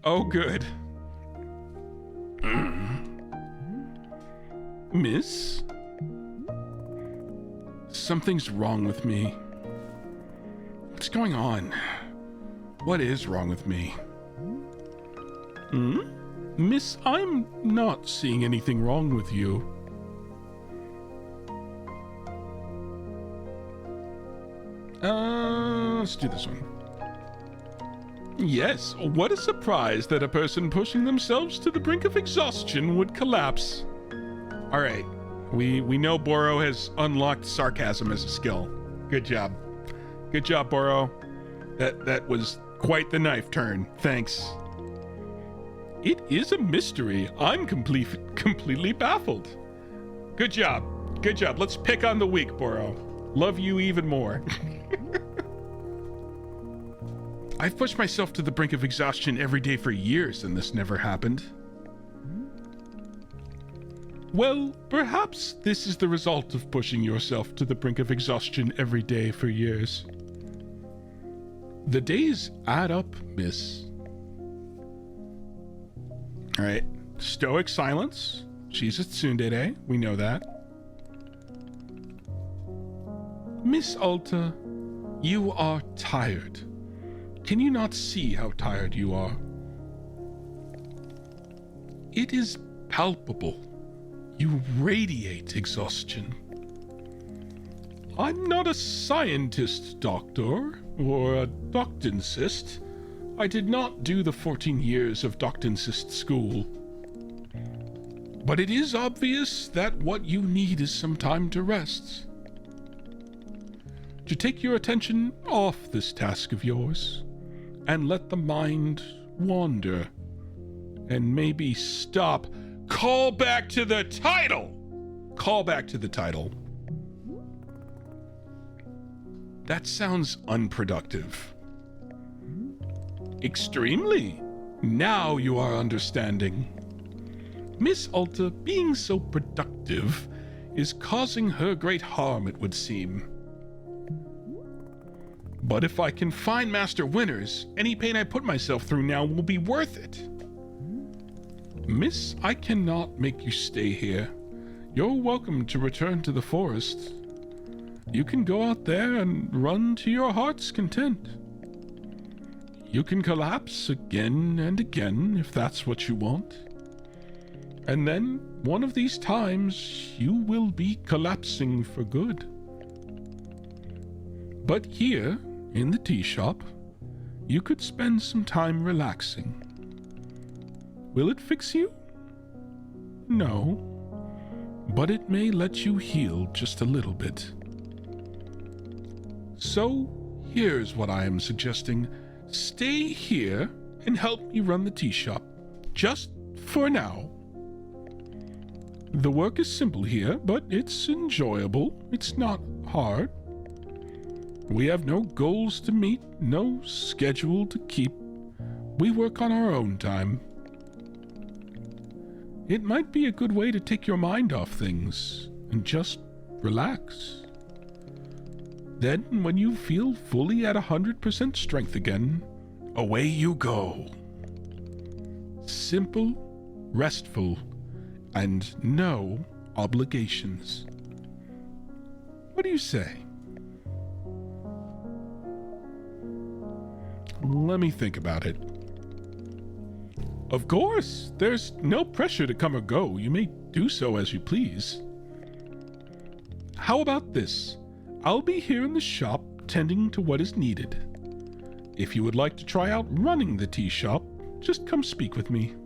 Oh, good. Miss? Something's wrong with me. What's going on? What is wrong with me? Miss, I'm not seeing anything wrong with you. Let's do this one. Yes, what a surprise that a person pushing themselves to the brink of exhaustion would collapse. All right, we know Boro has unlocked sarcasm as a skill. Good job. Good job, Boro. That was quite the knife turn. Thanks. It is a mystery. I'm completely baffled. Good job. Good job. Let's pick on the weak, Boro. Love you even more. I've pushed myself to the brink of exhaustion every day for years, and this never happened. Well, perhaps this is the result of pushing yourself to the brink of exhaustion every day for years. The days add up, miss. All right, stoic silence. She's a tsundere, we know that. Miss Alta, you are tired. Can you not see how tired you are? It is palpable. You radiate exhaustion. I'm not a scientist, doctor, or a doctincist. I did not do the 14 years of doctincist school. But it is obvious that what you need is some time to rest. To take your attention off this task of yours, and let the mind wander, and maybe stop. Call back to the title! Call back to the title. That sounds unproductive. Extremely. Now you are understanding. Miss Alta being so productive is causing her great harm, it would seem. But if I can find master winners, any pain I put myself through now will be worth it. Miss, I cannot make you stay here. You're welcome to return to the forest. You can go out there and run to your heart's content. You can collapse again and again if that's what you want. And then, one of these times, you will be collapsing for good. But here, in the tea shop, you could spend some time relaxing. Will it fix you? No. But it may let you heal just a little bit. So, here's what I am suggesting. Stay here and help me run the tea shop. Just for now. The work is simple here, but it's enjoyable. It's not hard. We have no goals to meet, no schedule to keep. We work on our own time. It might be a good way to take your mind off things and just relax. Then, when you feel fully at 100% strength again, away you go. Simple, restful, and no obligations. What do you say? Let me think about it. Of course, there's no pressure to come or go. You may do so as you please. How about this? I'll be here in the shop tending to what is needed. If you would like to try out running the tea shop, just come speak with me.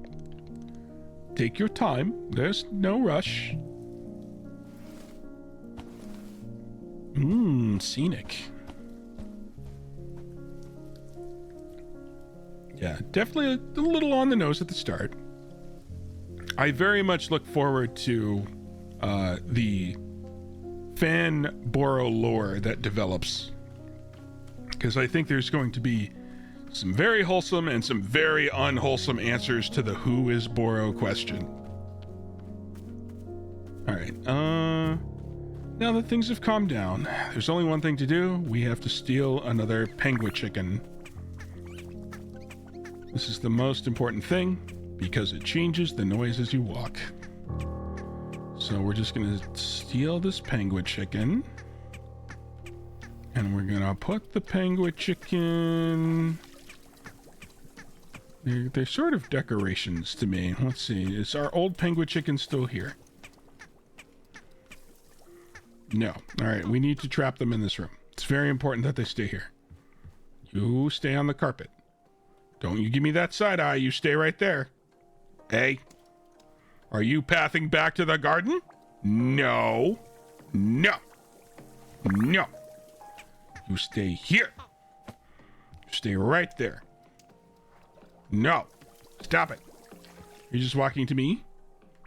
Take your time. There's no rush. Scenic. Yeah, definitely a little on the nose at the start. I very much look forward to the fan Boro lore that develops, because I think there's going to be some very wholesome and some very unwholesome answers to the who is Boro question. All right, now that things have calmed down, there's only one thing to do. We have to steal another penguin chicken. This is the most important thing because it changes the noise as you walk. So we're just gonna steal this penguin chicken, and we're gonna put the penguin chicken. They're sort of decorations to me. Let's see, is our old penguin chicken still here? No. All right, we need to trap them in this room. It's very important that they stay here. You stay on the carpet. Don't you give me that side eye. You stay right there. Hey, are you pathing back to the garden? No. No. No. You stay here. You stay right there. No. Stop it. You're just walking to me?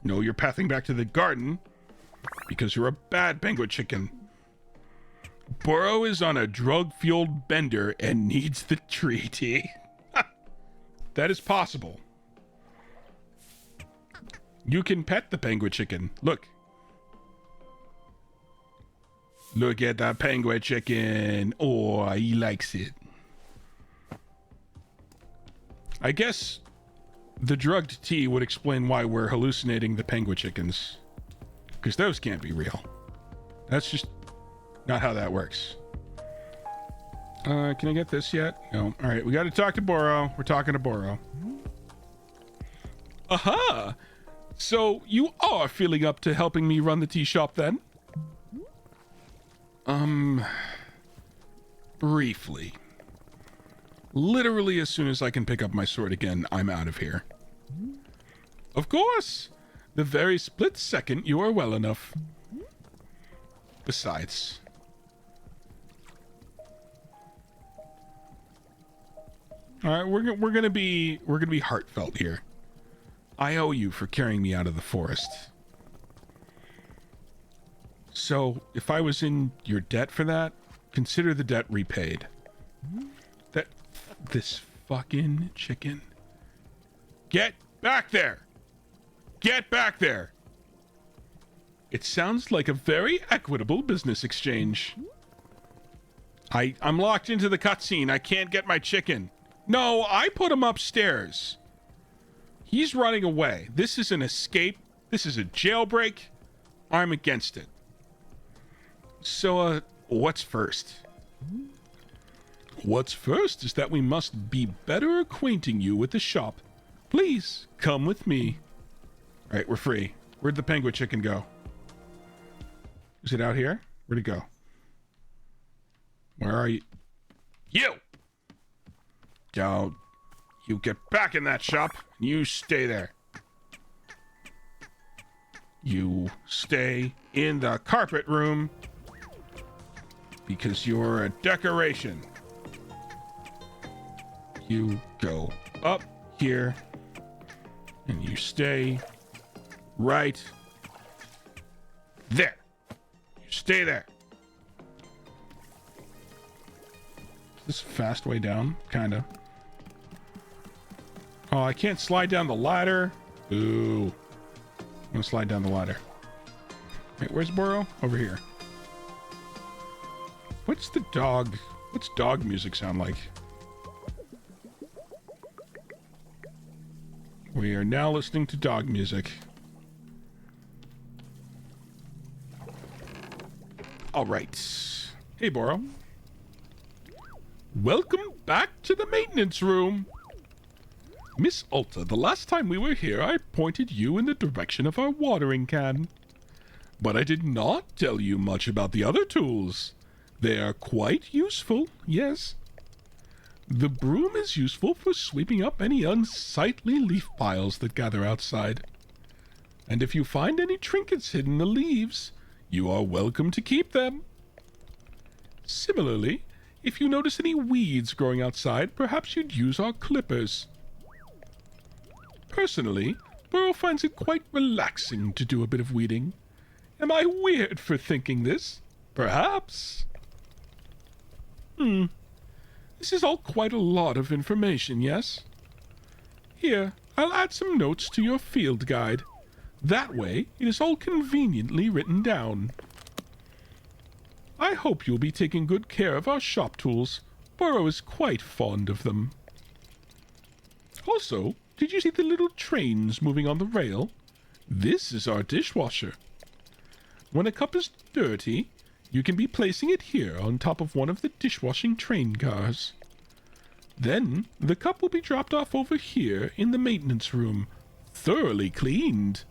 No, you're pathing back to the garden because you're a bad penguin chicken. Boro is on a drug-fueled bender and needs the treaty. That is possible. You can pet the penguin chicken. Look. Look at the penguin chicken. Oh, he likes it. I guess the drugged tea would explain why we're hallucinating the penguin chickens. Because those can't be real. That's just not how that works. Can I get this yet? No. All right, we got to talk to Boro. We're talking to Boro. Aha! So you are feeling up to helping me run the tea shop then? Briefly. Literally as soon as I can pick up my sword again, I'm out of here. Of course! The very split second you are well enough. Besides... All right, we're gonna be heartfelt here. I owe you for carrying me out of the forest. So, if I was in your debt for that, consider the debt repaid. This fucking chicken. Get back there! Get back there! It sounds like a very equitable business exchange. I'm locked into the cutscene. I can't get my chicken. No, I put him upstairs. He's running away. This is an escape. This is a jailbreak. I'm against it. So, what's first? What's first is that we must be better acquainting you with the shop. Please, come with me. All right, we're free. Where'd the penguin chicken go? Is it out here? Where'd it go? Where are you? You! Don't you get back in that shop. You stay there. You stay in the carpet room because you're a decoration. You go up here and you stay right there. You stay there. This fast way down? Kinda. Oh, I can't slide down the ladder. Ooh. I'm gonna slide down the ladder. Wait, where's Boro? Over here. What's dog music sound like? We are now listening to dog music. All right. Hey, Boro. Welcome back to the maintenance room. Miss Alta, the last time we were here, I pointed you in the direction of our watering can. But I did not tell you much about the other tools. They are quite useful, yes. The broom is useful for sweeping up any unsightly leaf piles that gather outside. And if you find any trinkets hidden in the leaves, you are welcome to keep them. Similarly, if you notice any weeds growing outside, perhaps you'd use our clippers. Personally, Boro finds it quite relaxing to do a bit of weeding. Am I weird for thinking this? Perhaps. This is all quite a lot of information, yes? Here, I'll add some notes to your field guide. That way, it is all conveniently written down. I hope you'll be taking good care of our shop tools. Boro is quite fond of them. Also, did you see the little trains moving on the rail? This is our dishwasher. When a cup is dirty, you can be placing it here on top of one of the dishwashing train cars. Then, the cup will be dropped off over here in the maintenance room, thoroughly cleaned.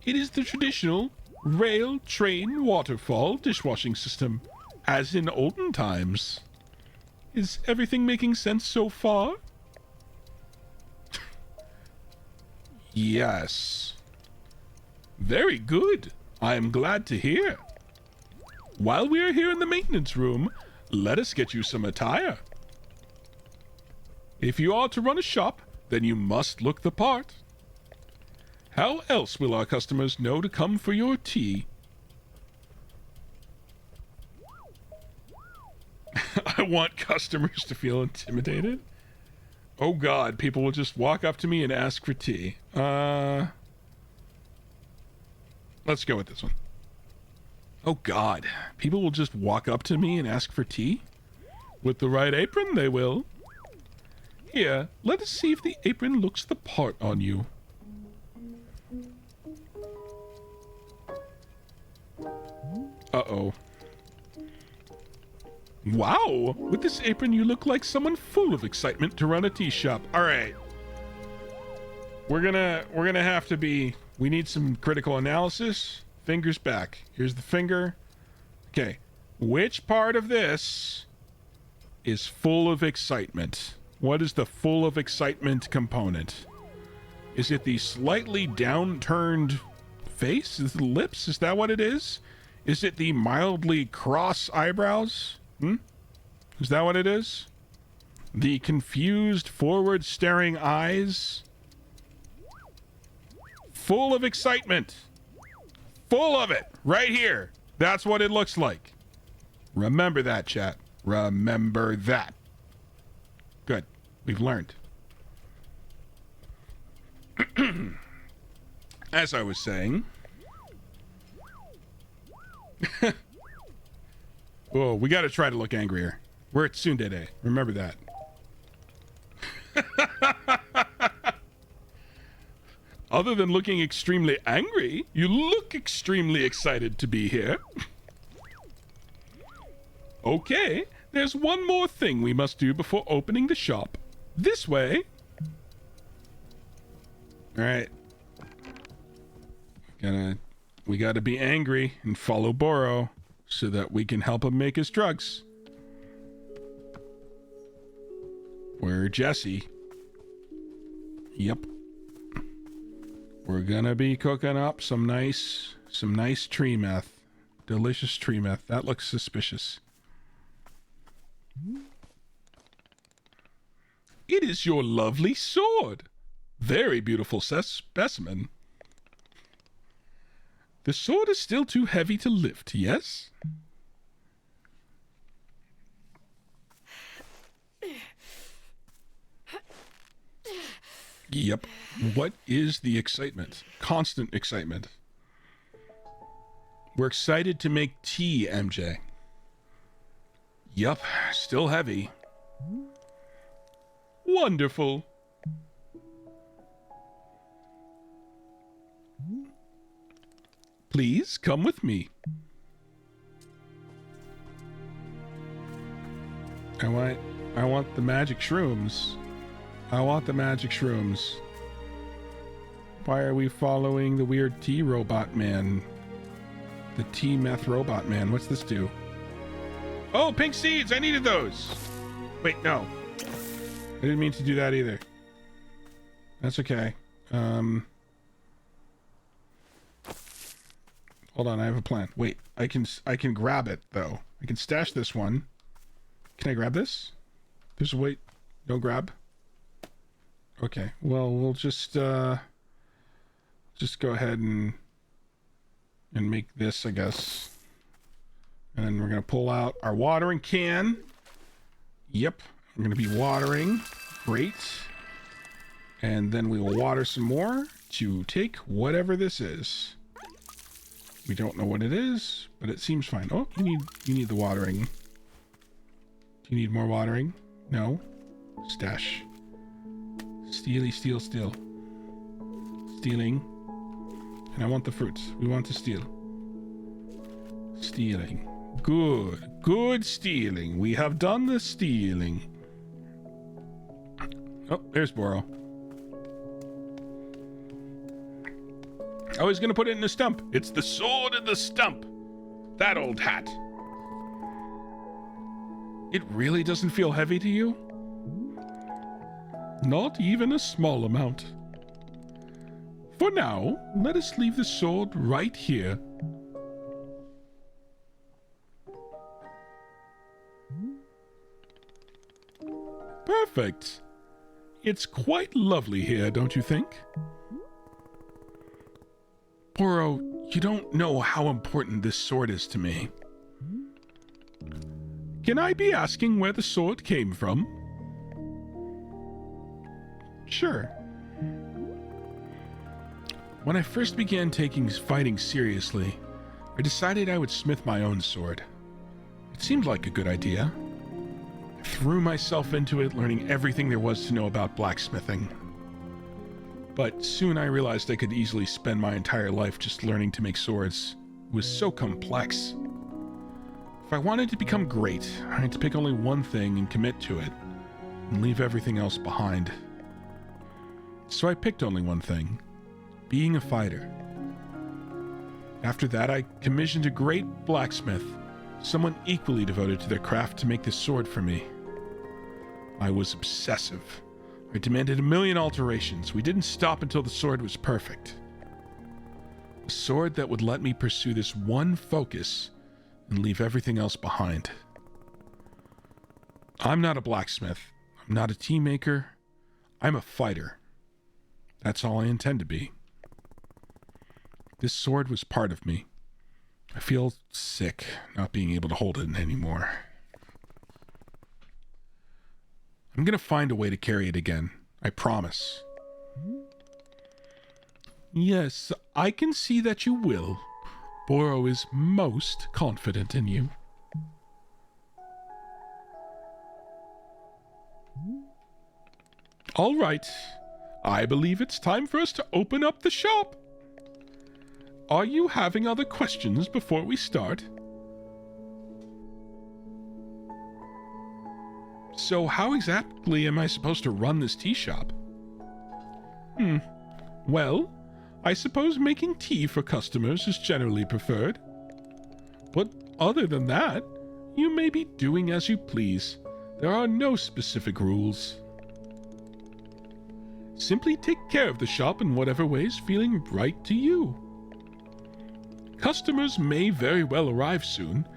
It is the traditional rail, train, waterfall dishwashing system, as in olden times. Is everything making sense so far? Yes. Very good. I am glad to hear. While we are here in the maintenance room, let us get you some attire. If you are to run a shop, then you must look the part. How else will our customers know to come for your tea? I want customers to feel intimidated. Oh God, people will just walk up to me and ask for tea. Let's go with this one. Oh God, people will just walk up to me and ask for tea? With the right apron, they will. Here, let us see if the apron looks the part on you. Uh-oh. Wow! With this apron, you look like someone full of excitement to run a tea shop. All right. We're gonna have to be... We need some critical analysis. Fingers back. Here's the finger. Okay. Which part of this is full of excitement? What is the full of excitement component? Is it the slightly downturned face? Is it the lips? Is that what it is? Is it the mildly cross eyebrows? Is that what it is? The confused forward staring eyes? Full of excitement. Full of it. Right here. That's what it looks like. Remember that, chat. Remember that. Good. We've learned. As I was saying... Whoa, we gotta try to look angrier. We're at Tsundere. Remember that. Other than looking extremely angry, you look extremely excited to be here. Okay, there's one more thing we must do before opening the shop. This way. Alright. We gotta be angry and follow Boro so that we can help him make his drugs. We're Jesse. Yep. We're gonna be cooking up some nice tree meth. Delicious tree meth. That looks suspicious. It is your lovely sword. Very beautiful specimen. The sword is still too heavy to lift, yes? Yep. What is the excitement? Constant excitement. We're excited to make tea, MJ. Yup, still heavy. Wonderful. Please come with me. I want the magic shrooms. I want the magic shrooms. Why are we following the weird tea robot man? The tea meth robot man. What's this do? Oh, pink seeds! I needed those! Wait, no. I didn't mean to do that either. That's okay. Hold on, I have a plan. Wait, I can grab it, though. I can stash this one. Can I grab this? There's a wait. No grab. Okay, well, we'll just go ahead and make this, I guess. And then we're going to pull out our watering can. Yep, we're going to be watering. Great. And then we will water some more to take whatever this is. We don't know what it is, but it seems fine. Oh, you need the watering. Do you need more watering? No. Stash. Steely, steal, steal. Stealing. And I want the fruits. We want to steal. Stealing. Good. Good stealing. We have done the stealing. Oh, there's Boro. I was going to put it in the stump. It's the sword in the stump. That old hat. It really doesn't feel heavy to you? Not even a small amount. For now, let us leave the sword right here. Perfect. It's quite lovely here, don't you think? Boro, you don't know how important this sword is to me. Can I be asking where the sword came from? Sure. When I first began taking fighting seriously, I decided I would smith my own sword. It seemed like a good idea. I threw myself into it, learning everything there was to know about blacksmithing. But soon I realized I could easily spend my entire life just learning to make swords. It was so complex. If I wanted to become great, I had to pick only one thing and commit to it, and leave everything else behind. So I picked only one thing, being a fighter. After that, I commissioned a great blacksmith, someone equally devoted to their craft, to make this sword for me. I was obsessive. I demanded 1,000,000 alterations. We didn't stop until the sword was perfect. A sword that would let me pursue this one focus and leave everything else behind. I'm not a blacksmith. I'm not a tea maker. I'm a fighter. That's all I intend to be. This sword was part of me. I feel sick not being able to hold it anymore. I'm going to find a way to carry it again. I promise. Yes, I can see that you will. Boro is most confident in you. All right. I believe it's time for us to open up the shop. Are you having other questions before we start? So how exactly am I supposed to run this tea shop? Well, I suppose making tea for customers is generally preferred. But other than that, you may be doing as you please. There are no specific rules. Simply take care of the shop in whatever way is feeling right to you. Customers may very well arrive soon,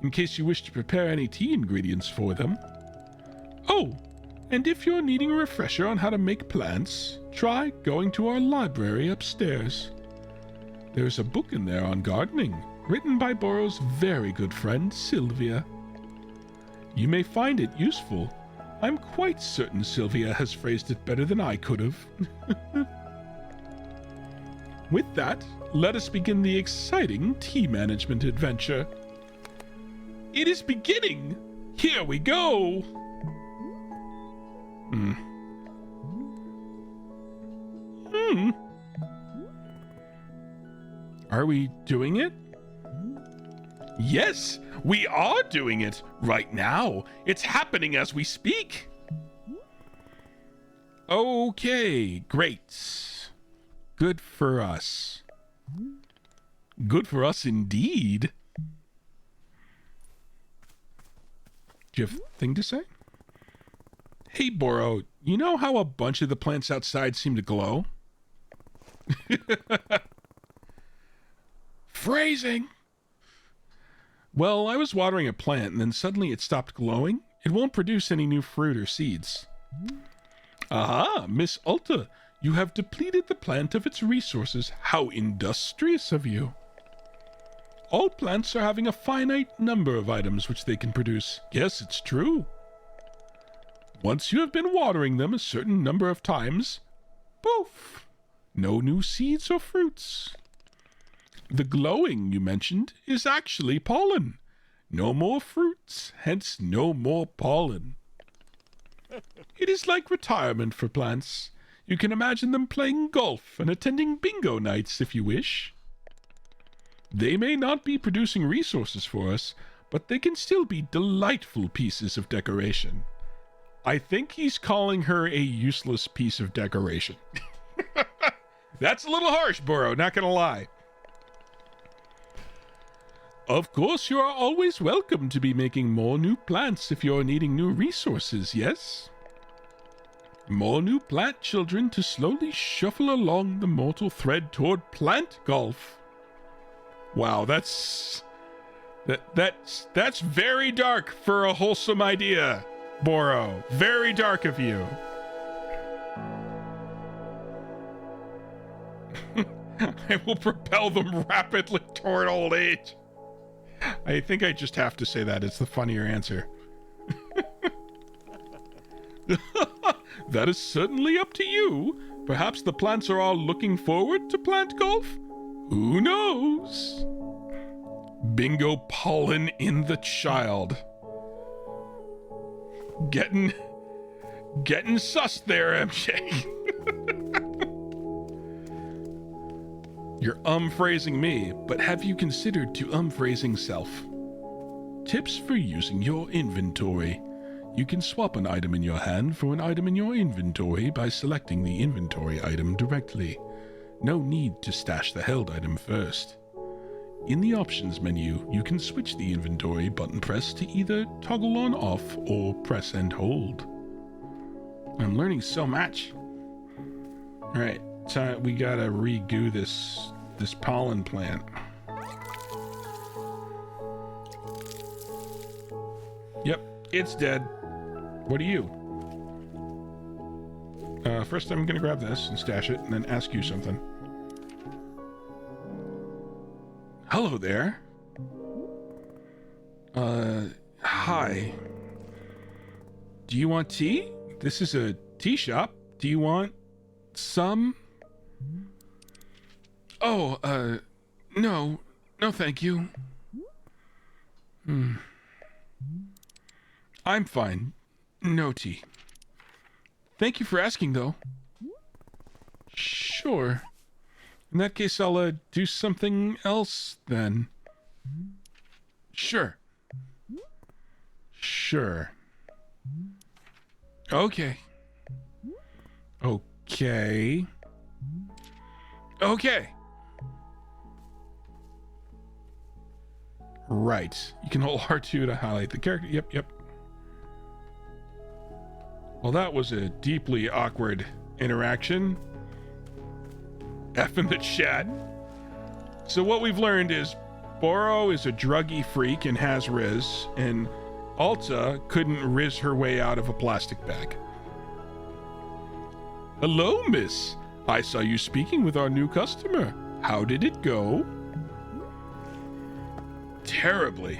in case you wish to prepare any tea ingredients for them. Oh, and if you're needing a refresher on how to make plants, try going to our library upstairs. There's a book in there on gardening, written by Boro's very good friend, Sylvia. You may find it useful, I'm quite certain Sylvia has phrased it better than I could have. With that, let us begin the exciting tea management adventure. It is beginning! Here we go! Are we doing it? Yes, we are doing it right now. It's happening as we speak. Okay, great. Good for us. Good for us indeed. Do you have a thing to say? Hey, Boro, you know how a bunch of the plants outside seem to glow? Phrasing! Well, I was watering a plant and then suddenly it stopped glowing. It won't produce any new fruit or seeds. Aha, Miss Ulta, you have depleted the plant of its resources. How industrious of you. All plants are having a finite number of items which they can produce. Yes, it's true. Once you have been watering them a certain number of times, poof, no new seeds or fruits. The glowing you mentioned is actually pollen. No more fruits, hence no more pollen. It is like retirement for plants. You can imagine them playing golf and attending bingo nights if you wish. They may not be producing resources for us, but they can still be delightful pieces of decoration. I think he's calling her a useless piece of decoration. That's a little harsh, Boro, not gonna lie. Of course, you are always welcome to be making more new plants if you're needing new resources, yes? More new plant children to slowly shuffle along the mortal thread toward plant golf. Wow, that's very dark for a wholesome idea, Boro. Very dark of you. I will propel them rapidly toward old age. I think I just have to say that. It's the funnier answer. That is certainly up to you. Perhaps the plants are all looking forward to plant golf? Who knows? Bingo pollen in the child. Getting sus there, MJ. You're phrasing me, but have you considered to phrasing self? Tips for using your inventory. You can swap an item in your hand for an item in your inventory by selecting the inventory item directly. No need to stash the held item first. In the options menu, you can switch the inventory button press to either toggle on off or press and hold. I'm learning so much. Alright, so we gotta re-goo this pollen plant. Yep, it's dead. What are you? First I'm gonna grab this and stash it and then ask you something. Hello there. Hi. Do you want tea? This is a tea shop. Do you want some? Oh, no. No, thank you. I'm fine. No tea. Thank you for asking, though. Sure. In that case, I'll, do something else, then. Sure. Sure. Okay. Okay. Okay. Right. You can hold R2 to highlight the character. Yep. Well, that was a deeply awkward interaction. F in the chat. So what we've learned is Boro is a druggy freak and has Riz, and Alta couldn't Riz her way out of a plastic bag. Hello, miss. I saw you speaking with our new customer. How did it go? Terribly.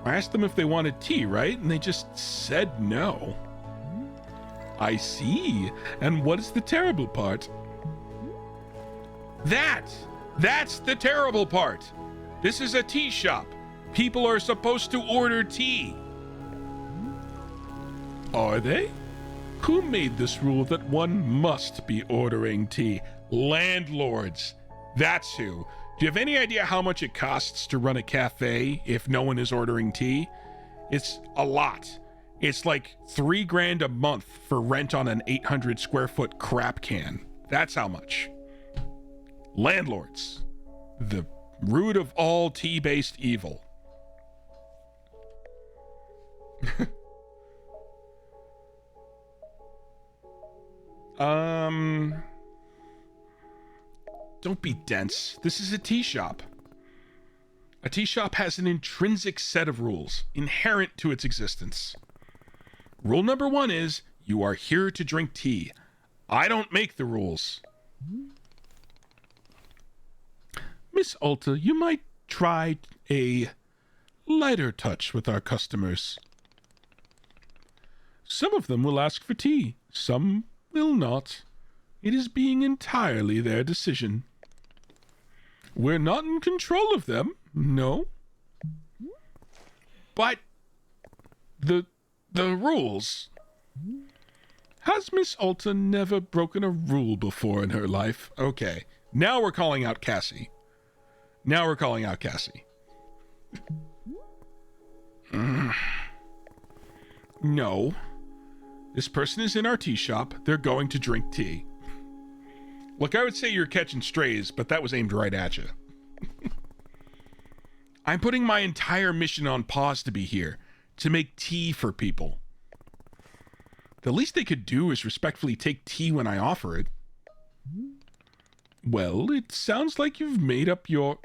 I asked them if they wanted tea, right? And they just said no. I see. And what is the terrible part? That's the terrible part. This is a tea shop. People are supposed to order tea. Are they? Who made this rule that one must be ordering tea? Landlords. That's who. Do you have any idea how much it costs to run a cafe if no one is ordering tea? It's a lot. It's like $3,000 a month for rent on an 800 square foot crap can. That's how much. Landlords. The root of all tea-based evil. Don't be dense. This is a tea shop. A tea shop has an intrinsic set of rules inherent to its existence. Rule number 1 is you are here to drink tea. I don't make the rules. Miss Alta, you might try a lighter touch with our customers. Some of them will ask for tea, some will not. It is being entirely their decision. We're not in control of them, no. But the rules. Has Miss Alta never broken a rule before in her life? Okay, now we're calling out Cassie. No. This person is in our tea shop. They're going to drink tea. Look, I would say you're catching strays, but that was aimed right at you. I'm putting my entire mission on pause to be here, to make tea for people. The least they could do is respectfully take tea when I offer it. Well, it sounds like you've made up your...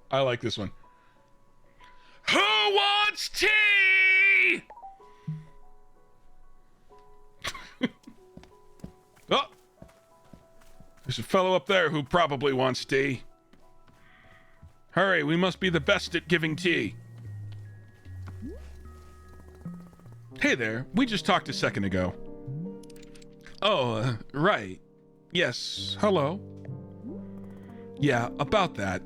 I like this one. Who wants tea? Oh, there's a fellow up there who probably wants tea. Hurry, we must be the best at giving tea. Hey there, we just talked a second ago. Oh, right. Yes, hello. Yeah, about that.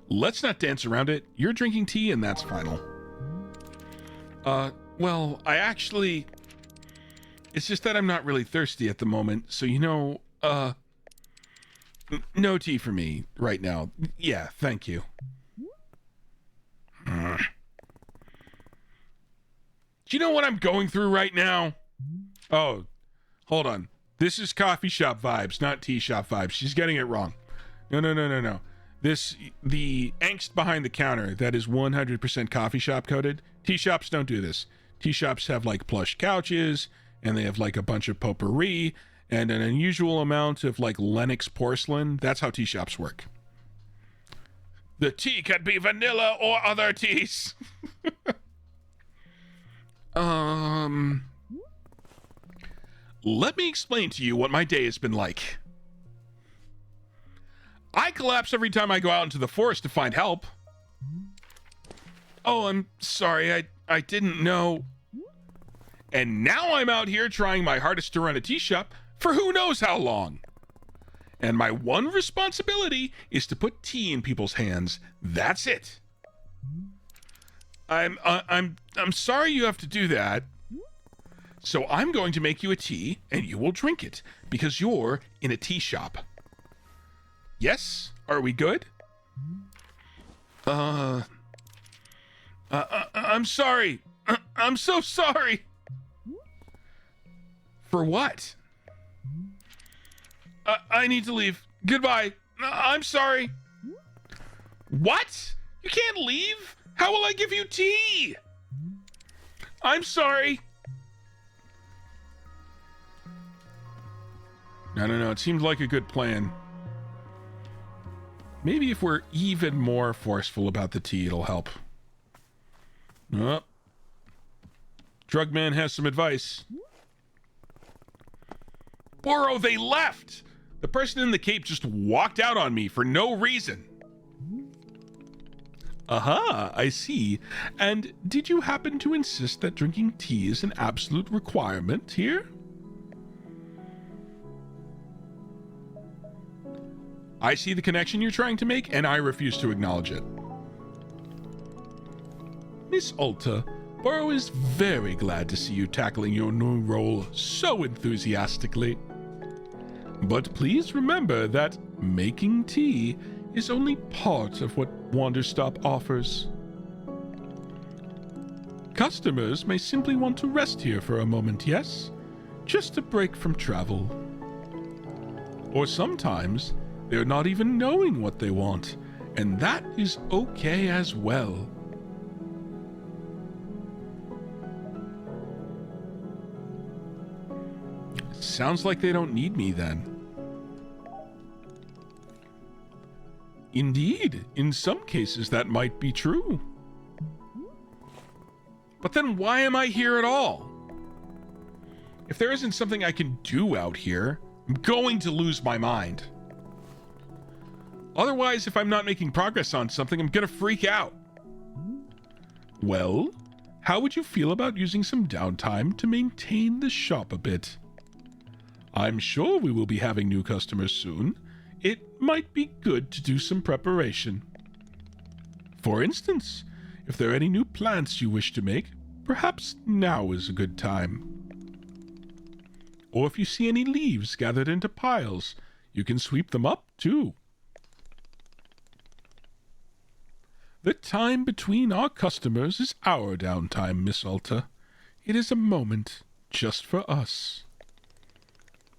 Let's not dance around it. You're drinking tea and that's final. Well, I actually... It's just that I'm not really thirsty at the moment, so no tea for me right now. Yeah, thank you. Do you know what I'm going through right now? Oh, hold on. This is coffee shop vibes, not tea shop vibes. She's getting it wrong. No. The angst behind the counter, that is 100% coffee shop coded. Tea shops don't do this. Tea shops have like plush couches, and they have like a bunch of potpourri, and an unusual amount of like Lenox porcelain. That's how tea shops work. The tea could be vanilla or other teas. Let me explain to you what my day has been like. I collapse every time I go out into the forest to find help. Oh, I'm sorry. I didn't know. And now I'm out here trying my hardest to run a tea shop for who knows how long. And my one responsibility is to put tea in people's hands. That's it. I'm sorry you have to do that. So I'm going to make you a tea and you will drink it because you're in a tea shop. Yes? Are we good? I'm sorry. I'm so sorry. For what? I need to leave. Goodbye. I'm sorry. What? You can't leave? How will I give you tea? I'm sorry. No. It seems like a good plan. Maybe if we're even more forceful about the tea, it'll help. Oh. Drugman has some advice. Boro, they left! The person in the cape just walked out on me for no reason. Aha, I see. And did you happen to insist that drinking tea is an absolute requirement here? I see the connection you're trying to make, and I refuse to acknowledge it. Miss Alta, Boro is very glad to see you tackling your new role so enthusiastically. But please remember that making tea is only part of what Wanderstop offers. Customers may simply want to rest here for a moment, yes? Just a break from travel. Or sometimes they're not even knowing what they want, and that is okay as well. Sounds like they don't need me then. Indeed, in some cases that might be true. But then why am I here at all? If there isn't something I can do out here, I'm going to lose my mind. Otherwise, if I'm not making progress on something, I'm gonna freak out. Well, how would you feel about using some downtime to maintain the shop a bit? I'm sure we will be having new customers soon. It might be good to do some preparation. For instance, if there are any new plants you wish to make, perhaps now is a good time. Or if you see any leaves gathered into piles, you can sweep them up too. The time between our customers is our downtime, Miss Alta. It is a moment just for us.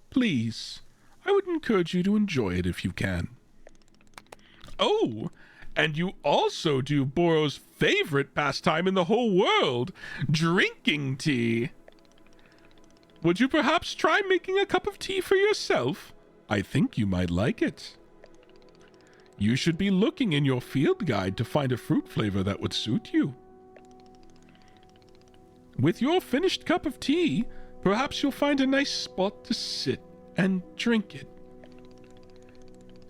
Please, I would encourage you to enjoy it if you can. Oh, and you also do Boro's favorite pastime in the whole world, drinking tea. Would you perhaps try making a cup of tea for yourself? I think you might like it. You should be looking in your field guide to find a fruit flavor that would suit you. With your finished cup of tea, perhaps you'll find a nice spot to sit and drink it.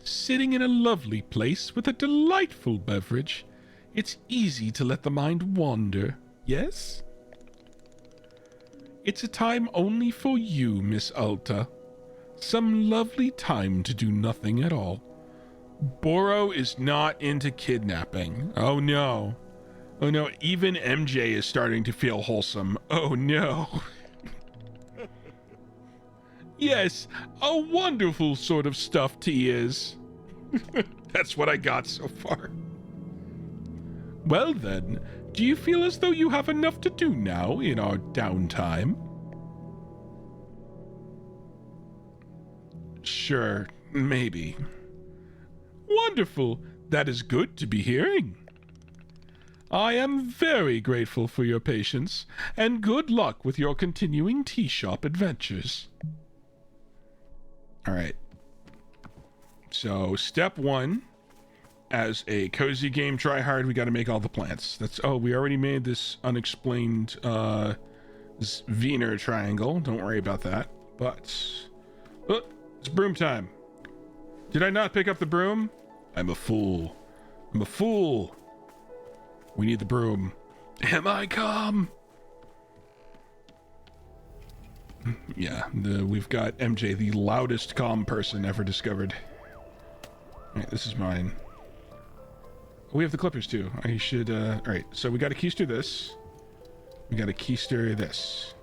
Sitting in a lovely place with a delightful beverage, it's easy to let the mind wander, yes? It's a time only for you, Miss Alta. Some lovely time to do nothing at all. Boro is not into kidnapping. Oh no. Oh no, even MJ is starting to feel wholesome. Oh no. Yes, a wonderful sort of stuff tea is. That's what I got so far. Well then, do you feel as though you have enough to do now in our downtime? Sure, maybe. Wonderful. That is good to be hearing. I am very grateful for your patience, and good luck with your continuing tea shop adventures. All right. So, step one, as a cozy game tryhard, we got to make all the plants. We already made this unexplained this Wiener triangle. Don't worry about that. But, it's broom time. Did I not pick up the broom? I'm a fool. I'm a fool. We need the broom. Am I calm? Yeah, we've got MJ, the loudest calm person ever discovered. Alright, this is mine. We have the clippers too. I should, alright, so we gotta keister this. We gotta keister this.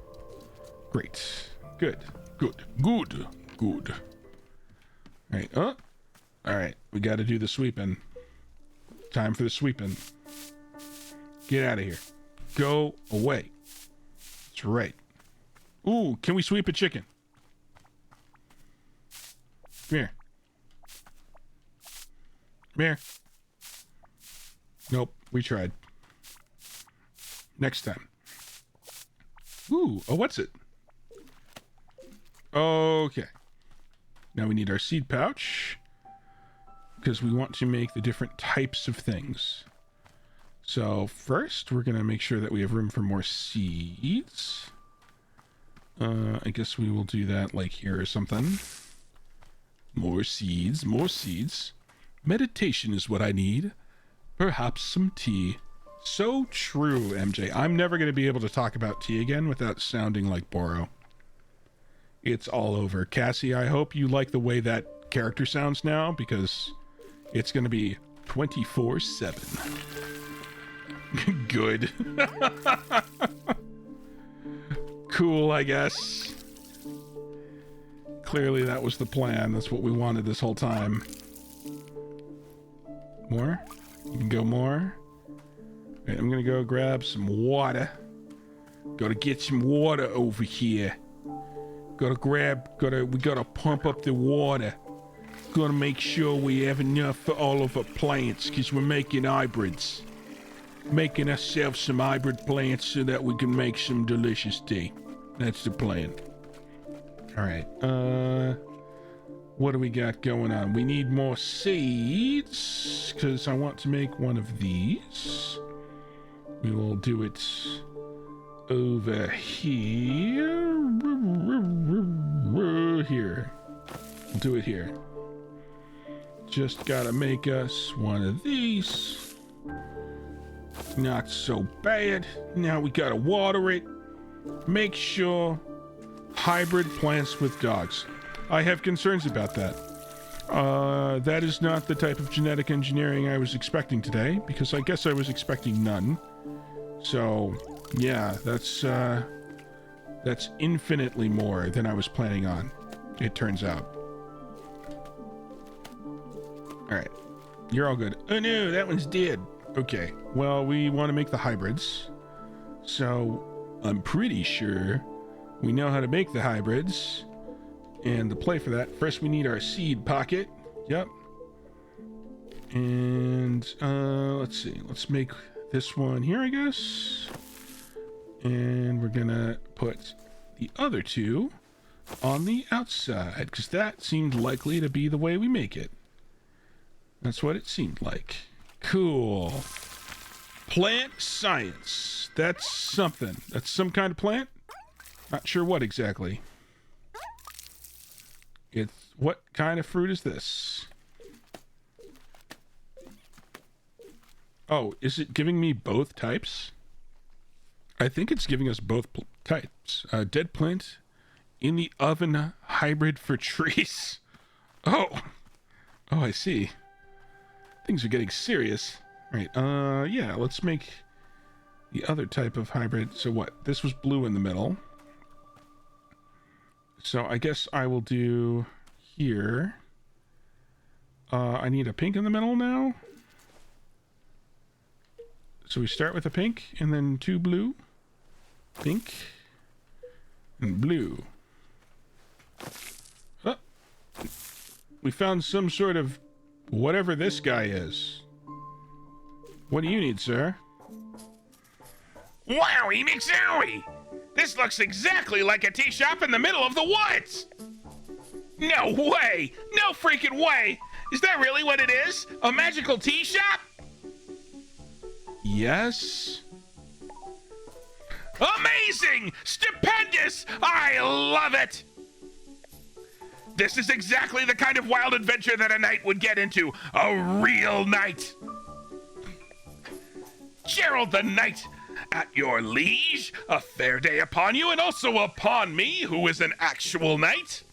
Great. Good. Good. Good. Good. Alright, alright, we gotta do the sweeping. Time for the sweeping. Get out of here. Go away. That's right. Ooh, can we sweep a chicken? Come here. Come here. Nope, we tried. Next time. Ooh, oh, what's it? Okay. Now we need our seed pouch, because we want to make the different types of things. So first, we're going to make sure that we have room for more seeds. I guess we will do that like here or something. More seeds, more seeds. Meditation is what I need. Perhaps some tea. So true, MJ. I'm never going to be able to talk about tea again without sounding like Boro. It's all over. Cassie, I hope you like the way that character sounds now, because it's going to be 24/7. Good. Cool, I guess. Clearly that was the plan. That's what we wanted this whole time. More? You can go more? Right, I'm gonna go grab some water. Gotta get some water over here. We gotta pump up the water. Gotta make sure we have enough for all of our plants, because we're making hybrids. Making ourselves some hybrid plants so that we can make some delicious tea. That's the plan. Alright, what do we got going on? We need more seeds, because I want to make one of these. We will do it over here. Here. We'll do it here. Just gotta make us one of these. Not so bad. Now we gotta water it. Make sure hybrid plants with dogs. I have concerns about that. That is not the type of genetic engineering I was expecting today, because I guess I was expecting none. So, yeah, that's infinitely more than I was planning on, it turns out. Alright, you're all good. Oh no, that one's dead. Okay, well, we want to make the hybrids. So, I'm pretty sure we know how to make the hybrids. And to play for that, first we need our seed pocket. Yep. And, let's see. Let's make this one here, I guess. And we're gonna put the other two on the outside, because that seemed likely to be the way we make it. That's what it seemed like. Cool. Plant science. That's something. That's some kind of plant? Not sure what exactly. What kind of fruit is this? Oh, is it giving me both types? I think it's giving us both types. Dead plant in the oven hybrid for trees. Oh, I see. Things are getting serious. Right, yeah, let's make the other type of hybrid. So what? This was blue in the middle. So I guess I will do here. I need a pink in the middle now. So we start with a pink and then two blue. Pink and blue. Oh, we found some sort of whatever this guy is. What do you need, sir? Wowie McZowie! This looks exactly like a tea shop in the middle of the woods! No way! No freaking way! Is that really what it is? A magical tea shop? Yes. Amazing! Stupendous! I love it! This is exactly the kind of wild adventure that a knight would get into. A real knight! Gerald the Knight, at your liege, a fair day upon you, and also upon me, who is an actual knight.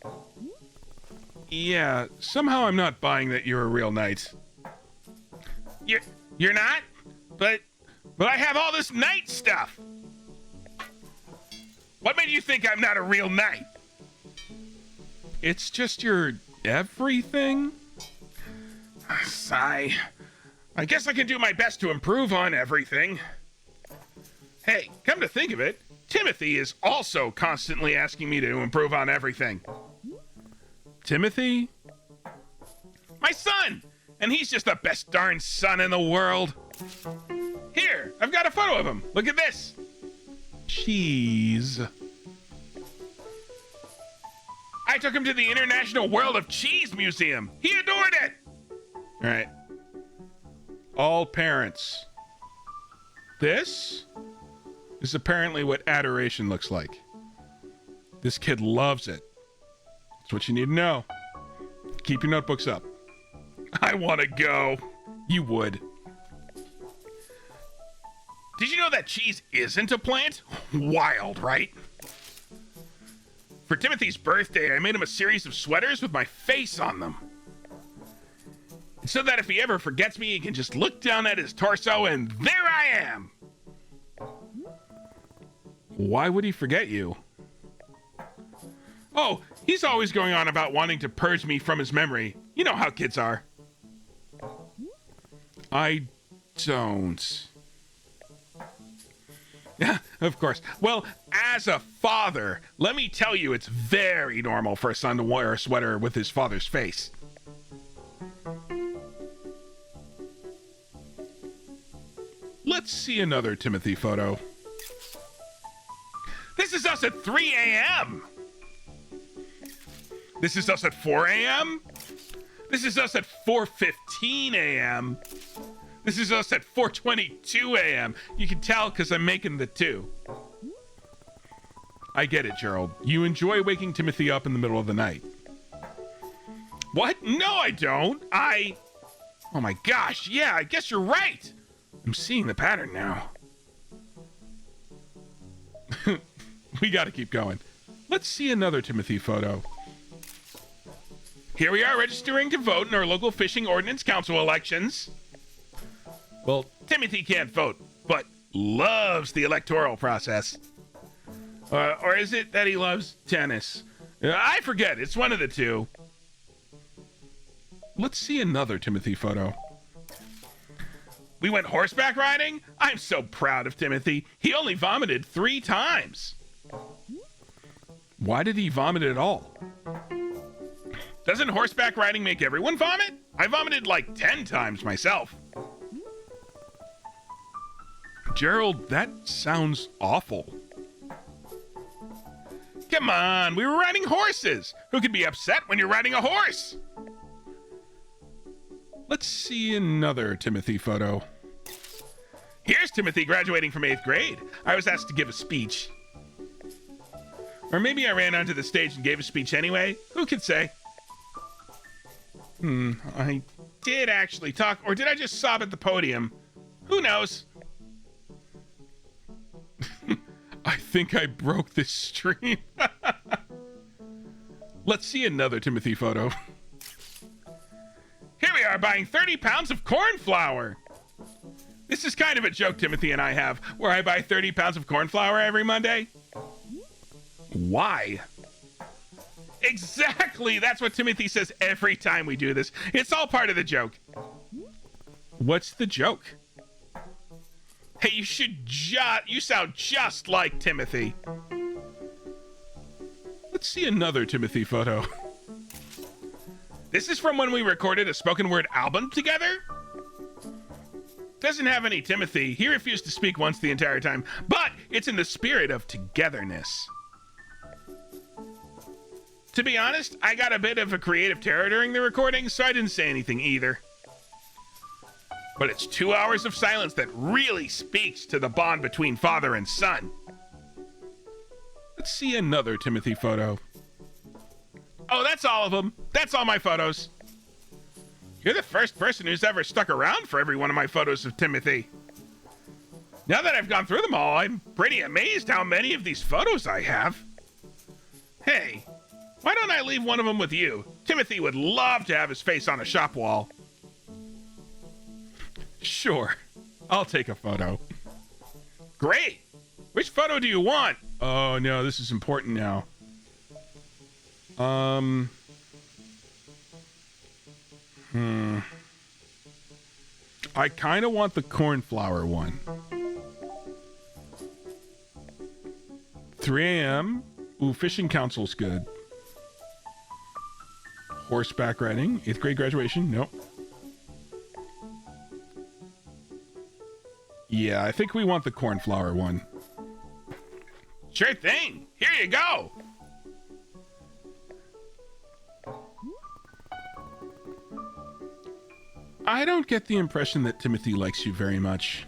Yeah, somehow I'm not buying that you're a real knight. You're not? But I have all this knight stuff. What made you think I'm not a real knight? It's just your everything? Sigh. I guess I can do my best to improve on everything. Hey, come to think of it, Timothy is also constantly asking me to improve on everything. Timothy? My son! And he's just the best darn son in the world. Here, I've got a photo of him. Look at this. Cheese. I took him to the International World of Cheese Museum. He adored it. All right. All parents. This is apparently what adoration looks like. This kid loves it. That's what you need to know. Keep your notebooks up. I want to go. You would. Did you know that cheese isn't a plant? Wild, right? For Timothy's birthday, I made him a series of sweaters with my face on them. So that if he ever forgets me, he can just look down at his torso and there I am. Why would he forget you? Oh, he's always going on about wanting to purge me from his memory. You know how kids are. I don't. Yeah, of course. Well, as a father, let me tell you, it's very normal for a son to wear a sweater with his father's face. Let's see another Timothy photo. This is us at 3 a.m. This is us at 4 a.m. This is us at 4:15 a.m. This is us at 4:22 a.m. You can tell because I'm making the two. I get it, Gerald. You enjoy waking Timothy up in the middle of the night. What? No, I don't. Oh my gosh, yeah, I guess you're right. I'm seeing the pattern now. We gotta keep going. Let's see another Timothy photo. Here we are registering to vote in our local fishing ordinance council elections. Well, Timothy can't vote, but loves the electoral process. Or is it that he loves tennis? I forget. It's one of the two. Let's see another Timothy photo. We went horseback riding? I'm so proud of Timothy. He only vomited 3 times. Why did he vomit at all? Doesn't horseback riding make everyone vomit? I vomited like 10 times myself. Gerald, that sounds awful. Come on, we were riding horses. Who could be upset when you're riding a horse? Let's see another Timothy photo. Here's Timothy graduating from 8th grade. I was asked to give a speech. Or maybe I ran onto the stage and gave a speech anyway. Who could say? I did actually talk, or did I just sob at the podium? Who knows? I think I broke this stream. Let's see another Timothy photo. Here we are buying 30 pounds of corn flour. This is kind of a joke Timothy and I have, where I buy 30 pounds of corn flour every Monday. Why? Exactly! That's what Timothy says every time we do this. It's all part of the joke. What's the joke? Hey, you sound just like Timothy. Let's see another Timothy photo. This is from when we recorded a spoken word album together. Doesn't have any Timothy. He refused to speak once the entire time, but it's in the spirit of togetherness. To be honest, I got a bit of a creative terror during the recording, so I didn't say anything either. But it's 2 hours of silence that really speaks to the bond between father and son. Let's see another Timothy photo. Oh, that's all of them. That's all my photos. You're the first person who's ever stuck around for every one of my photos of Timothy. Now that I've gone through them all, I'm pretty amazed how many of these photos I have. Hey, why don't I leave one of them with you? Timothy would love to have his face on a shop wall. Sure, I'll take a photo. Great. Which photo do you want? Oh no, this is important now. I kind of want the cornflower one. 3 a.m. Ooh, fishing council's good. Horseback riding. 8th grade graduation. Nope. Yeah, I think we want the cornflower one. Sure thing. Here you go. I don't get the impression that Timothy likes you very much.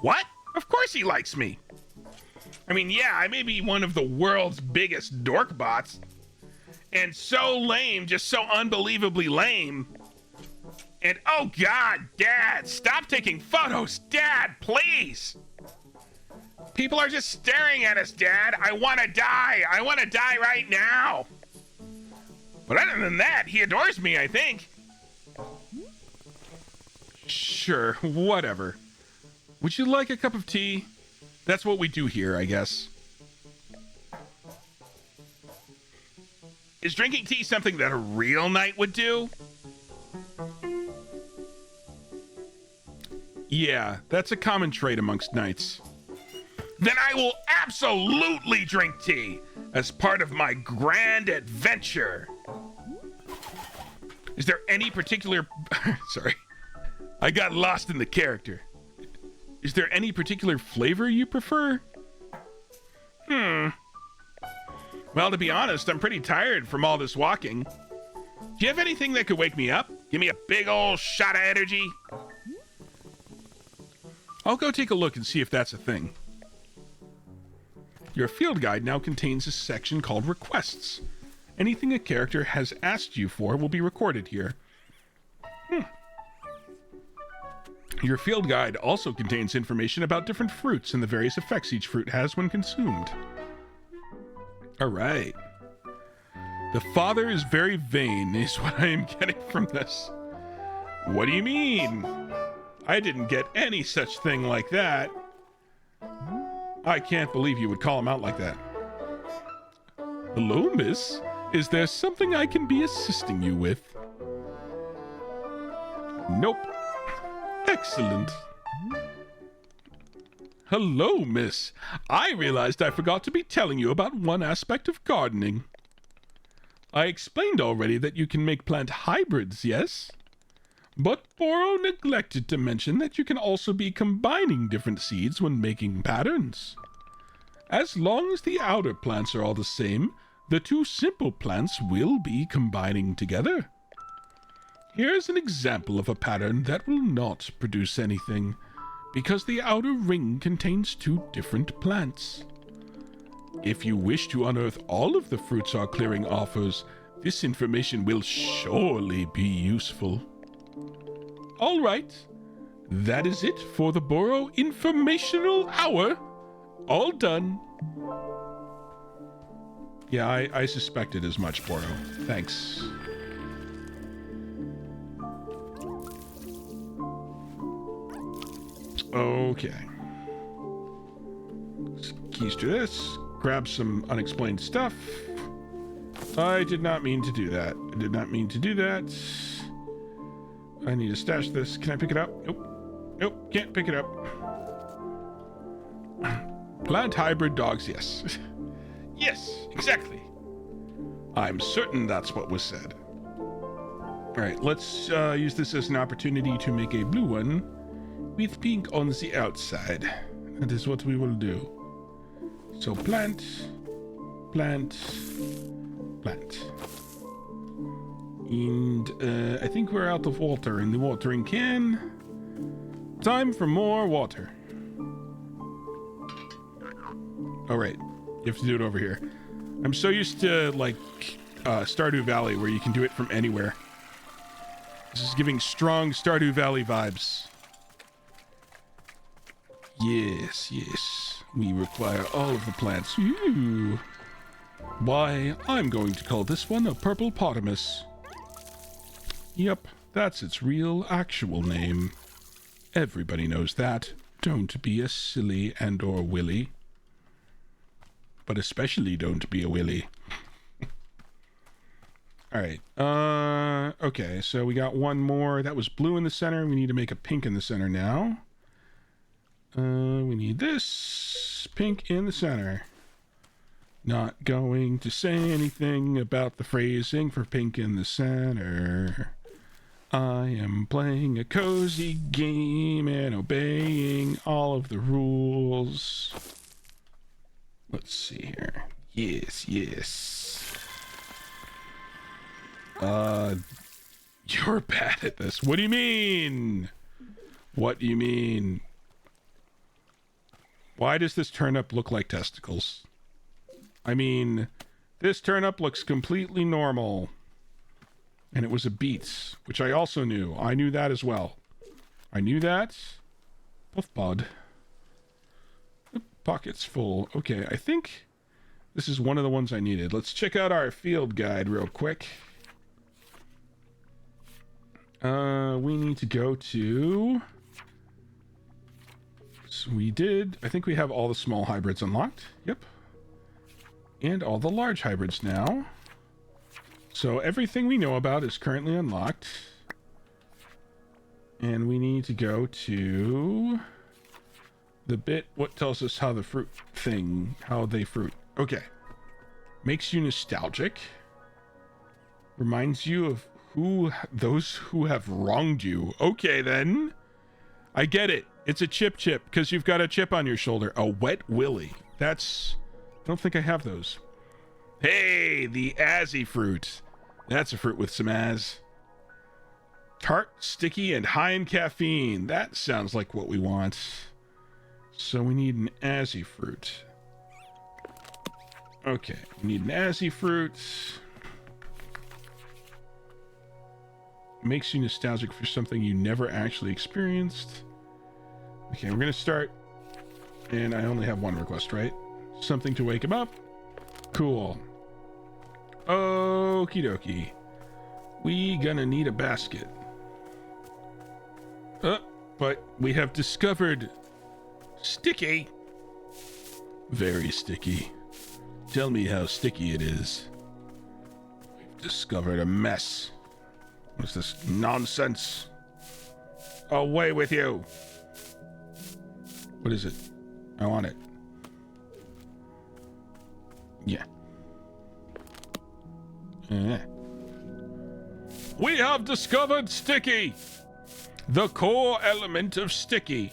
What? Of course he likes me. I mean, yeah, I may be one of the world's biggest dork bots. and so lame, just so unbelievably lame. And oh God, Dad, stop taking photos. Dad, please. People are just staring at us, Dad. I want to die. I want to die right now. But other than that, he adores me, I think. Sure, whatever. Would you like a cup of tea? That's what we do here, I guess. Is drinking tea something that a real knight would do? Yeah, that's a common trait amongst knights. Then I will absolutely drink tea as part of my grand adventure. Is there any particular... Sorry. I got lost in the character. Is there any particular flavor you prefer? Well, to be honest, I'm pretty tired from all this walking. Do you have anything that could wake me up? Give me a big old shot of energy? I'll go take a look and see if that's a thing. Your field guide now contains a section called Requests. Anything a character has asked you for will be recorded here. Your field guide also contains information about different fruits and the various effects each fruit has when consumed. All right. The father is very vain, is what I am getting from this. What do you mean? I didn't get any such thing like that. I can't believe you would call him out like that. Hello, miss. Is there something I can be assisting you with? Nope. Excellent. Hello, miss. I realized I forgot to be telling you about one aspect of gardening. I explained already that you can make plant hybrids, yes? But Boro neglected to mention that you can also be combining different seeds when making patterns. As long as the outer plants are all the same, the two simple plants will be combining together. Here's an example of a pattern that will not produce anything, because the outer ring contains two different plants. If you wish to unearth all of the fruits our clearing offers, this information will surely be useful. All right, that is it for the Boro Informational Hour. All done. Yeah, I suspected as much, Boro. Thanks. Okay. Keys to this. Grab some unexplained stuff. I did not mean to do that. I did not mean to do that. I need to stash this. Can I pick it up? Nope. Nope, can't pick it up. Plant hybrid dogs, yes. Yes, exactly. I'm certain that's what was said. Alright, let's use this as an opportunity to make a blue one with pink on the outside. That is what we will do. So plant, plant, plant. And I think we're out of water in the watering can. Time for more water. All right, you have to do it over here. I'm so used to like Stardew Valley where you can do it from anywhere. This is giving strong Stardew Valley vibes. Yes, yes. We require all of the plants. Ooh. Why, I'm going to call this one a purple potamus. Yep, that's its real, actual name. Everybody knows that. Don't be a silly and or willy. But especially don't be a willy. Alright, okay, so we got one more. That was blue in the center. We need to make a pink in the center now. We need this. Pink in the center. Not going to say anything about the phrasing for pink in the center. I am playing a cozy game and obeying all of the rules. Let's see here. Yes, yes. You're bad at this. What do you mean? What do you mean? Why does this turnip look like testicles? I mean, This turnip looks completely normal. And it was a beets, which I also knew. I knew that as well. I knew that. Puff bud. Pockets full. Okay, I think this is one of the ones I needed. Let's check out our field guide real quick. We need to go to... So we did... I think we have all the small hybrids unlocked. Yep. And all the large hybrids now. So everything we know about is currently unlocked. And we need to go to the bit what tells us how the fruit thing, how they fruit. Okay. Makes you nostalgic. Reminds you of those who have wronged you. Okay then. I get it. It's a chip because you've got a chip on your shoulder. A wet willy. That's... I don't think I have those. Hey, the Azzy fruit. That's a fruit with some azz. Tart, sticky, and high in caffeine. That sounds like what we want. So we need an Azzy fruit. Okay, we need an Azzy fruit. Makes you nostalgic for something you never actually experienced. Okay, we're gonna start. And I only have one request, right? Something to wake him up. Cool. Okie dokie. We gonna need a basket. But we have discovered sticky. Very sticky. Tell me how sticky it is. We've discovered a mess. What's this nonsense? Away with you. What is it? I want it. Yeah. We have discovered sticky. The core element of sticky.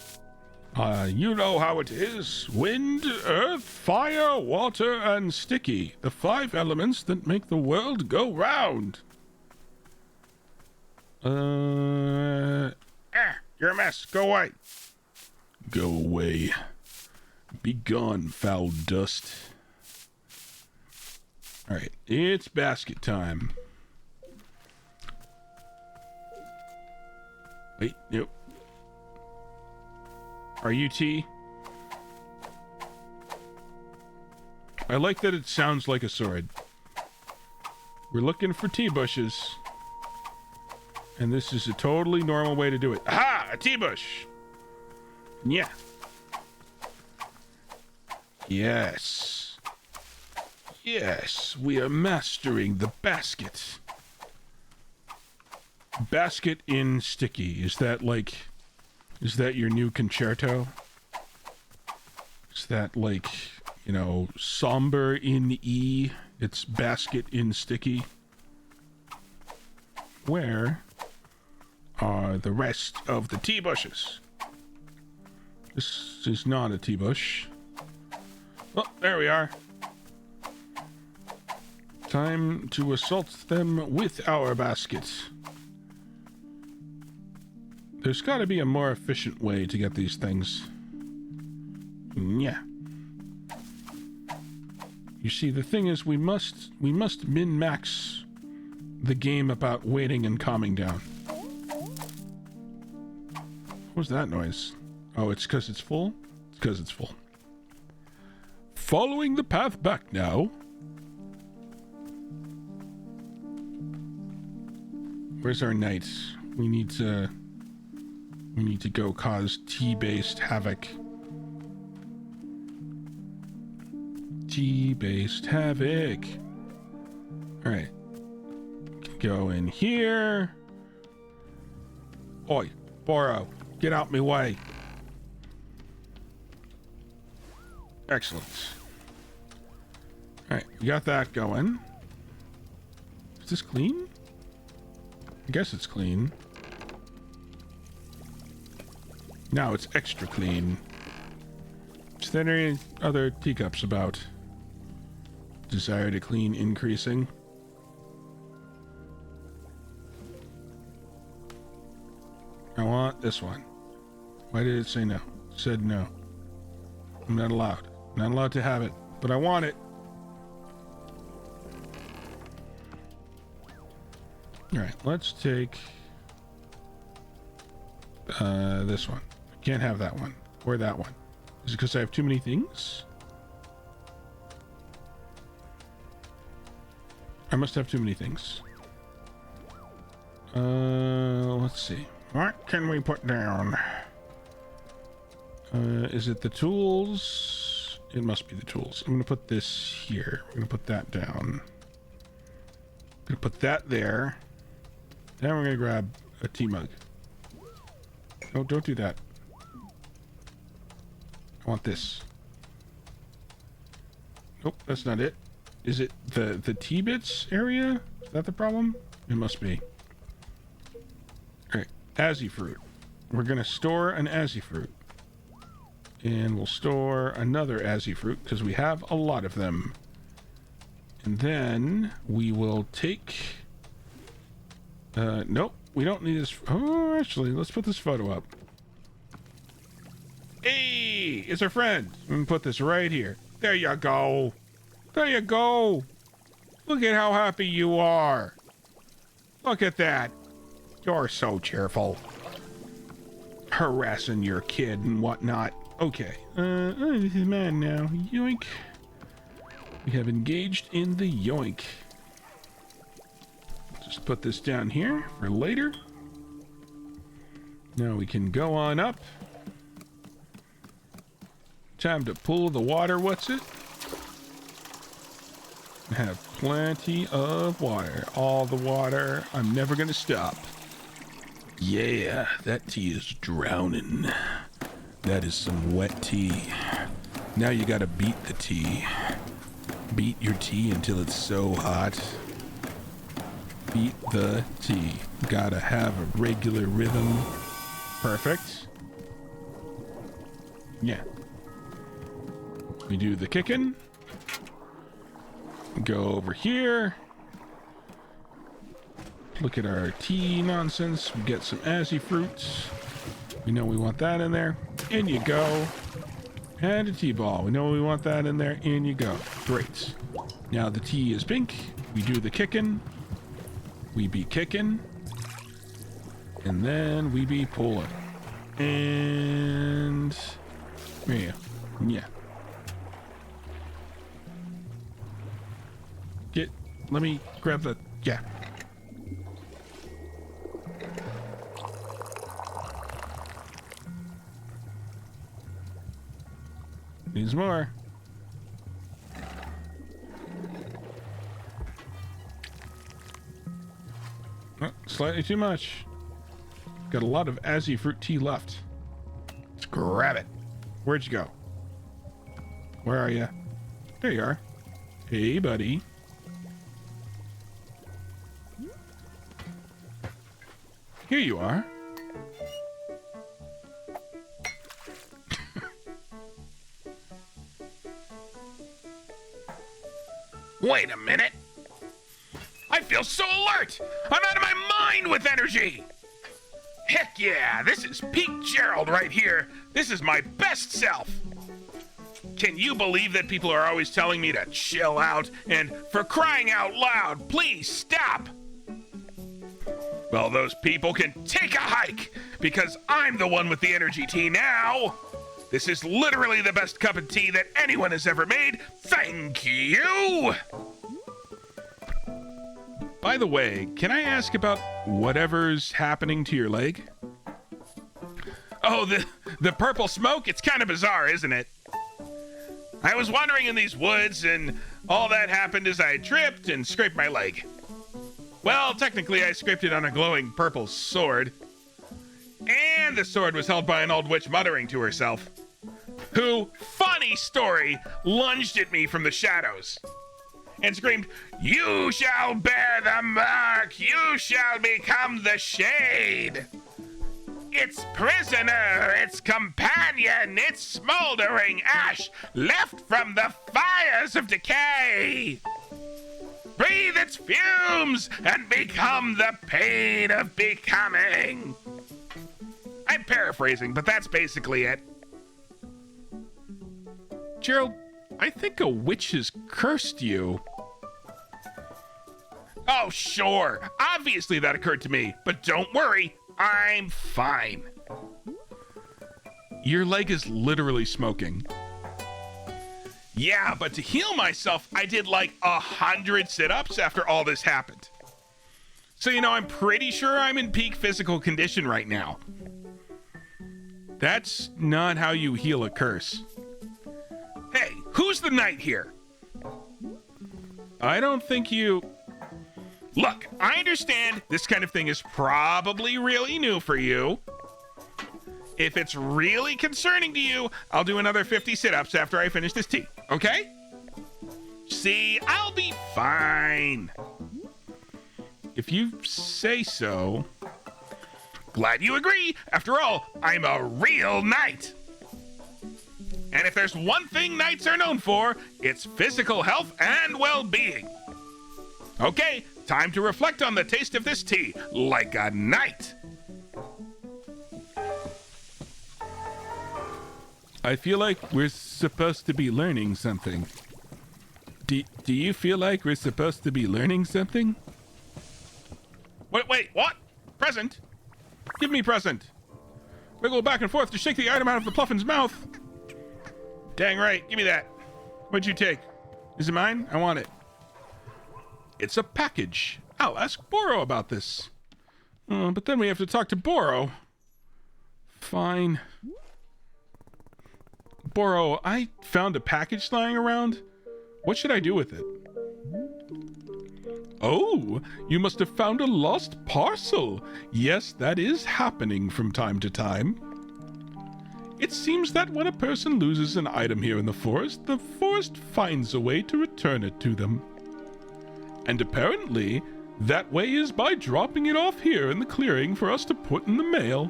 You know how it is. Wind, earth, fire, water, and sticky. The 5 elements that make the world go round. You're a mess. Go away. Go away. Be gone, foul dust. Alright, it's basket time. Wait, nope. Are you T? I like that it sounds like a sword. We're looking for tea bushes. And this is a totally normal way to do it. Aha! A tea bush! Yeah. Yes. Yes, we are mastering the basket. Basket in sticky. Is that your new concerto? Is that like, you know, somber in E? It's basket in sticky. Where are the rest of the tea bushes? This is not a tea bush. Oh, there we are. Time to assault them with our baskets. There's got to be a more efficient way to get these things. Yeah. You see, the thing is, we must min-max the game about waiting and calming down. What was that noise? Oh, it's because it's full? It's because it's full. Following the path back now. Where's our knight? We need to go cause tea-based havoc. Tea-based havoc. Alright. Go in here. Oi, Boro, get out my way. Excellent. Alright, we got that going. Is this clean? I guess it's clean. Now it's extra clean. Is there any other teacups about? Desire to clean increasing. I want this one. Why did it say no? It said no. I'm not allowed. Not allowed to have it, but I want it. All right, let's take this one. I can't have that one or that one. Is it because I have too many things? I must have too many things. Let's see. What can we put down? Is it the tools? It must be the tools. I'm gonna put this here. We're gonna put that down. I'm gonna put that there. Then we're gonna grab a tea mug. Oh, don't do that. I want this. Nope, that's not it. Is it the tea bits area? Is that the problem? It must be. Alright, Azzy fruit. We're gonna store an Azzy fruit. And we'll store another Azzy fruit because we have a lot of them. And then we will take... nope, we don't need this. Oh, actually, let's put this photo up. Hey, it's our friend. I'm gonna put this right here. There you go. There you go. Look at how happy you are. Look at that. You're so cheerful. Harassing your kid and whatnot. Okay. This is mine now. Yoink. We have engaged in the yoink. Just put this down here for later. Now we can go on up. Time to pull the water. What's it? I have plenty of water. All the water. I'm never gonna stop. Yeah, that tea is drowning. That is some wet tea. Now you gotta beat the tea. Beat your tea until it's so hot. Beat the tea. Gotta have a regular rhythm. Perfect. Yeah. We do the kicking. Go over here. Look at our tea nonsense. We get some Azzy fruits. We know we want that in there. In you go. And a tea ball. We know we want that in there. In you go. Great. Now the tea is pink. We do the kicking. We be kicking. And then we be pulling. And... yeah. Yeah. Let me grab the... yeah. Needs more. Oh, slightly too much. Got a lot of Azzy fruit tea left. Let's grab it. Where'd you go? Where are you? There you are. Hey, buddy. Here you are. Wait a minute. I feel so alert. I'm out of my mind with energy. Heck yeah, this is peak Gerald right here. This is my best self. Can you believe that people are always telling me to chill out and for crying out loud, please stop? Well, those people can take a hike because I'm the one with the energy tea now. This is literally the best cup of tea that anyone has ever made. Thank you. By the way, can I ask about whatever's happening to your leg? Oh, the purple smoke? It's kind of bizarre, isn't it? I was wandering in these woods and all that happened is I tripped and scraped my leg. Well, technically, I scraped it on a glowing purple sword. And the sword was held by an old witch muttering to herself, who, funny story, lunged at me from the shadows and screamed, "You shall bear the mark! You shall become the shade! Its prisoner, its companion, its smoldering ash left from the fires of decay! Breathe its fumes and become the pain of becoming." I'm paraphrasing, but that's basically it. Gerald, I think a witch has cursed you. Oh, sure. Obviously that occurred to me, but don't worry. I'm fine. Your leg is literally smoking. Yeah, but to heal myself, I did like 100 sit-ups after all this happened. So, you know, I'm pretty sure I'm in peak physical condition right now. That's not how you heal a curse. Hey, who's the knight here? I don't think you... Look, I understand this kind of thing is probably really new for you. If it's really concerning to you, I'll do another 50 sit-ups after I finish this tea, okay? See, I'll be fine. If you say so. Glad you agree. After all, I'm a real knight. And if there's one thing knights are known for, it's physical health and well-being. Okay, time to reflect on the taste of this tea like a knight. I feel like we're supposed to be learning something. Do you feel like we're supposed to be learning something? Wait, what? Present? Give me present. Wiggle back and forth to shake the item out of the pluffin's mouth. Dang right, give me that. What'd you take? Is it mine? I want it. It's a package. I'll ask Boro about this. But then we have to talk to Boro. Fine. Boro, I found a package lying around. What should I do with it? Oh, you must have found a lost parcel. Yes, that is happening from time to time. It seems that when a person loses an item here in the forest finds a way to return it to them. And apparently, that way is by dropping it off here in the clearing for us to put in the mail.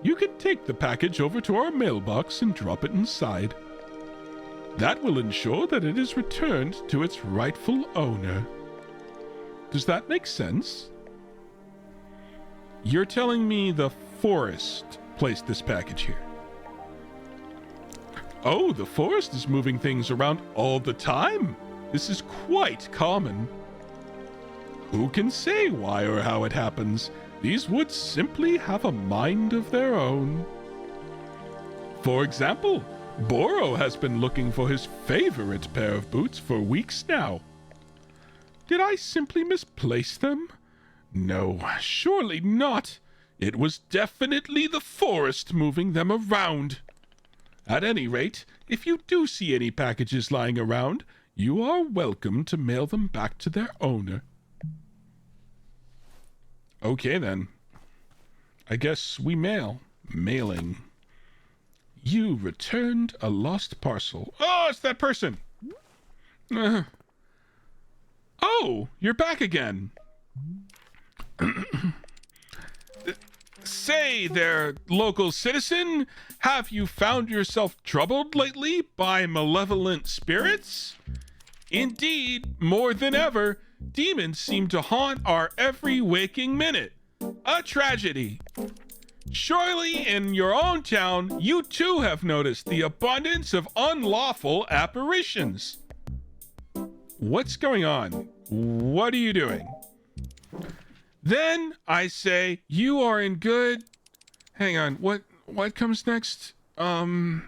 You can take the package over to our mailbox and drop it inside. That will ensure that it is returned to its rightful owner. Does that make sense? You're telling me the forest placed this package here? Oh, the forest is moving things around all the time. This is quite common. Who can say why or how it happens? These woods simply have a mind of their own. For example, Boro has been looking for his favorite pair of boots for weeks now. Did I simply misplace them? No, surely not. It was definitely the forest moving them around. At any rate, if you do see any packages lying around, you are welcome to mail them back to their owner. Okay then. I guess we mail. Mailing. You returned a lost parcel. Oh, it's that person. Oh, you're back again. Say there, local citizen, have you found yourself troubled lately by malevolent spirits? Indeed, more than ever, demons seem to haunt our every waking minute. A tragedy. Surely in your own town, you too have noticed the abundance of unlawful apparitions. What's going on? What are you doing? Then I say you are in good... Hang on, what comes next? Oh!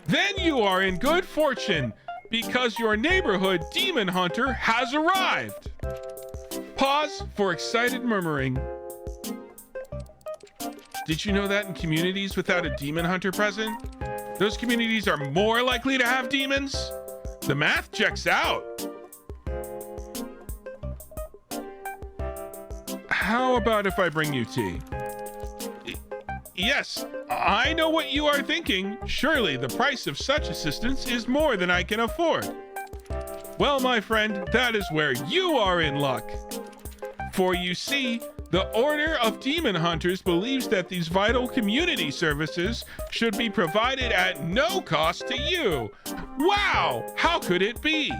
Then you are in good fortune because your neighborhood demon hunter has arrived. Pause for excited murmuring. Did you know that in communities without a demon hunter present, those communities are more likely to have demons? The math checks out. How about if I bring you tea? Yes, I know what you are thinking. Surely the price of such assistance is more than I can afford. Well, my friend, that is where you are in luck. For you see, the Order of Demon Hunters believes that these vital community services should be provided at no cost to you. Wow, how could it be?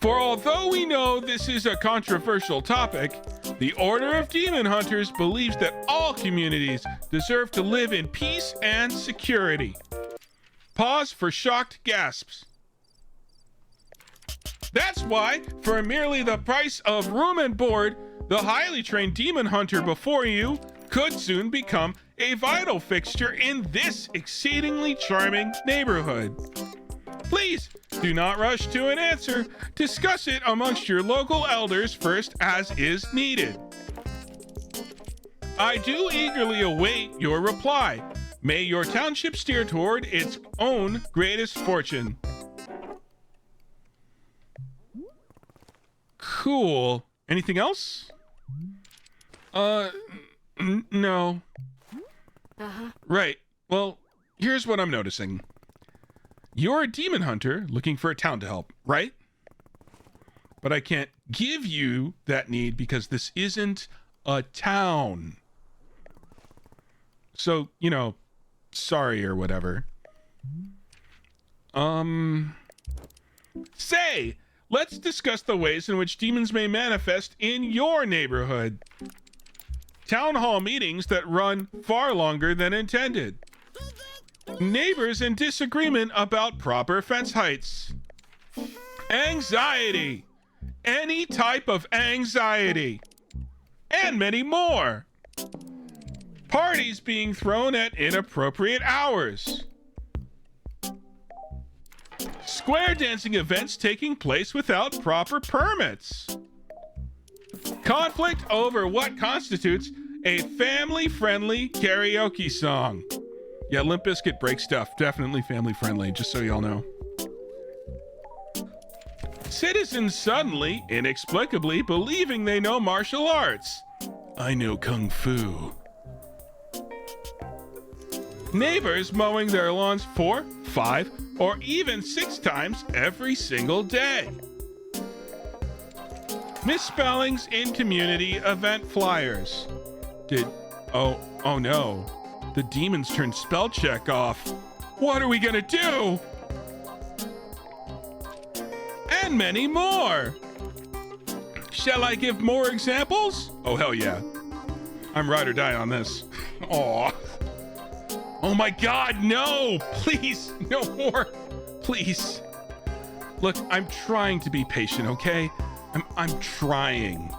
For although we know this is a controversial topic, the Order of Demon Hunters believes that all communities deserve to live in peace and security. Pause for shocked gasps. That's why, for merely the price of room and board, the highly trained demon hunter before you could soon become a vital fixture in this exceedingly charming neighborhood. Please do not rush to an answer. Discuss it amongst your local elders first, as is needed. I do eagerly await your reply. May your township steer toward its own greatest fortune. Cool. Anything else? No. Right. Well, here's what I'm noticing. You're a demon hunter looking for a town to help, right? But I can't give you that need because this isn't a town. So, sorry or whatever. Say, let's discuss the ways in which demons may manifest in your neighborhood. Town hall meetings that run far longer than intended. Neighbors in disagreement about proper fence heights. Anxiety. Any type of anxiety. And many more. Parties being thrown at inappropriate hours. Square dancing events taking place without proper permits. Conflict over what constitutes a family-friendly karaoke song. Yeah, Limp Bizkit break stuff. Definitely family-friendly, just so y'all know. Citizens suddenly, inexplicably, believing they know martial arts. I know Kung Fu. Neighbors mowing their lawns 4, 5, or even 6 times every single day. Misspellings in community event flyers. Oh no. The demons turned spell check off. What are we gonna do? And many more. Shall I give more examples? Oh, hell yeah. I'm ride or die on this. Aw. Oh my God, no! Please, no more. Please. Look, I'm trying to be patient, okay? I'm trying.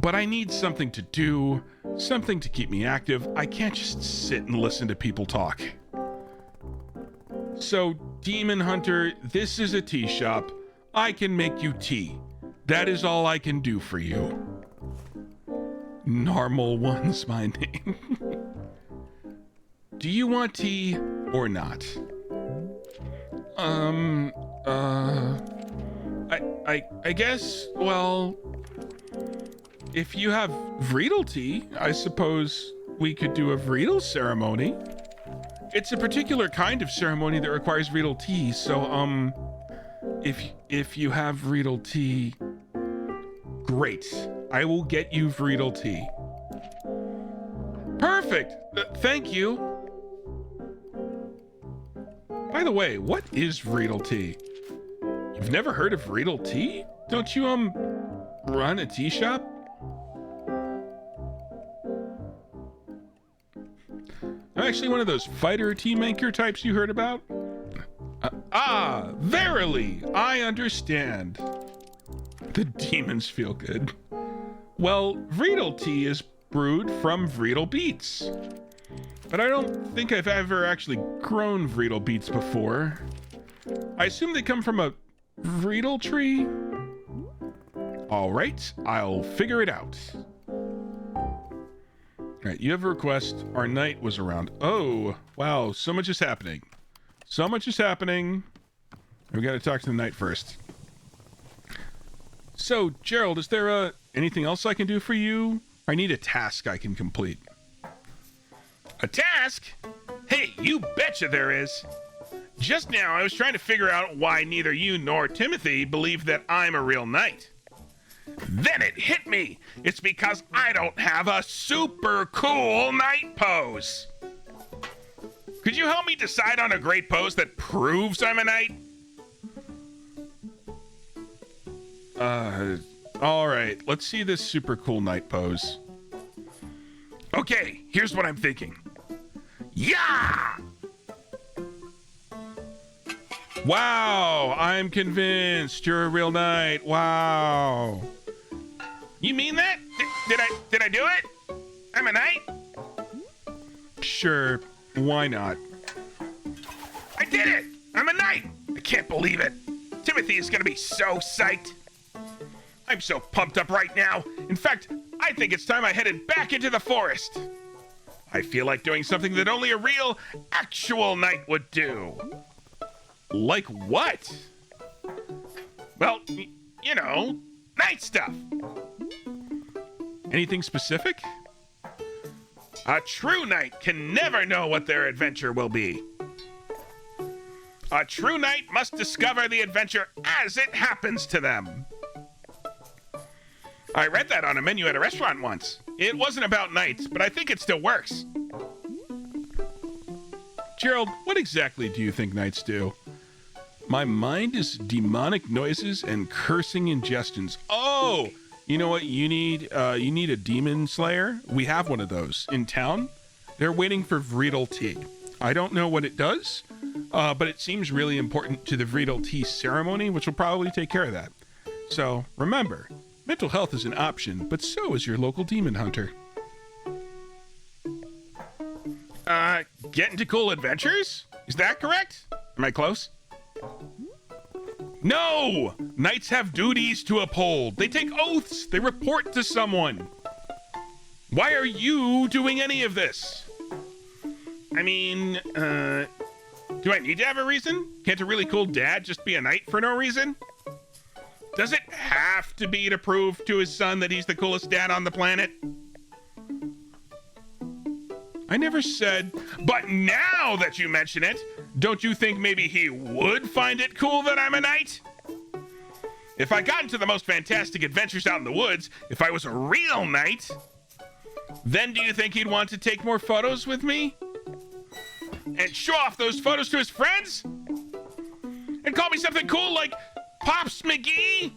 But I need something to do, something to keep me active. I can't just sit and listen to people talk. So, Demon Hunter, this is a tea shop. I can make you tea. That is all I can do for you. Normal One's my name. Do you want tea or not? I guess, well, if you have Vriedel tea, I suppose we could do a Vriedel ceremony. It's a particular kind of ceremony that requires Vriedel tea, so, if you have Vriedel tea, great. I will get you Vriedel tea. Perfect! Thank you. By the way, what is Vriedel tea? You've never heard of Vriedel tea? Don't you, run a tea shop? I'm actually one of those fighter tea maker types you heard about. Verily, I understand. The demons feel good. Well, Vriedel tea is brewed from Vriedel beets. But I don't think I've ever actually grown Vriedel beets before. I assume they come from a Vriedel tree? All right, I'll figure it out. All right, you have a request. Our knight was around. Oh, wow, so much is happening. So much is happening. We gotta talk to the knight first. So, Gerald, is there anything else I can do for you? I need a task I can complete. A task? Hey, you betcha there is. Just now, I was trying to figure out why neither you nor Timothy believe that I'm a real knight. Then it hit me. It's because I don't have a super cool knight pose. Could you help me decide on a great pose that proves I'm a knight? All right, let's see this super cool knight pose. Okay, here's what I'm thinking. Yeah! Wow, I'm convinced you're a real knight. Wow. You mean that? Did I do it? I'm a knight? Sure, why not? I did it! I'm a knight! I can't believe it. Timothy is gonna be so psyched. I'm so pumped up right now. In fact, I think it's time I headed back into the forest. I feel like doing something that only a real, actual knight would do. Like what? Well, you know, knight stuff. Anything specific? A true knight can never know what their adventure will be. A true knight must discover the adventure as it happens to them. I read that on a menu at a restaurant once. It wasn't about knights, but I think it still works. Gerald, what exactly do you think knights do? My mind is demonic noises and cursing ingestions. Oh, you know what you need? You need a demon slayer. We have one of those in town. They're waiting for Vriedel tea. I don't know what it does, but it seems really important to the Vriedel tea ceremony, which will probably take care of that. So remember, mental health is an option, but so is your local demon hunter. Get into cool adventures? Is that correct? Am I close? No! Knights have duties to uphold. They take oaths. They report to someone. Why are you doing any of this? I mean, do I need to have a reason? Can't a really cool dad just be a knight for no reason? Does it have to be to prove to his son that he's the coolest dad on the planet? I never said... But now that you mention it, don't you think maybe he would find it cool that I'm a knight? If I got into the most fantastic adventures out in the woods, if I was a real knight, then do you think he'd want to take more photos with me? And show off those photos to his friends? And call me something cool like Pops McGee?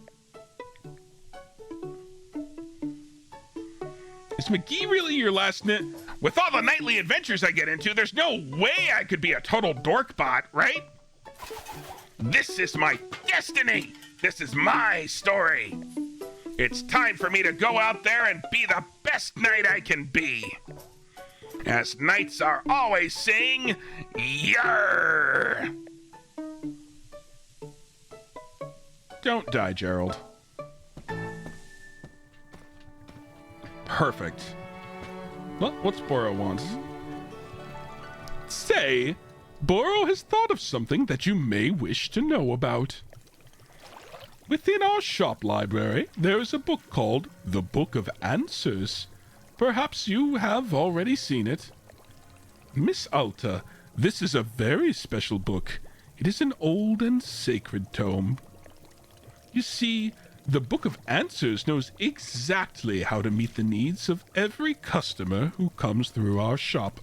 Is McGee really your last name? With all the nightly adventures I get into, there's no way I could be a total dork bot, right? This is my destiny. This is my story. It's time for me to go out there and be the best knight I can be. As knights are always saying, "Yarr!" Don't die, Gerald. Perfect. Well, what's Boro wants? Say, Boro has thought of something that you may wish to know about. Within our shop library, there is a book called The Book of Answers. Perhaps you have already seen it. Miss Alta, this is a very special book. It is an old and sacred tome. You see, the Book of Answers knows exactly how to meet the needs of every customer who comes through our shop.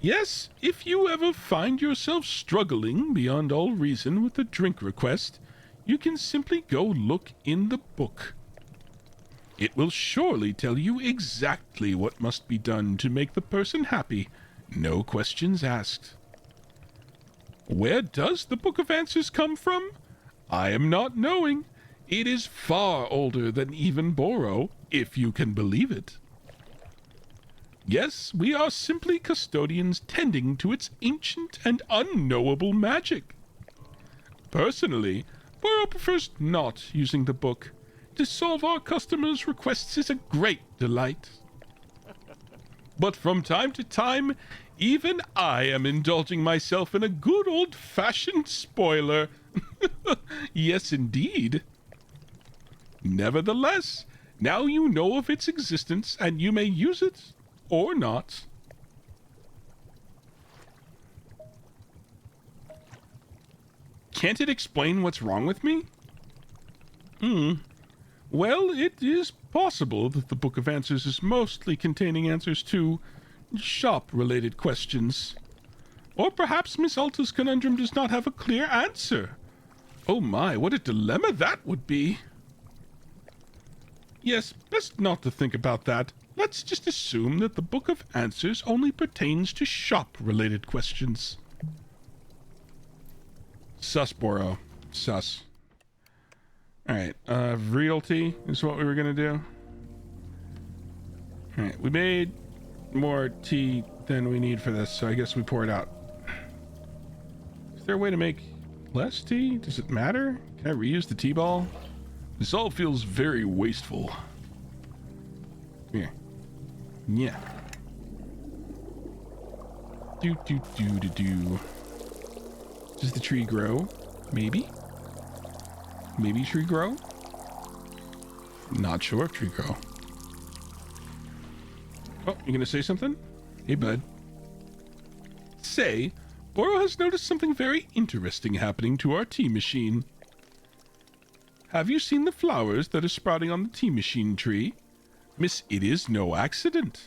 Yes, if you ever find yourself struggling beyond all reason with a drink request, you can simply go look in the book. It will surely tell you exactly what must be done to make the person happy, no questions asked. Where does the Book of Answers come from? I am not knowing. It is far older than even Boro, if you can believe it. Yes, we are simply custodians tending to its ancient and unknowable magic. Personally, Boro prefers not using the book. To solve our customers' requests is a great delight. But from time to time, even I am indulging myself in a good old-fashioned spoiler. Yes, indeed. Nevertheless, now you know of its existence, and you may use it or not. Can't it explain what's wrong with me? Well, it is possible that the Book of Answers is mostly containing answers to shop-related questions. Or perhaps Miss Alta's conundrum does not have a clear answer. Oh my, what a dilemma that would be. Yes, best not to think about that. Let's just assume that the Book of Answers only pertains to shop-related questions. Sus, Boro. Sus. Alright, Realty is what we were gonna do. Alright, we made more tea than we need for this, so I guess we pour it out. Is there a way to make less tea? Does it matter? Can I reuse the tea ball? This all feels very wasteful. Here. Yeah. Do. Does the tree grow? Maybe? Maybe tree grow? Not sure if tree grow. Oh, you gonna say something? Hey, bud. Say, Boro has noticed something very interesting happening to our tea machine. Have you seen the flowers that are sprouting on the tea machine tree? Miss, it is no accident.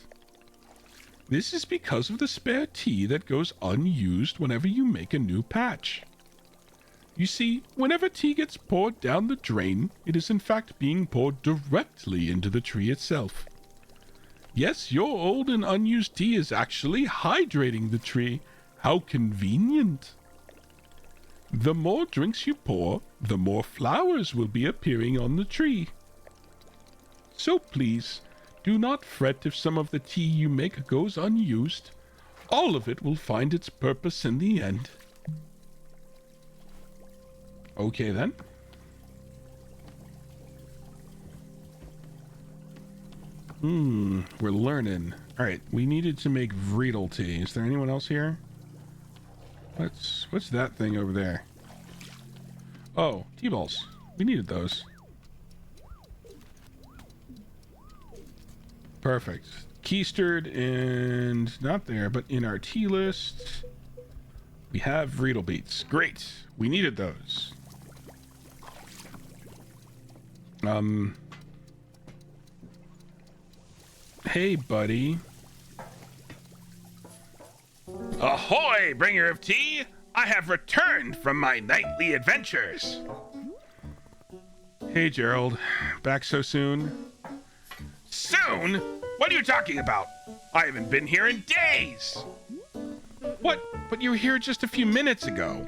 This is because of the spare tea that goes unused whenever you make a new patch. You see, whenever tea gets poured down the drain, it is in fact being poured directly into the tree itself. Yes, your old and unused tea is actually hydrating the tree. How convenient. The more drinks you pour, the more flowers will be appearing on the tree. So please, do not fret if some of the tea you make goes unused. All of it will find its purpose in the end. Okay then. We're learning. Alright, we needed to make Vredel tea. Is there anyone else here? What's that thing over there? Oh, tea balls. We needed those. Perfect. Keistered and not there, but in our tea list, we have Vredel beets. Great. We needed those. Hey, buddy. Ahoy, bringer of tea! I have returned from my nightly adventures. Hey, Gerald. Back so soon? Soon? What are you talking about? I haven't been here in days. What? But you were here just a few minutes ago.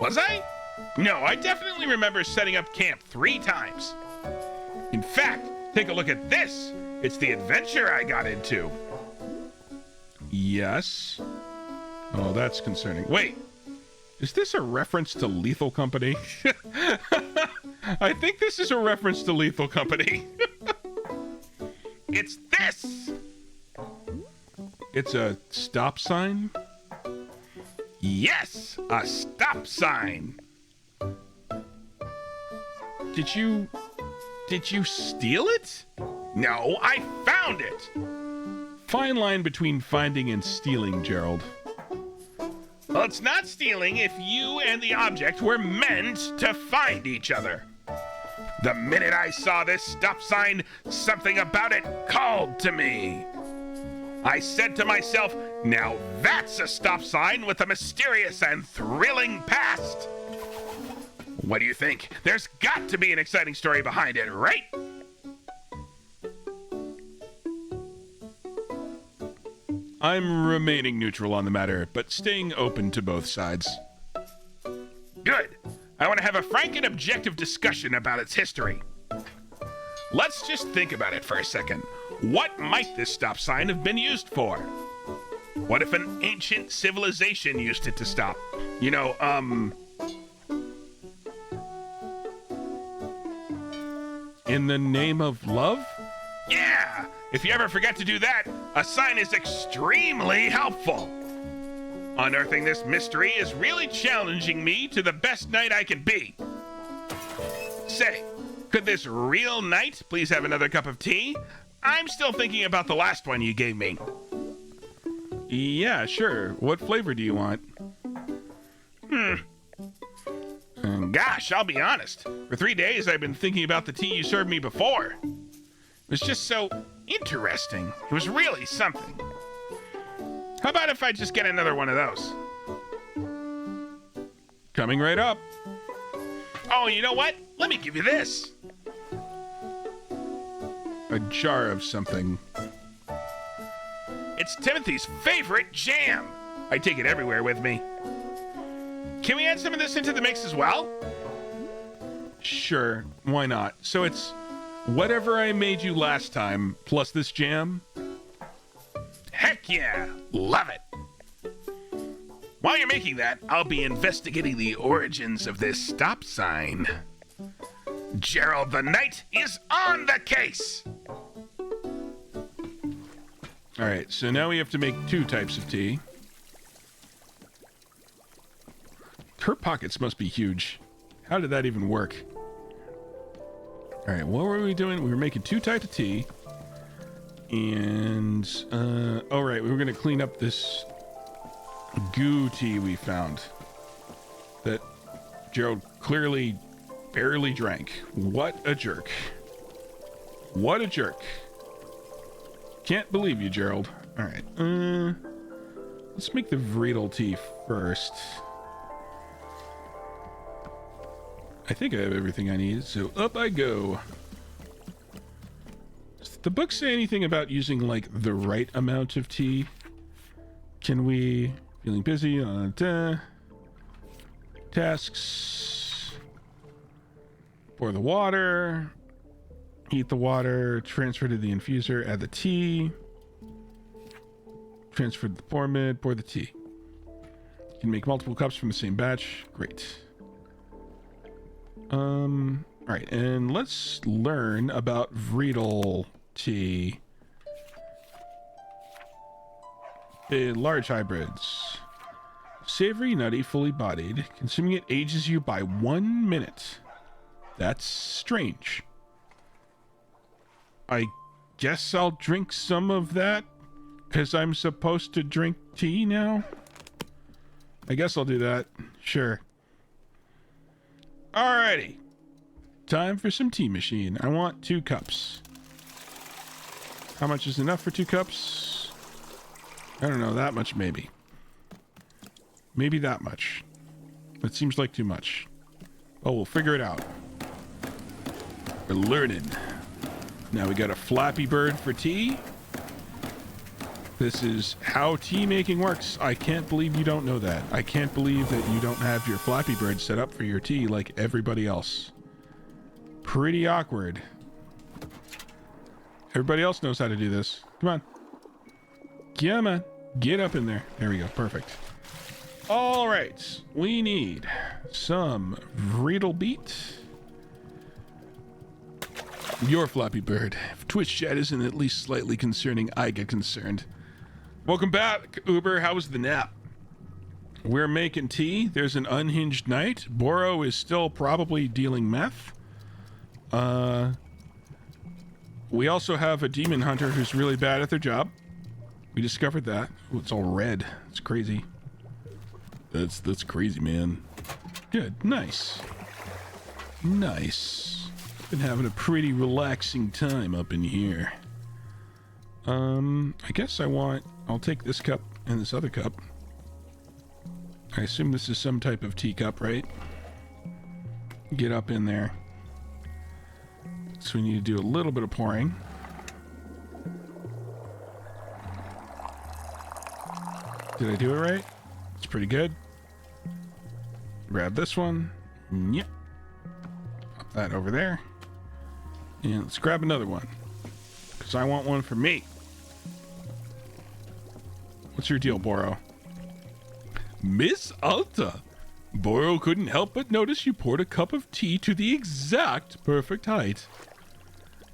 Was I? No, I definitely remember setting up camp 3 times. In fact, take a look at this. It's the adventure I got into. Yes. Oh, that's concerning. Wait, is this a reference to Lethal Company? I think this is a reference to Lethal Company. It's this. It's a stop sign? Yes, a stop sign. Did you steal it? No, I found it. Fine line between finding and stealing, Gerald. Well, it's not stealing if you and the object were meant to find each other. The minute I saw this stop sign, something about it called to me. I said to myself, now that's a stop sign with a mysterious and thrilling past. What do you think? There's got to be an exciting story behind it, right? I'm remaining neutral on the matter, but staying open to both sides. Good. I want to have a frank and objective discussion about its history. Let's just think about it for a second. What might this stop sign have been used for? What if an ancient civilization used it to stop? You know, In the name of love? Yeah! If you ever forget to do that, a sign is extremely helpful. Unearthing this mystery is really challenging me to the best knight I can be. Say, could this real knight please have another cup of tea? I'm still thinking about the last one you gave me. Yeah, sure. What flavor do you want? Gosh, I'll be honest. For 3 days, I've been thinking about the tea you served me before. It was just so interesting. It was really something. How about if I just get another one of those? Coming right up. Oh, you know what? Let me give you this. A jar of something. It's Timothy's favorite jam. I take it everywhere with me. Can we add some of this into the mix as well? Sure, why not? So it's whatever I made you last time, plus this jam. Heck yeah! Love it! While you're making that, I'll be investigating the origins of this stop sign. Gerald the Knight is on the case! Alright, so now we have to make 2 types of tea. Her pockets must be huge. How did that even work? Alright, what were we doing? We were making 2 types of tea. And, oh right, we were going to clean up this goo tea we found. That Gerald clearly barely drank. What a jerk. What a jerk. Can't believe you, Gerald. Alright, let's make the Wrieden tea first. I think I have everything I need, so up I go. Does the book say anything about using, like, the right amount of tea? Can we... Feeling busy on tasks. Pour the water. Heat the water. Transfer to the infuser. Add the tea. Transfer to the pour mid. Pour the tea. You can make multiple cups from the same batch. Great. Alright, and let's learn about Wrieden tea. Large hybrids. Savory, nutty, fully bodied. Consuming it ages you by 1 minute. That's strange. I guess I'll drink some of that, because I'm supposed to drink tea now? I guess I'll do that. Sure. Alrighty. Time for some tea machine. I want 2 cups. How much is enough for 2 cups? I don't know, that much maybe. Maybe that much. That seems like too much. Oh, we'll figure it out. We're learning. Now we got a Flappy Bird for tea. This is how tea making works. I can't believe you don't know that. I can't believe that you don't have your Flappy Bird set up for your tea like everybody else. Pretty awkward. Everybody else knows how to do this. Come on. Come on. Get up in there. There we go. Perfect. All right. We need some Wrieden beet. Your Flappy Bird. If Twitch chat isn't at least slightly concerning, I get concerned. Welcome back, Uber. How was the nap? We're making tea. There's an unhinged knight. Boro is still probably dealing meth. We also have a demon hunter who's really bad at their job. We discovered that. Ooh, it's all red. It's crazy. That's crazy, man. Good. Nice. Nice. Been having a pretty relaxing time up in here. I guess I'll take this cup and this other cup. I assume this is some type of teacup, right? Get up in there. So we need to do a little bit of pouring. Did I do it right? It's pretty good. Grab this one. Yep. Pop that over there. And let's grab another one. Because I want one for me. What's your deal, Boro? Miss Alta. Boro couldn't help but notice you poured a cup of tea to the exact perfect height.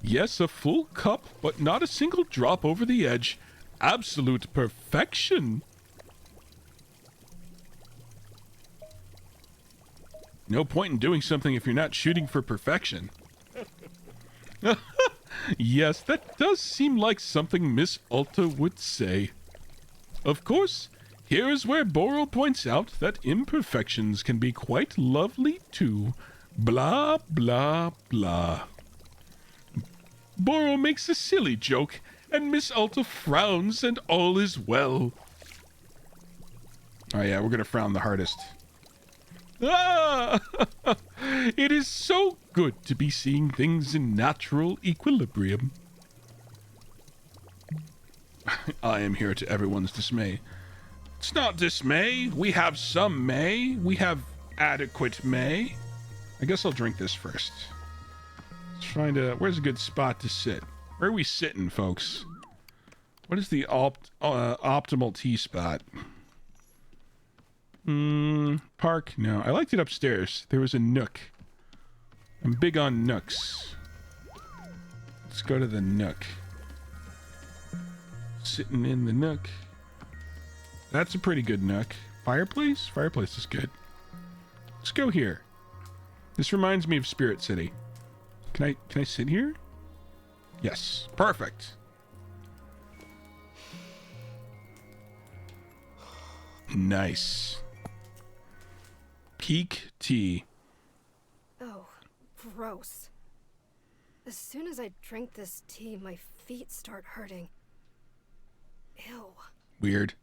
Yes, a full cup, but not a single drop over the edge. Absolute perfection. No point in doing something if you're not shooting for perfection. Yes, that does seem like something Miss Alta would say. Of course, here is where Boro points out that imperfections can be quite lovely too. Blah, blah, blah. Boro makes a silly joke, and Miss Alta frowns, and all is well. Oh yeah, we're gonna frown the hardest. Ah! It is so good to be seeing things in natural equilibrium. I am here to everyone's dismay. It's not dismay. We have some may. We have adequate may. I guess I'll drink this first. Let's find where's a good spot to sit? Where are we sitting, folks? What is the optimal tea spot? Park? No, I liked it upstairs. There was a nook. I'm big on nooks. Let's go to the nook. Sitting in the nook. That's a pretty good nook. Fireplace? Fireplace is good. Let's go here. This reminds me of Spirit City. Can I sit here? Yes. Perfect. Nice. Peak tea. Oh, gross. As soon as I drink this tea, my feet start hurting. Ew. Weird.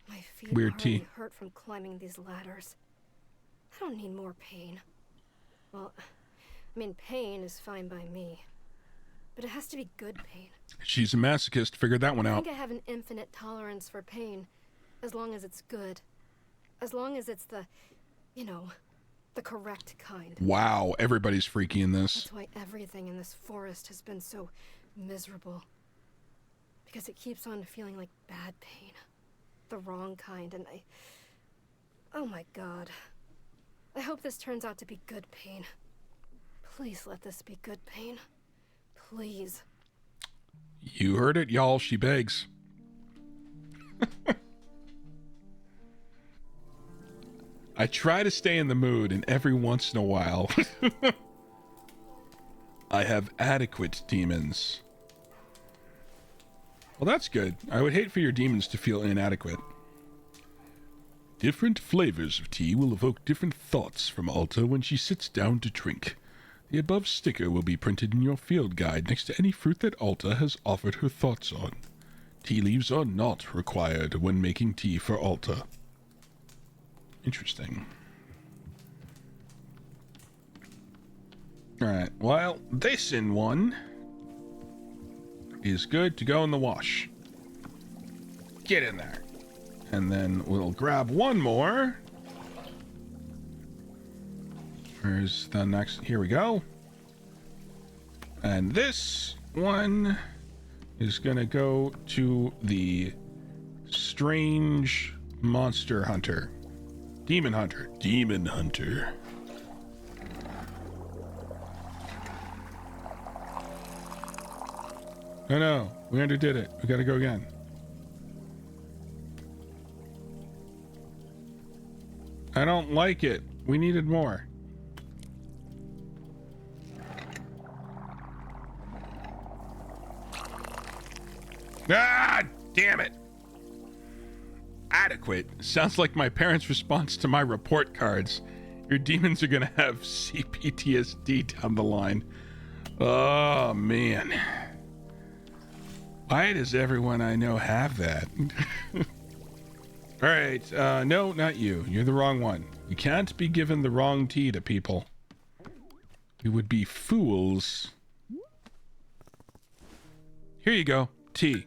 My feet Weird already tea. hurt from climbing these ladders. I don't need more pain. Well, I mean, pain is fine by me. But it has to be good pain. She's a masochist. Figured that one I out. think I have an infinite tolerance for pain, as long as it's good. As long as it's the, you know, the correct kind. Wow, everybody's freaky in this. That's why everything in this forest has been so miserable. Because it keeps on feeling like bad pain. The wrong kind, and oh my god. I hope this turns out to be good pain. Please let this be good pain. Please. You heard it, y'all. She begs. I try to stay in the mood, and every once in a while, I have adequate demons. Well, that's good. I would hate for your demons to feel inadequate. Different flavors of tea will evoke different thoughts from Alta when she sits down to drink. The above sticker will be printed in your field guide next to any fruit that Alta has offered her thoughts on. Tea leaves are not required when making tea for Alta. Interesting. Alright, well, this in one is good to go in the wash. Get in there. And then we'll grab one more. Where's the next? Here we go. And this one is gonna go to the strange monster hunter. Demon hunter. Demon hunter. Oh no, we underdid it. We gotta go again. I don't like it. We needed more. Ah, damn it. Adequate. Sounds like my parents' response to my report cards. Your demons are gonna have CPTSD down the line. Oh, man. Why does everyone I know have that? All right, no, not you. You're the wrong one. You can't be given the wrong tea to people. We would be fools. Here you go, tea.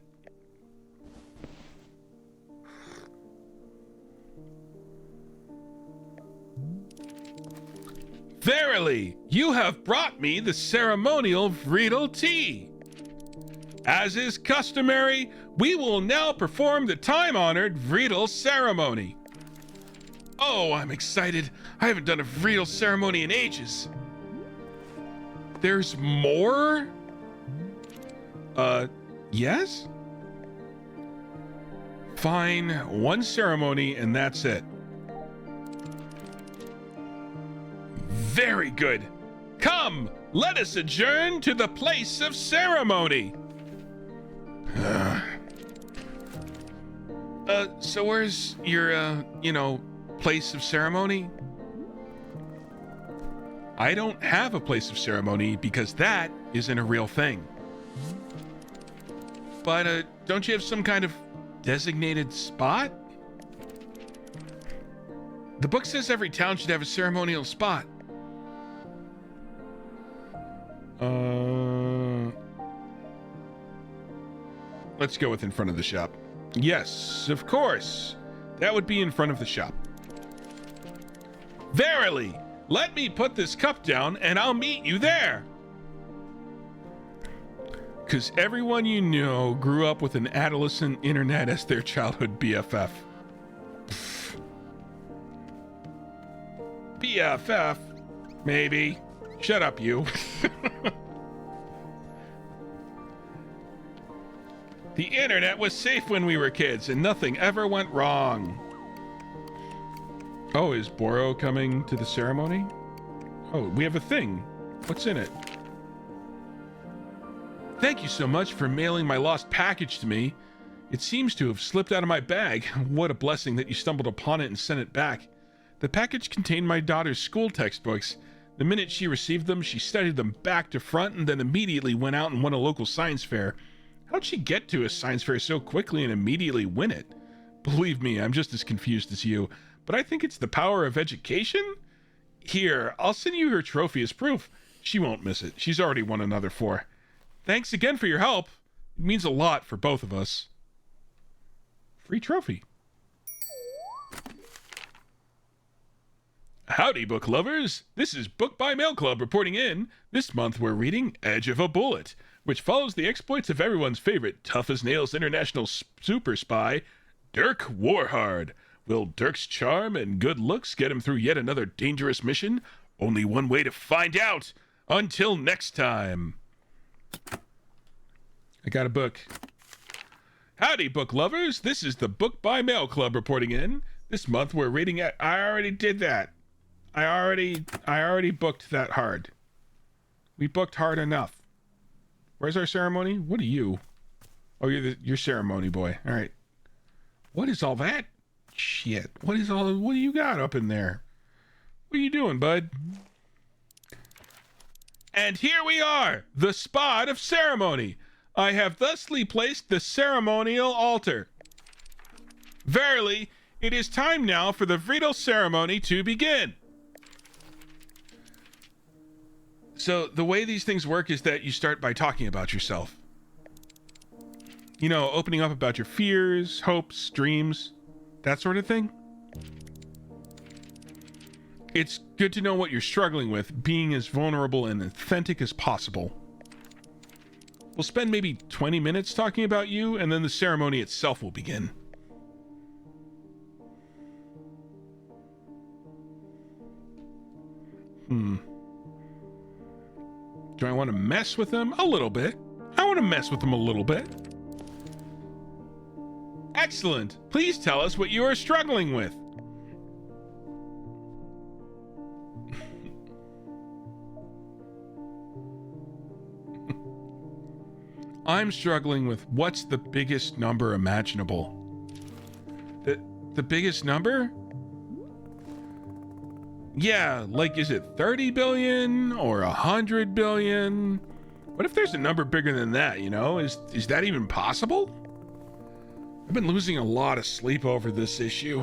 Verily, you have brought me the ceremonial Vriedel tea. As is customary, we will now perform the time-honored Vriedel ceremony. Oh, I'm excited. I haven't done a Vriedel ceremony in ages. There's more? Yes? Fine, one ceremony and that's it. Very good. Come, let us adjourn to the place of ceremony. So where's your, place of ceremony? I don't have a place of ceremony because that isn't a real thing. But, don't you have some kind of designated spot? The book says every town should have a ceremonial spot. Let's go with in front of the shop. Yes, of course. That would be in front of the shop. Verily, let me put this cup down and I'll meet you there. Because everyone you know grew up with an adolescent internet as their childhood BFF. BFF? Maybe. Shut up, you. The internet was safe when we were kids and nothing ever went wrong. Oh, is Boro coming to the ceremony? Oh, we have a thing. What's in it? Thank you so much for mailing my lost package to me. It seems to have slipped out of my bag. What a blessing that you stumbled upon it and sent it back. The package contained my daughter's school textbooks. The minute she received them, she studied them back to front and then immediately went out and won a local science fair. How'd she get to a science fair so quickly and immediately win it? Believe me, I'm just as confused as you, but I think it's the power of education? Here, I'll send you her trophy as proof. She won't miss it. She's already won another 4. Thanks again for your help. It means a lot for both of us. Free trophy. Howdy, book lovers. This is Book by Mail Club reporting in. This month we're reading Edge of a Bullet, which follows the exploits of everyone's favorite tough-as-nails international super spy, Dirk Warhard. Will Dirk's charm and good looks get him through yet another dangerous mission? Only one way to find out. Until next time. I got a book. Howdy, book lovers. This is the Book by Mail Club reporting in. This month we're reading at... I already did that. I already booked that hard. We booked hard enough. Where's our ceremony? What are you? Oh, you're ceremony boy. All right. What is all that? Shit. What do you got up in there? What are you doing, bud? And here we are, the spot of ceremony. I have thusly placed the ceremonial altar. Verily, it is time now for the Vriedel ceremony to begin. So the way these things work is that you start by talking about yourself. You know, opening up about your fears, hopes, dreams, that sort of thing. It's good to know what you're struggling with, being as vulnerable and authentic as possible. We'll spend maybe 20 minutes talking about you, and then the ceremony itself will begin. Do I want to mess with them? A little bit. I want to mess with them a little bit. Excellent. Please tell us what you are struggling with. I'm struggling with what's the biggest number imaginable. The biggest number? Yeah, like is it 30 billion or 100 billion? What if there's a number bigger than that, you know? Is that even possible? I've been losing a lot of sleep over this issue.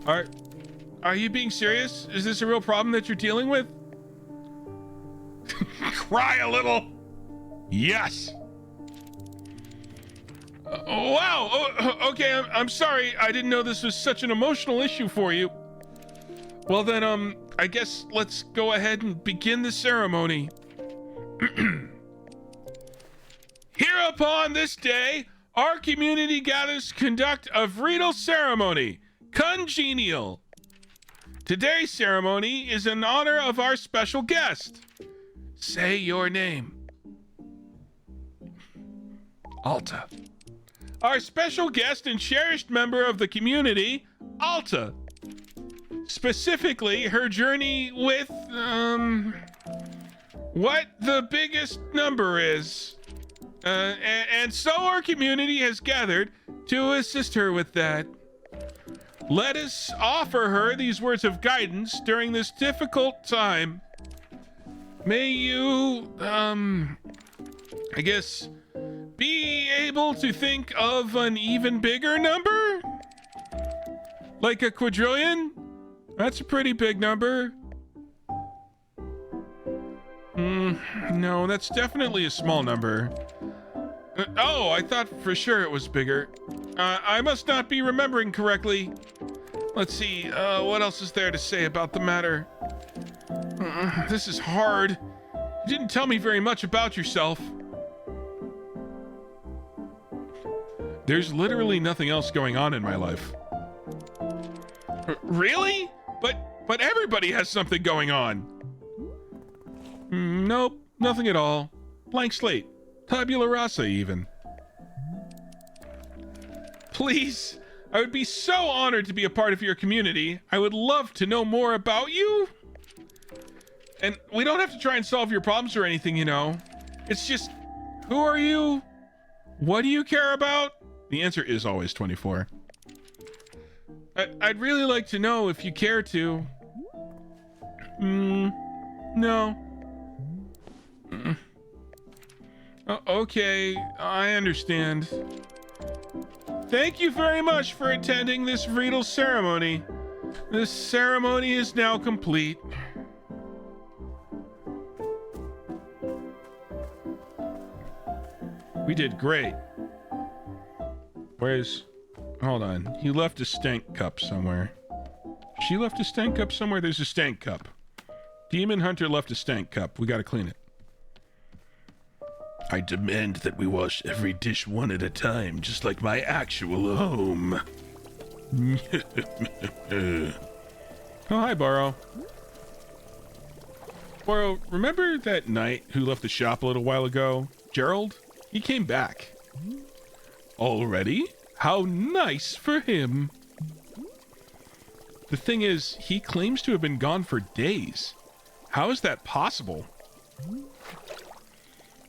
Are you being serious? Is this a real problem that you're dealing with? Cry a little. Yes. Wow. Oh, okay, I'm sorry. I didn't know this was such an emotional issue for you. Well then, I guess let's go ahead and begin the ceremony. Hereupon this day, our community gathers to conduct a Vriedel ceremony, congenial. Today's ceremony is in honor of our special guest. Say your name. Alta. Our special guest and cherished member of the community, Alta. Specifically, her journey with, what the biggest number is. And so our community has gathered to assist her with that. Let us offer her these words of guidance during this difficult time. May you, I guess, be able to think of an even bigger number? Like a quadrillion? That's a pretty big number. No, that's definitely a small number. Oh, I thought for sure it was bigger. I must not be remembering correctly. Let's see, what else is there to say about the matter? This is hard. You didn't tell me very much about yourself. There's literally nothing else going on in my life. Really? But everybody has something going on. Nope, nothing at all. Blank slate. Tabula rasa, even. Please, I would be so honored to be a part of your community. I would love to know more about you. And we don't have to try and solve your problems or anything, you know. It's just, who are you? What do you care about? The answer is always 24. I'd really like to know if you care to. No. Okay, I understand. Thank you very much for attending this Wriedel ceremony. This ceremony is now complete. We did great. Hold on. He left a stank cup somewhere. She left a stank cup somewhere? There's a stank cup. Demon Hunter left a stank cup. We gotta clean it. I demand that we wash every dish one at a time, just like my actual home. Oh, hi, Boro. Boro, remember that knight who left the shop a little while ago? Gerald? He came back. Already? How nice for him. The thing is, he claims to have been gone for days. How is that possible?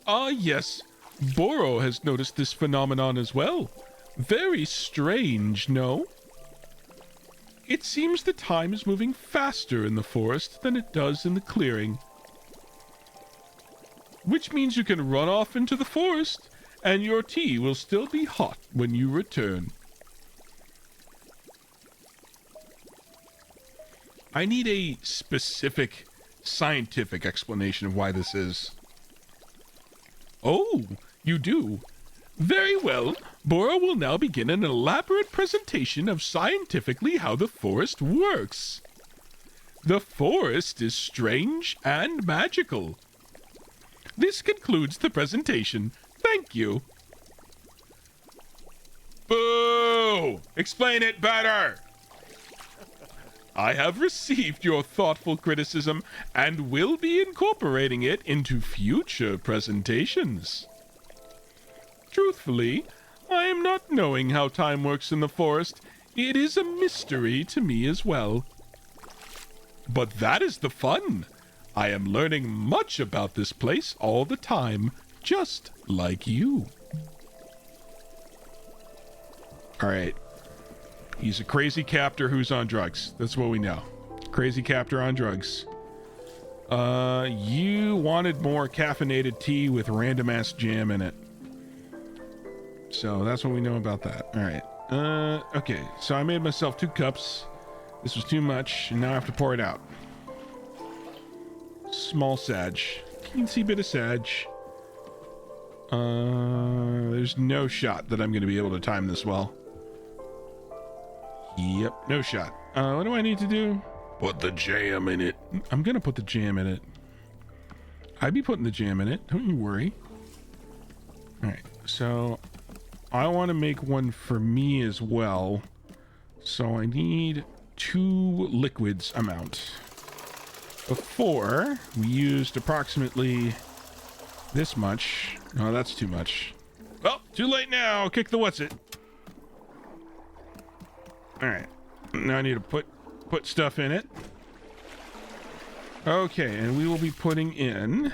Ah, yes. Boro has noticed this phenomenon as well. Very strange, no? It seems the time is moving faster in the forest than it does in the clearing. Which means you can run off into the forest, and your tea will still be hot when you return. I need a specific scientific explanation of why this is. Oh, you do? Very well. Boro will now begin an elaborate presentation of scientifically how the forest works. The forest is strange and magical. This concludes the presentation. Thank you. Boo! Explain it better! I have received your thoughtful criticism and will be incorporating it into future presentations. Truthfully, I am not knowing how time works in the forest. It is a mystery to me as well. But that is the fun. I am learning much about this place all the time, just like you. All right. He's a crazy captor who's on drugs. That's what we know. Crazy captor on drugs. You wanted more caffeinated tea with random ass jam in it. So that's what we know about that. All right. Okay. So I made myself 2 cups. This was too much, and now I have to pour it out. Small sag. Teensy bit of sag. There's no shot that I'm going to be able to time this well. Yep, no shot. What do I need to do? Put the jam in it. I'm going to put the jam in it. I'd be putting the jam in it. Don't you worry. All right, so I want to make one for me as well. So I need 2 liquids amount. Before, we used approximately this much. Oh, that's too much. Well, too late now. Kick the what's it. All right. Now I need to put stuff in it. Okay, and we will be putting in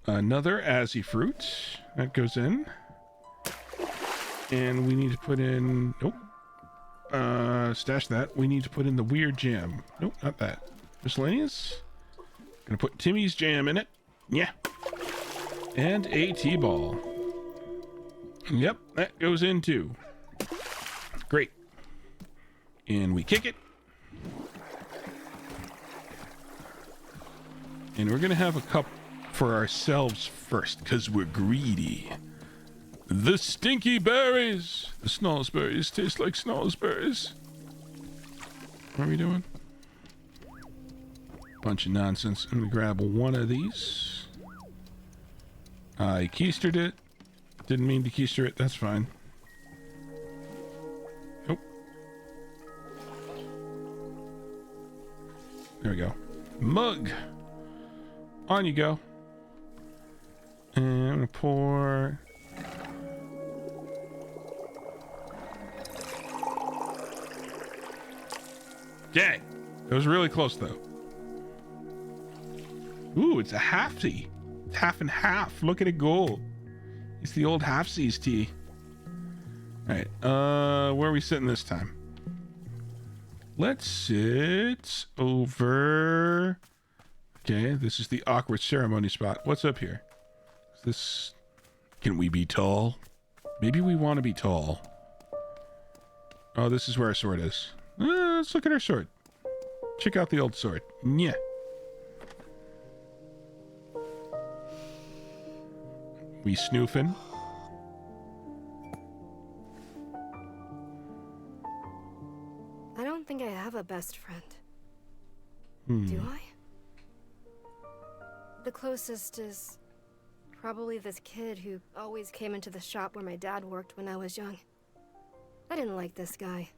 another Azzy fruit. That goes in. And we need to put in... Nope. Stash that. We need to put in the weird jam. Nope, not that. Miscellaneous. Gonna put Timmy's jam in it. Yeah. And a T-ball. Yep, that goes in too. Great. And we kick it. And we're gonna have a cup for ourselves first, because we're greedy. The stinky berries. The snowsberries taste like snowsberries. What are we doing? Bunch of nonsense. I'm gonna grab one of these. I keistered it. Didn't mean to keister it. That's fine. Nope. There we go. Mug. On you go. And I'm gonna pour. Dang. It was really close though. Ooh, it's a half-tea. It's half and half. Look at it go. It's the old half-seas tea. Alright, where are we sitting this time? Let's sit over... Okay, this is the awkward ceremony spot. What's up here? Is this... Can we be tall? Maybe we want to be tall. Oh, this is where our sword is. Let's look at our sword. Check out the old sword. Yeah. We snoofing. I don't think I have a best friend. Do I? The closest is probably this kid who always came into the shop where my dad worked when I was young. I didn't like this guy.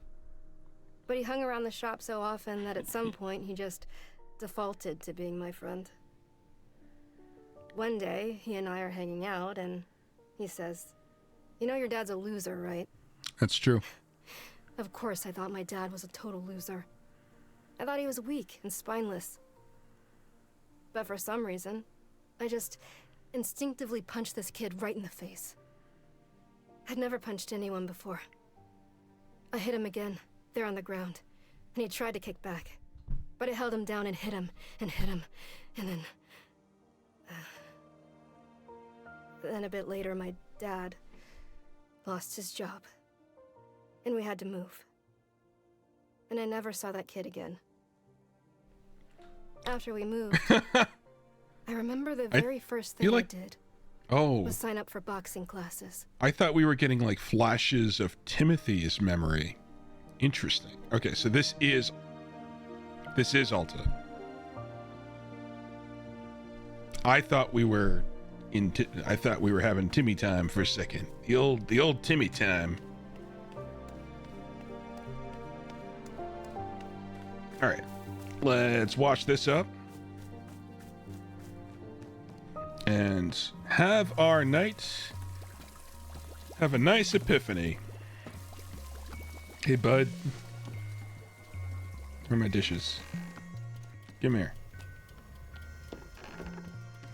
But he hung around the shop so often that at some point he just defaulted to being my friend. One day, he and I are hanging out, and he says, "You know your dad's a loser, right?" That's true. Of course, I thought my dad was a total loser. I thought he was weak and spineless. But for some reason, I just instinctively punched this kid right in the face. I'd never punched anyone before. I hit him again, there on the ground, and he tried to kick back. But I held him down and hit him, and then... Then a bit later, my dad lost his job, and we had to move. And I never saw that kid again. After we moved, I remember the very first thing I did was sign up for boxing classes. I thought we were getting like flashes of Timothy's memory. Interesting. Okay, so this is Alta. I thought we were having Timmy time for a second. The old Timmy time. All right, let's wash this up and have our night. Have a nice epiphany. Hey, bud. Where are my dishes? Come here.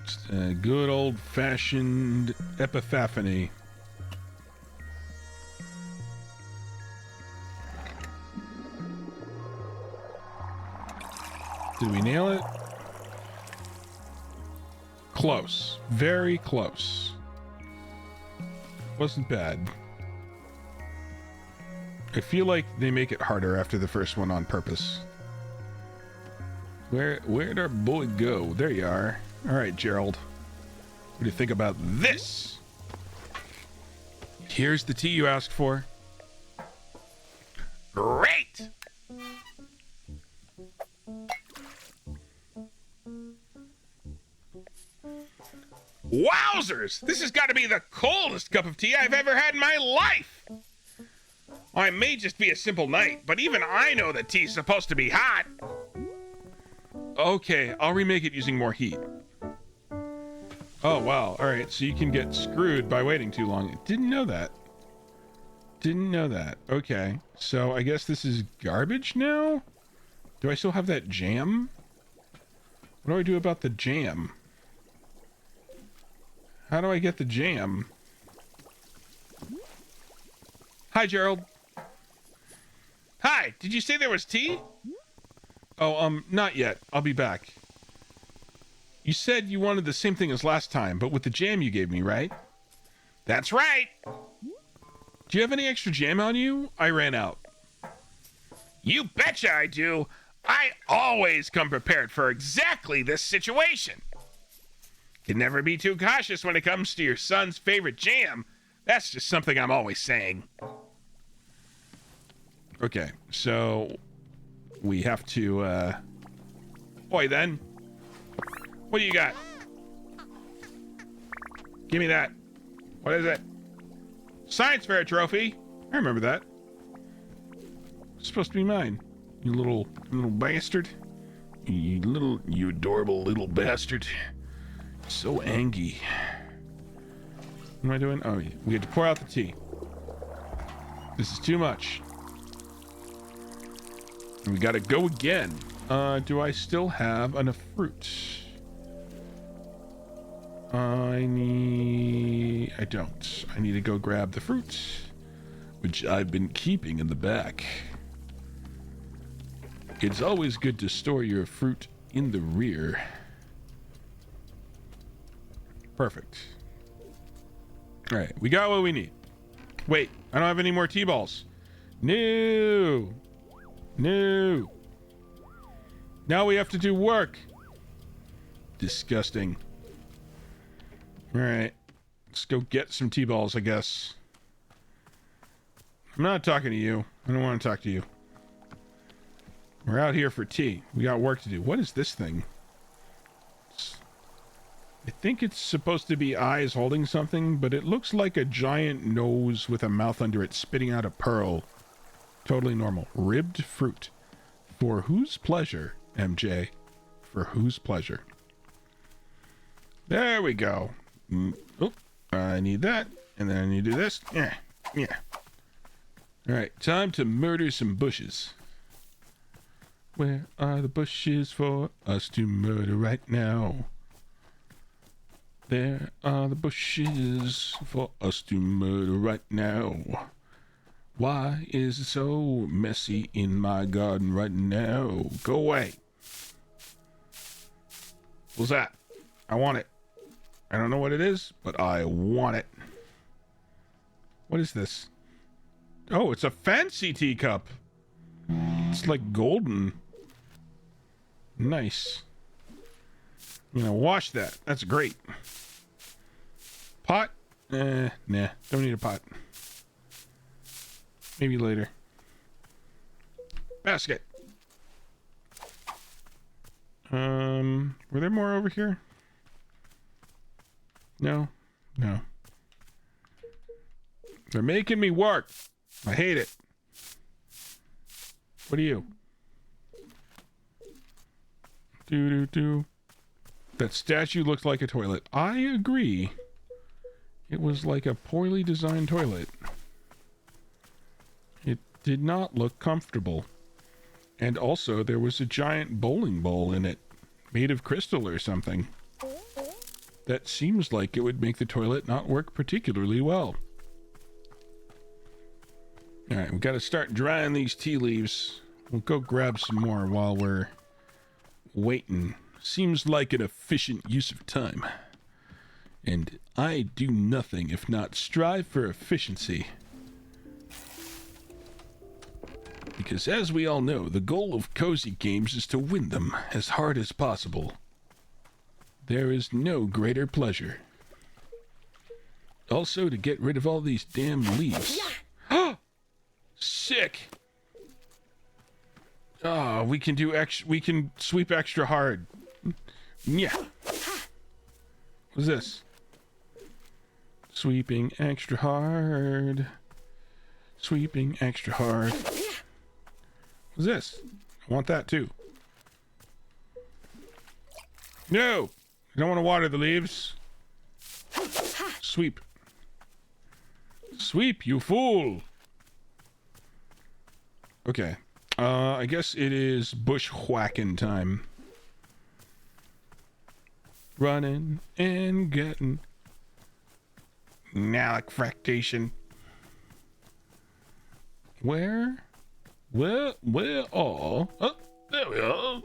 Just a good old-fashioned epiphany. Did we nail it? Close. Very close. Wasn't bad. I feel like they make it harder after the first one on purpose. Where'd our boy go? There you are. All right, Gerald. What do you think about this? Here's the tea you asked for. Great! Wowzers! This has got to be the coldest cup of tea I've ever had in my life! I may just be a simple knight, but even I know that tea's supposed to be hot. Okay, I'll remake it using more heat. Oh, wow. All right, so you can get screwed by waiting too long. Didn't know that. Didn't know that. Okay, so I guess this is garbage now? Do I still have that jam? What do I do about the jam? How do I get the jam? Hi, Gerald. Hi, did you say there was tea? Oh, not yet. I'll be back. You said you wanted the same thing as last time, but with the jam you gave me, right? That's right. Do you have any extra jam on you? I ran out. You betcha I do. I always come prepared for exactly this situation. Can never be too cautious when it comes to your son's favorite jam, That's just something I'm always saying. Okay, so we have to, Oi then. What do you got? Give me that. What is it? Science fair trophy. I remember that. It's supposed to be mine. You little bastard. You adorable little bastard. So angry. What am I doing? Oh, we had to pour out the tea. This is too much. We gotta go again. Do I still have enough fruit? I don't. I need to go grab the fruit, which I've been keeping in the back. It's always good to store your fruit in the rear. Perfect. All right, we got what we need. Wait, I don't have any more T-balls. No. No. Now we have to do work. Disgusting. All right, let's go get some T-balls, I guess. I'm not talking to you. I don't want to talk to you. We're out here for tea. We got work to do. What is this thing? I think it's supposed to be eyes holding something, but it looks like a giant nose with a mouth under it spitting out a pearl. Totally normal. Ribbed fruit. For whose pleasure, MJ? For whose pleasure? There we go. Oh, I need that. And then I need to do this. Yeah. All right, time to murder some bushes. Where are the bushes for us to murder right now? There are the bushes for us to murder right now. Why is it so messy in my garden right now? Go away. What's that? I want it. I don't know what it is, but I want it. What is this? Oh, it's a fancy teacup. It's like golden. Nice. I'm gonna wash that. That's great. Pot? Nah, don't need a pot. Maybe later. Basket. Were there more over here? No. They're making me work. I hate it. What are you? That statue looks like a toilet. I agree. It was like a poorly designed toilet. It did not look comfortable. And also, there was a giant bowling ball in it, made of crystal or something. That seems like it would make the toilet not work particularly well. Alright, we gotta start drying these tea leaves. We'll go grab some more while we're waiting. Seems like an efficient use of time. And I do nothing if not strive for efficiency. Because as we all know, the goal of cozy games is to win them as hard as possible. There is no greater pleasure. Also to get rid of all these damn leaves. Sick! Oh, we can do we can sweep extra hard. Yeah. What's this? Sweeping extra hard. Sweeping extra hard. What's this? I want that too. No! I don't want to water the leaves. Sweep. Sweep, you fool! Okay. I guess it is bushwhacking time. Running and getting. Nalic fractation. Where all? Oh, there we are.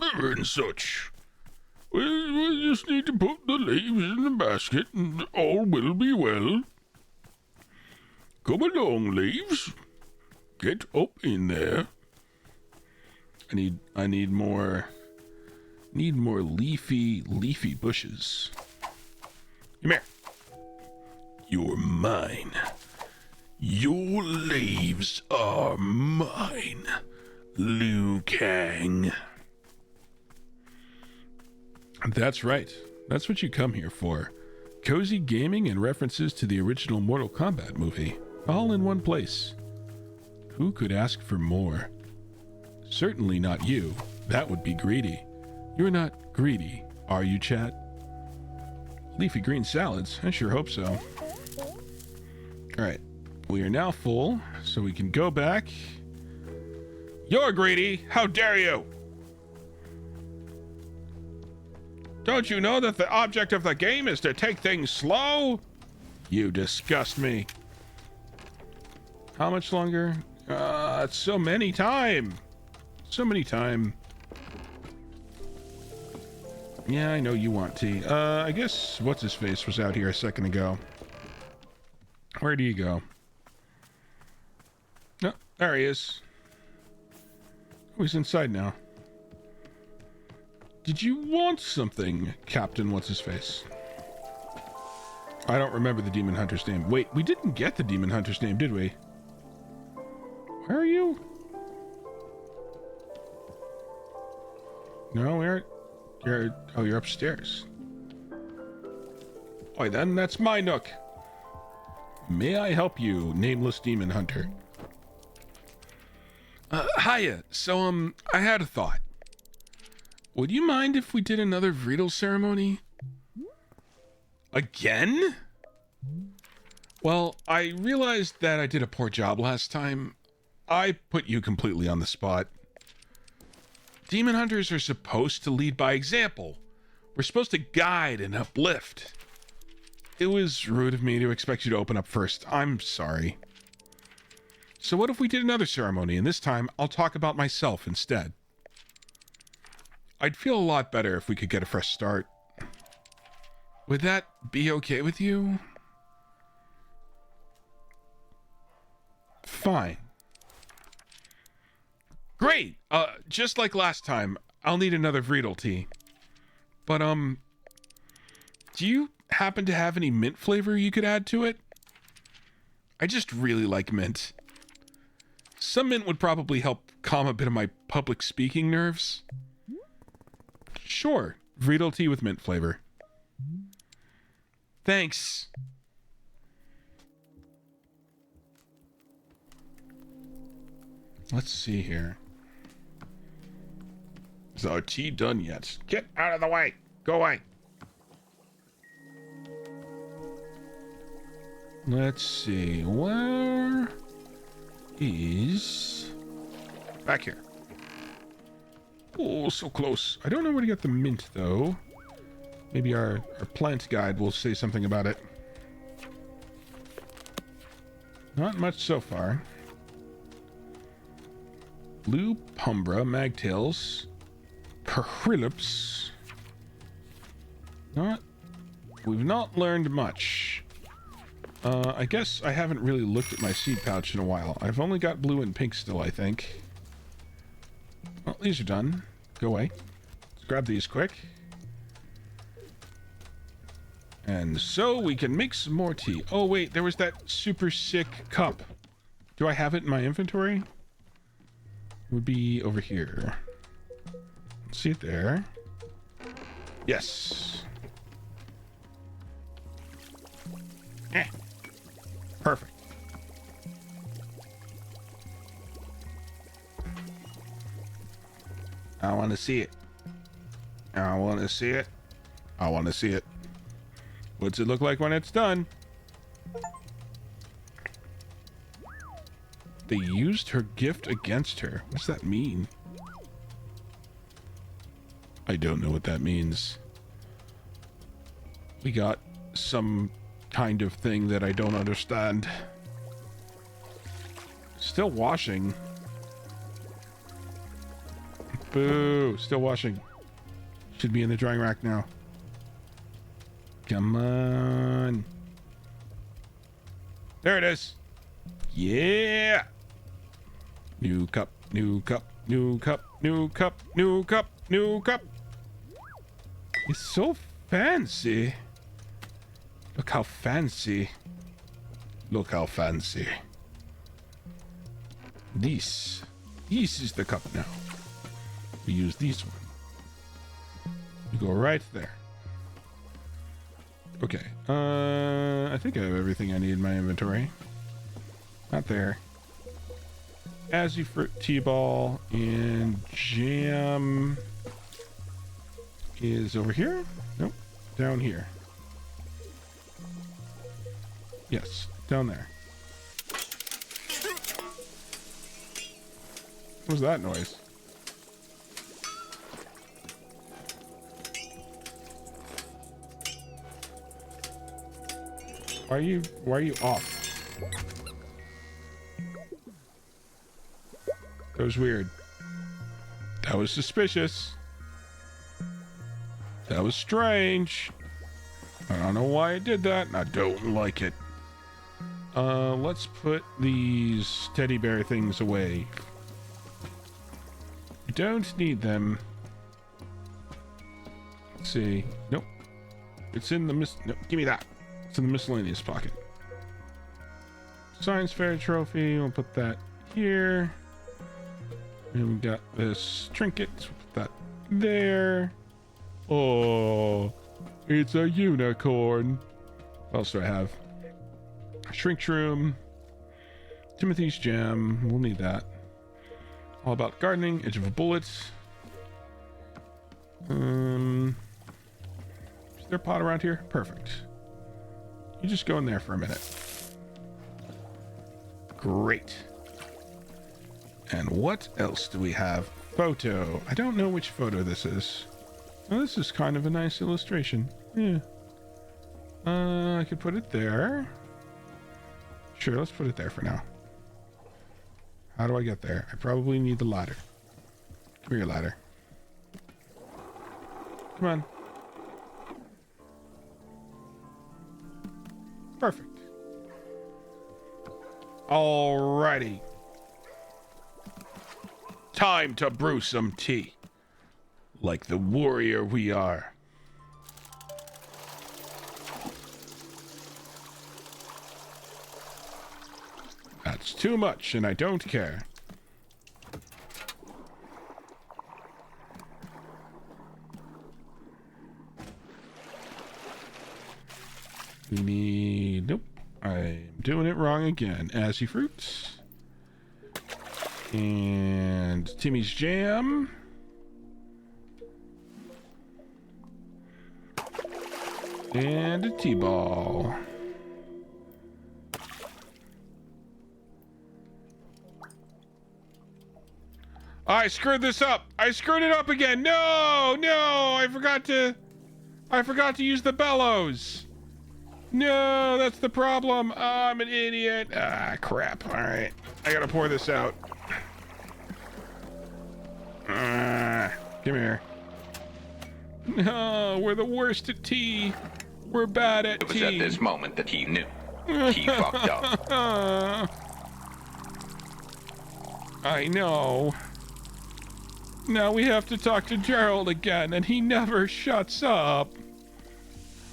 And such. We just need to put the leaves in the basket and all will be well. Come along, leaves. Get up in there. I need more leafy bushes. Come here. You're mine. Your lives are mine, Liu Kang. That's right. That's what you come here for. Cozy gaming and references to the original Mortal Kombat movie, all in one place. Who could ask for more? Certainly not you. That would be greedy. You're not greedy, are you, chat? Leafy green salads? I sure hope so. Alright, we are now full, so we can go back. You're greedy! How dare you! Don't you know that the object of the game is to take things slow? You disgust me. How much longer? It's so many time. So many time. Yeah, I know you want tea. I guess what's-his-face was out here a second ago. Where do you go? No, there he is. Oh, he's inside now. Did you want something, Captain What's-His-Face? I don't remember the Demon Hunter's name. Wait, we didn't get the Demon Hunter's name, did we? Where are you? No, you're upstairs. Why then, that's my nook. May I help you, nameless Demon Hunter? Hiya. So, I had a thought. Would you mind if we did another Vriedel ceremony? Again? Well, I realized that I did a poor job last time. I put you completely on the spot. Demon Hunters are supposed to lead by example. We're supposed to guide and uplift. It was rude of me to expect you to open up first. I'm sorry. So what if we did another ceremony, and this time I'll talk about myself instead? I'd feel a lot better if we could get a fresh start. Would that be okay with you? Fine. Great! Just like last time, I'll need another Vriedel tea. But, do you happen to have any mint flavor you could add to it? I just really like mint. Some mint would probably help calm a bit of my public speaking nerves. Sure, Vriedel tea with mint flavor. Thanks. Let's see here. Is our tea done yet? Get out of the way! Go away! Let's see, where is... Back here. Oh, so close. I don't know where to get the mint, though. Maybe our plant guide will say something about it. Not much so far. Blue Pumbra, Magtails, Perhilips. We've not learned much. I guess I haven't really looked at my seed pouch in a while. I've only got blue and pink still, I think. Well, these are done. Go away. Let's grab these quick. And so we can make some more tea. Oh, wait, there was that super sick cup. Do I have it in my inventory? It would be over here. See it there? Yes. Perfect. I want to see it. I want to see it. I want to see it. What's it look like when it's done? They used her gift against her. What's that mean? I don't know what that means. We got some kind of thing that I don't understand. Still washing. Boo! Still washing. Should be in the drying rack now. Come on. There it is. Yeah! New cup, new cup, new cup, new cup, new cup, new cup. It's so fancy. Look how fancy. Look how fancy. This is the cup now. We use this one. You go right there. Okay. I think I have everything I need in my inventory. Not there. Azzy fruit, T-ball, and jam is over here. Nope, down here. Yes, down there. What was that noise? Why are you off? That was weird. That was suspicious. That was strange. I don't know why I did that, and I don't like it. Let's put these teddy bear things away. We don't need them. Let's see. Nope. It's in the no, give me that. It's in the miscellaneous pocket. Science fair trophy. We'll put that here. And we got this trinket. So we'll put that there. Oh, it's a unicorn. What else do I have? Shrink shroom. Timothy's gem. We'll need that. All about gardening. Edge of a bullet. Is there a pot around here? Perfect. You just go in there for a minute. Great. And what else do we have? Photo. I don't know which photo this is. Oh, this is kind of a nice illustration. Yeah. I could put it there. Sure, let's put it there for now. How do I get there? I probably need the ladder. Come here, ladder. Come on. Perfect. Alrighty. Time to brew some tea. Like the warrior we are. That's too much, and I don't care. We need... Nope. I'm doing it wrong again. Azzy fruits. And Timmy's jam. And a T-ball. I screwed this up. I screwed it up again. No, I forgot to use the bellows. No, that's the problem. Oh, I'm an idiot. Ah, crap. All right. I gotta pour this out. Come here. No, we're the worst at tea. We're bad at tea. It was at this moment that he knew. He fucked up. I know. Now we have to talk to Gerald again, and he never shuts up.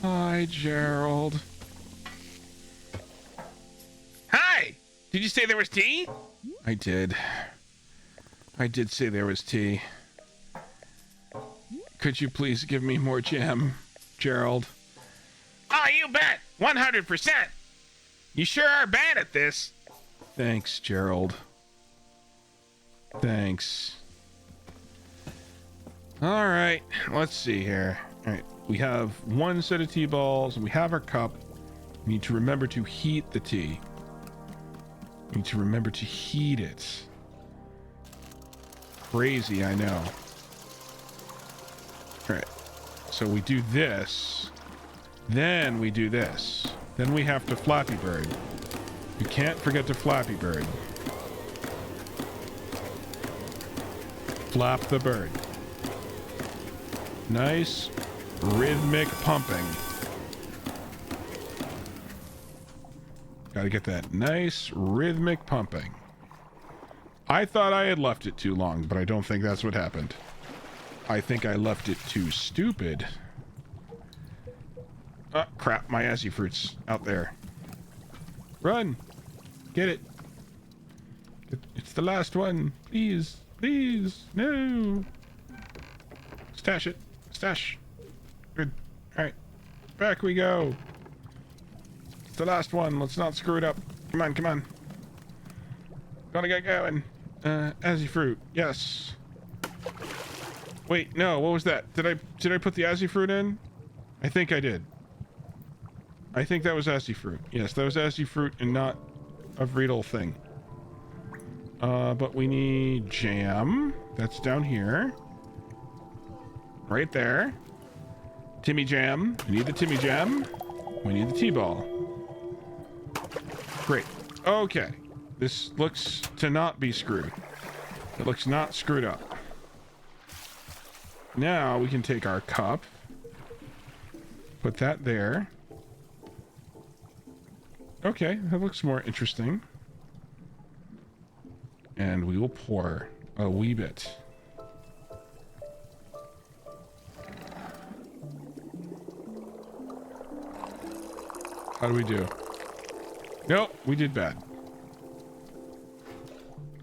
Hi, Gerald. Hi! Did you say there was tea? I did. I did say there was tea. Could you please give me more jam, Gerald? Oh, you bet. 100%. You sure are bad at this. Thanks, Gerald. Thanks. All right, let's see here. All right, we have one set of tea balls, and we have our cup. We need to remember to heat the tea. We need to remember to heat it. Crazy, I know. All right, so we do this. Then we do this. Then we have to Flappy Bird. You can't forget to Flappy Bird. Flap the bird. Nice rhythmic pumping. Gotta get that nice rhythmic pumping. I thought I had left it too long, but I don't think that's what happened. I think I left it too stupid. Oh, crap. My Azzy fruit's out there. Run. Get it. It's the last one. Please. Please. No. Stash it. Stash. Good. All right. Back we go. It's the last one. Let's not screw it up. Come on, come on. Gotta get going. Azzy fruit. Yes. Wait, no. What was that? Did I put the Azzy fruit in? I think I did. I think that was Azzy fruit. Yes, that was Azzy fruit and not a Riedel thing. But we need jam. That's down here. Right there. Timmy jam. We need the Timmy jam. We need the T-ball. Great. Okay. This looks to not be screwed. It looks not screwed up. Now we can take our cup. Put that there. Okay, that looks more interesting. And we will pour a wee bit. How do we do? Nope, we did bad.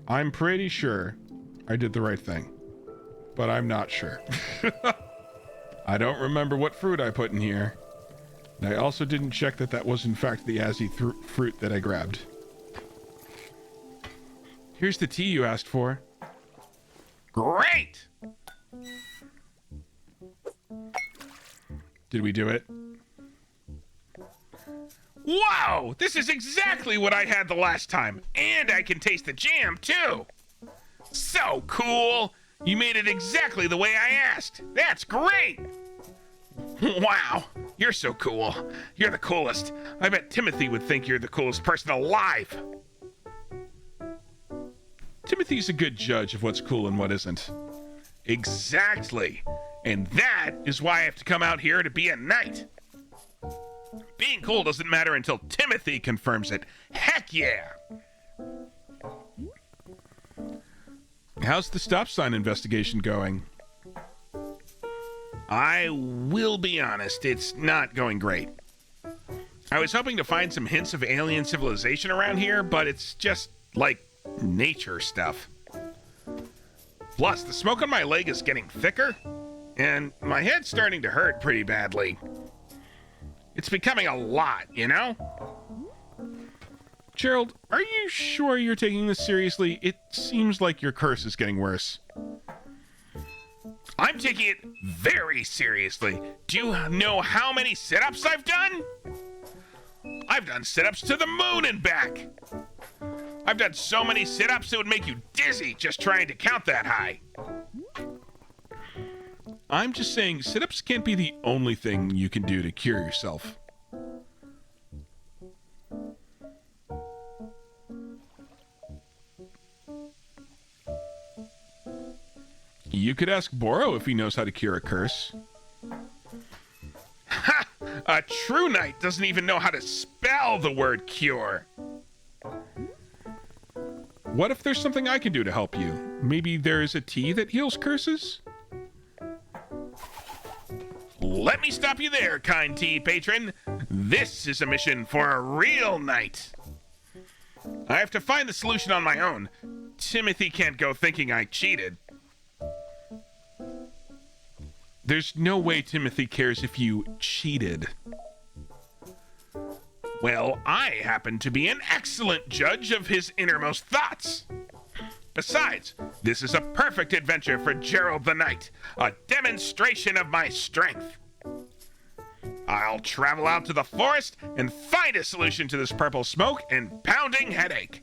I'm pretty sure I did the right thing, but I'm not sure. I don't remember what fruit I put in here. And I also didn't check that that was in fact the Azzy fruit that I grabbed. Here's the tea you asked for. Great! Did we do it? Wow! This is exactly what I had the last time. And I can taste the jam, too. So cool! You made it exactly the way I asked. That's great! Wow, you're so cool. You're the coolest. I bet Timothy would think you're the coolest person alive. Timothy's a good judge of what's cool and what isn't. Exactly. And that is why I have to come out here to be a knight. Being cool doesn't matter until Timothy confirms it. Heck yeah! How's the stop sign investigation going? I will be honest, it's not going great. I was hoping to find some hints of alien civilization around here, but it's just like nature stuff. Plus, the smoke on my leg is getting thicker, and my head's starting to hurt pretty badly. It's becoming a lot, you know? Gerald, are you sure you're taking this seriously? It seems like your curse is getting worse. I'm taking it very seriously. Do you know how many sit-ups I've done? I've done sit-ups to the moon and back. I've done so many sit-ups it would make you dizzy just trying to count that high. I'm just saying sit-ups can't be the only thing you can do to cure yourself. You could ask Boro if he knows how to cure a curse. Ha! A true knight doesn't even know how to spell the word cure. What if there's something I can do to help you? Maybe there's a tea that heals curses? Let me stop you there, kind tea patron. This is a mission for a real knight. I have to find the solution on my own. Timothy can't go thinking I cheated. There's no way Timothy cares if you cheated. Well, I happen to be an excellent judge of his innermost thoughts. Besides, this is a perfect adventure for Gerald the Knight, a demonstration of my strength. I'll travel out to the forest and find a solution to this purple smoke and pounding headache.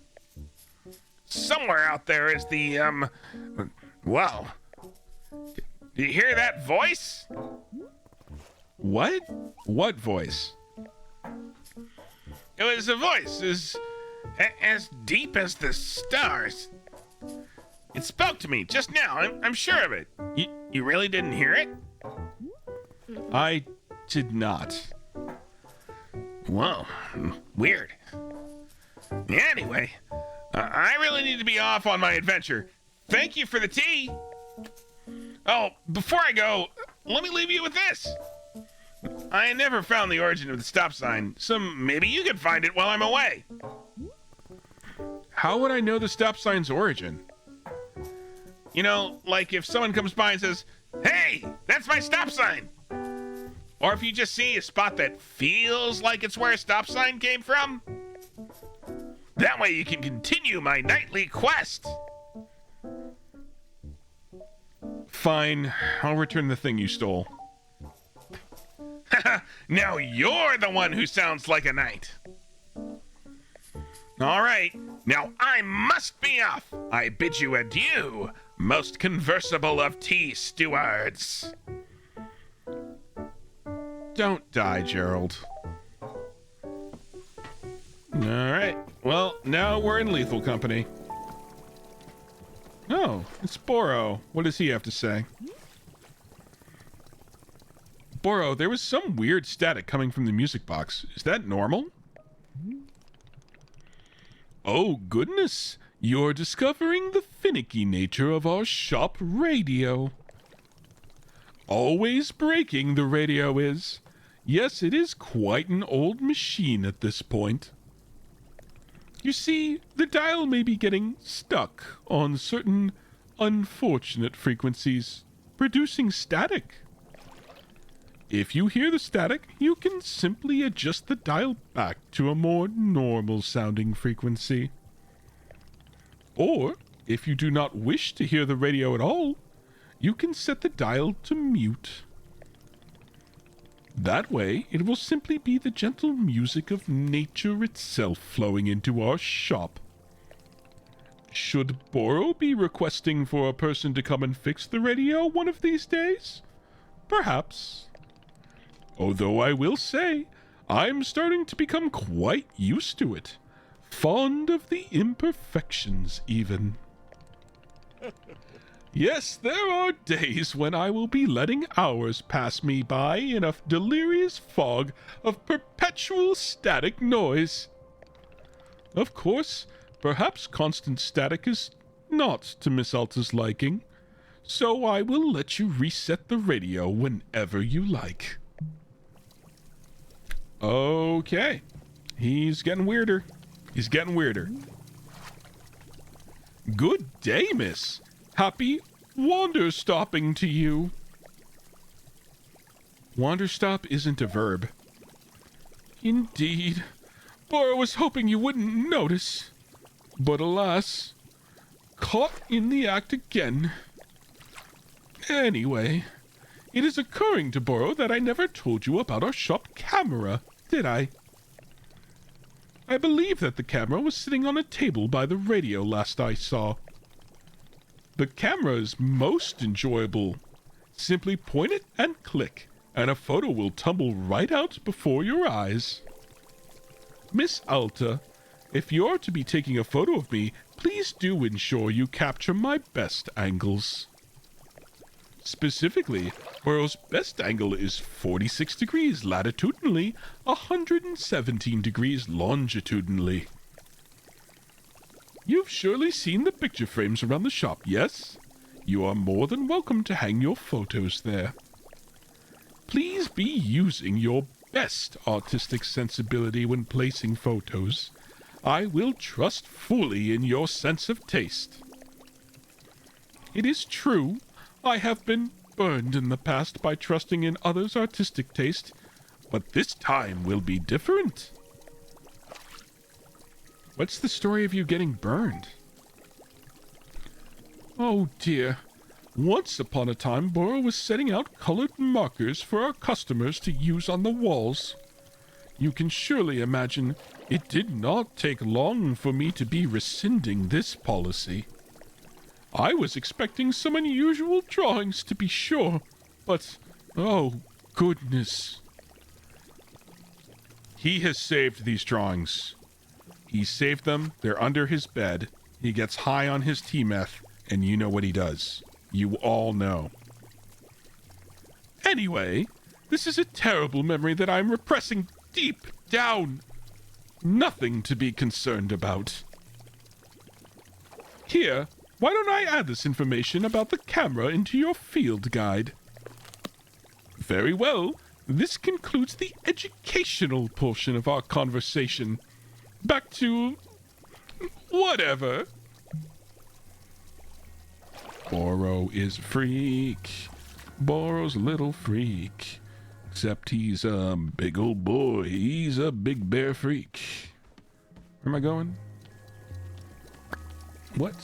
Somewhere out there is the, well, do you hear that voice? What? What voice? It was a voice as deep as the stars. It spoke to me just now. I'm sure of it. You really didn't hear it? I did not. Whoa, weird. Anyway, I really need to be off on my adventure. Thank you for the tea. Oh, before I go, let me leave you with this. I never found the origin of the stop sign, so maybe you could find it while I'm away. How would I know the stop sign's origin? You know, like if someone comes by and says, "Hey, that's my stop sign." Or if you just see a spot that feels like it's where a stop sign came from. That way you can continue my nightly quest. Fine, I'll return the thing you stole. Now you're the one who sounds like a knight. All right, now I must be off. I bid you adieu, most conversable of tea stewards. Don't die, Gerald. Alright, well, now we're in lethal company. Oh, it's Boro. What does he have to say? Boro, there was some weird static coming from the music box. Is that normal? Oh, goodness. You're discovering the finicky nature of our shop radio. Always breaking, the radio is. Yes, it is quite an old machine at this point. You see, the dial may be getting stuck on certain unfortunate frequencies, producing static. If you hear the static, you can simply adjust the dial back to a more normal-sounding frequency. Or, if you do not wish to hear the radio at all, you can set the dial to mute. That way, it will simply be the gentle music of nature itself flowing into our shop. Should Boro be requesting for a person to come and fix the radio one of these days? Perhaps. Although I will say, I'm starting to become quite used to it. Fond of the imperfections, even. Yes, there are days when I will be letting hours pass me by in a delirious fog of perpetual static noise. Of course, perhaps constant static is not to Miss Alta's liking, so I will let you reset the radio whenever you like. Okay, he's getting weirder. He's getting weirder. Good day, miss. Happy Wanderstopping to you. Wanderstop isn't a verb. Indeed. Boro was hoping you wouldn't notice. But alas, caught in the act again. Anyway, it is occurring to Boro that I never told you about our shop camera, did I? I believe that the camera was sitting on a table by the radio last I saw. The camera is most enjoyable. Simply point it and click, and a photo will tumble right out before your eyes. Miss Alta, if you're to be taking a photo of me, please do ensure you capture my best angles. Specifically, Boro's best angle is 46 degrees latitudinally, 117 degrees longitudinally. You've surely seen the picture frames around the shop, yes? You are more than welcome to hang your photos there. Please be using your best artistic sensibility when placing photos. I will trust fully in your sense of taste. It is true, I have been burned in the past by trusting in others' artistic taste, but this time will be different. What's the story of you getting burned? Oh dear. Once upon a time, Boro was setting out colored markers for our customers to use on the walls. You can surely imagine it did not take long for me to be rescinding this policy. I was expecting some unusual drawings, to be sure, but, oh, goodness. He has saved these drawings. He saved them, they're under his bed, he gets high on his tea meth, and you know what he does. You all know. Anyway, this is a terrible memory that I'm repressing deep down. Nothing to be concerned about. Here, why don't I add this information about the camera into your field guide? Very well. this concludes the educational portion of our conversation. Back to whatever. Boro is a freak. Boro's a little freak. Except he's a big old boy. He's a big bear freak. Where am I going? What?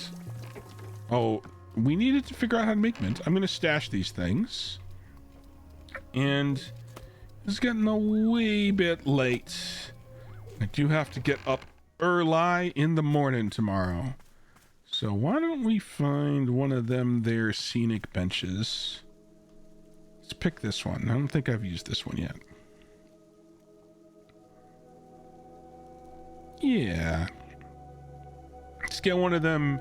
Oh, we needed to figure out how to make mint. I'm going to stash these things. And it's getting a wee bit late. I do have to get up early in the morning tomorrow. So why don't we find one of them there scenic benches? Let's pick this one. I don't think I've used this one yet. Yeah. Let's get one of them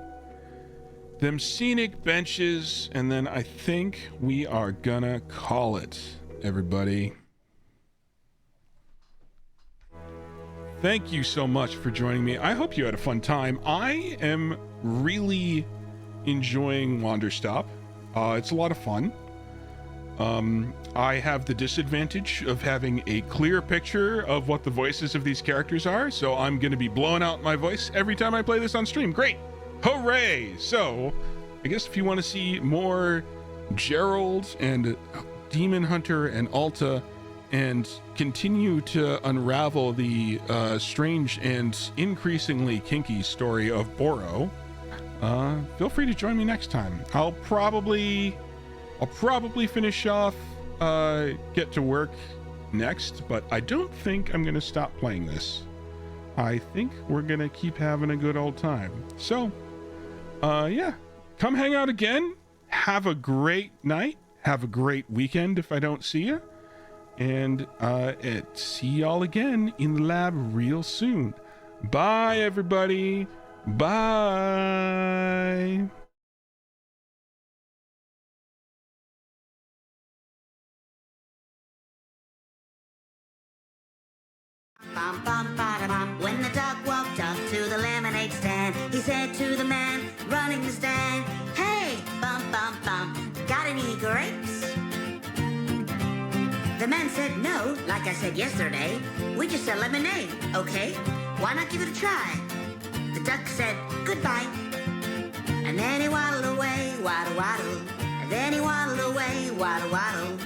scenic benches, and then I think we are gonna call it, everybody. Thank you so much for joining me. I hope you had a fun time. I am really enjoying Wanderstop. It's a lot of fun. I have the disadvantage of having a clear picture of what the voices of these characters are, so I'm going to be blowing out my voice every time I play this on stream. Great! Hooray! So, I guess if you want to see more Gerald and Demon Hunter and Alta and continue to unravel the strange and increasingly kinky story of Boro, feel free to join me next time. I'll probably finish off Get to Work next, but I don't think I'm gonna stop playing this. I think we're gonna keep having a good old time. So yeah, come hang out again. Have a great night. Have a great weekend if I don't see you. And see y'all again in the lab real soon. Bye, everybody. Bye. Bum, bum, ba-da-bum. When the dog walked up to the lemonade stand, he said to the man running the stand, "Hey, bum, bum, bum, got any grapes?" The man said, "No, like I said yesterday, we just sell lemonade, okay? Why not give it a try?" The duck said, "Goodbye." And then he waddled away, waddle, waddle. And then he waddled away, waddle, waddle.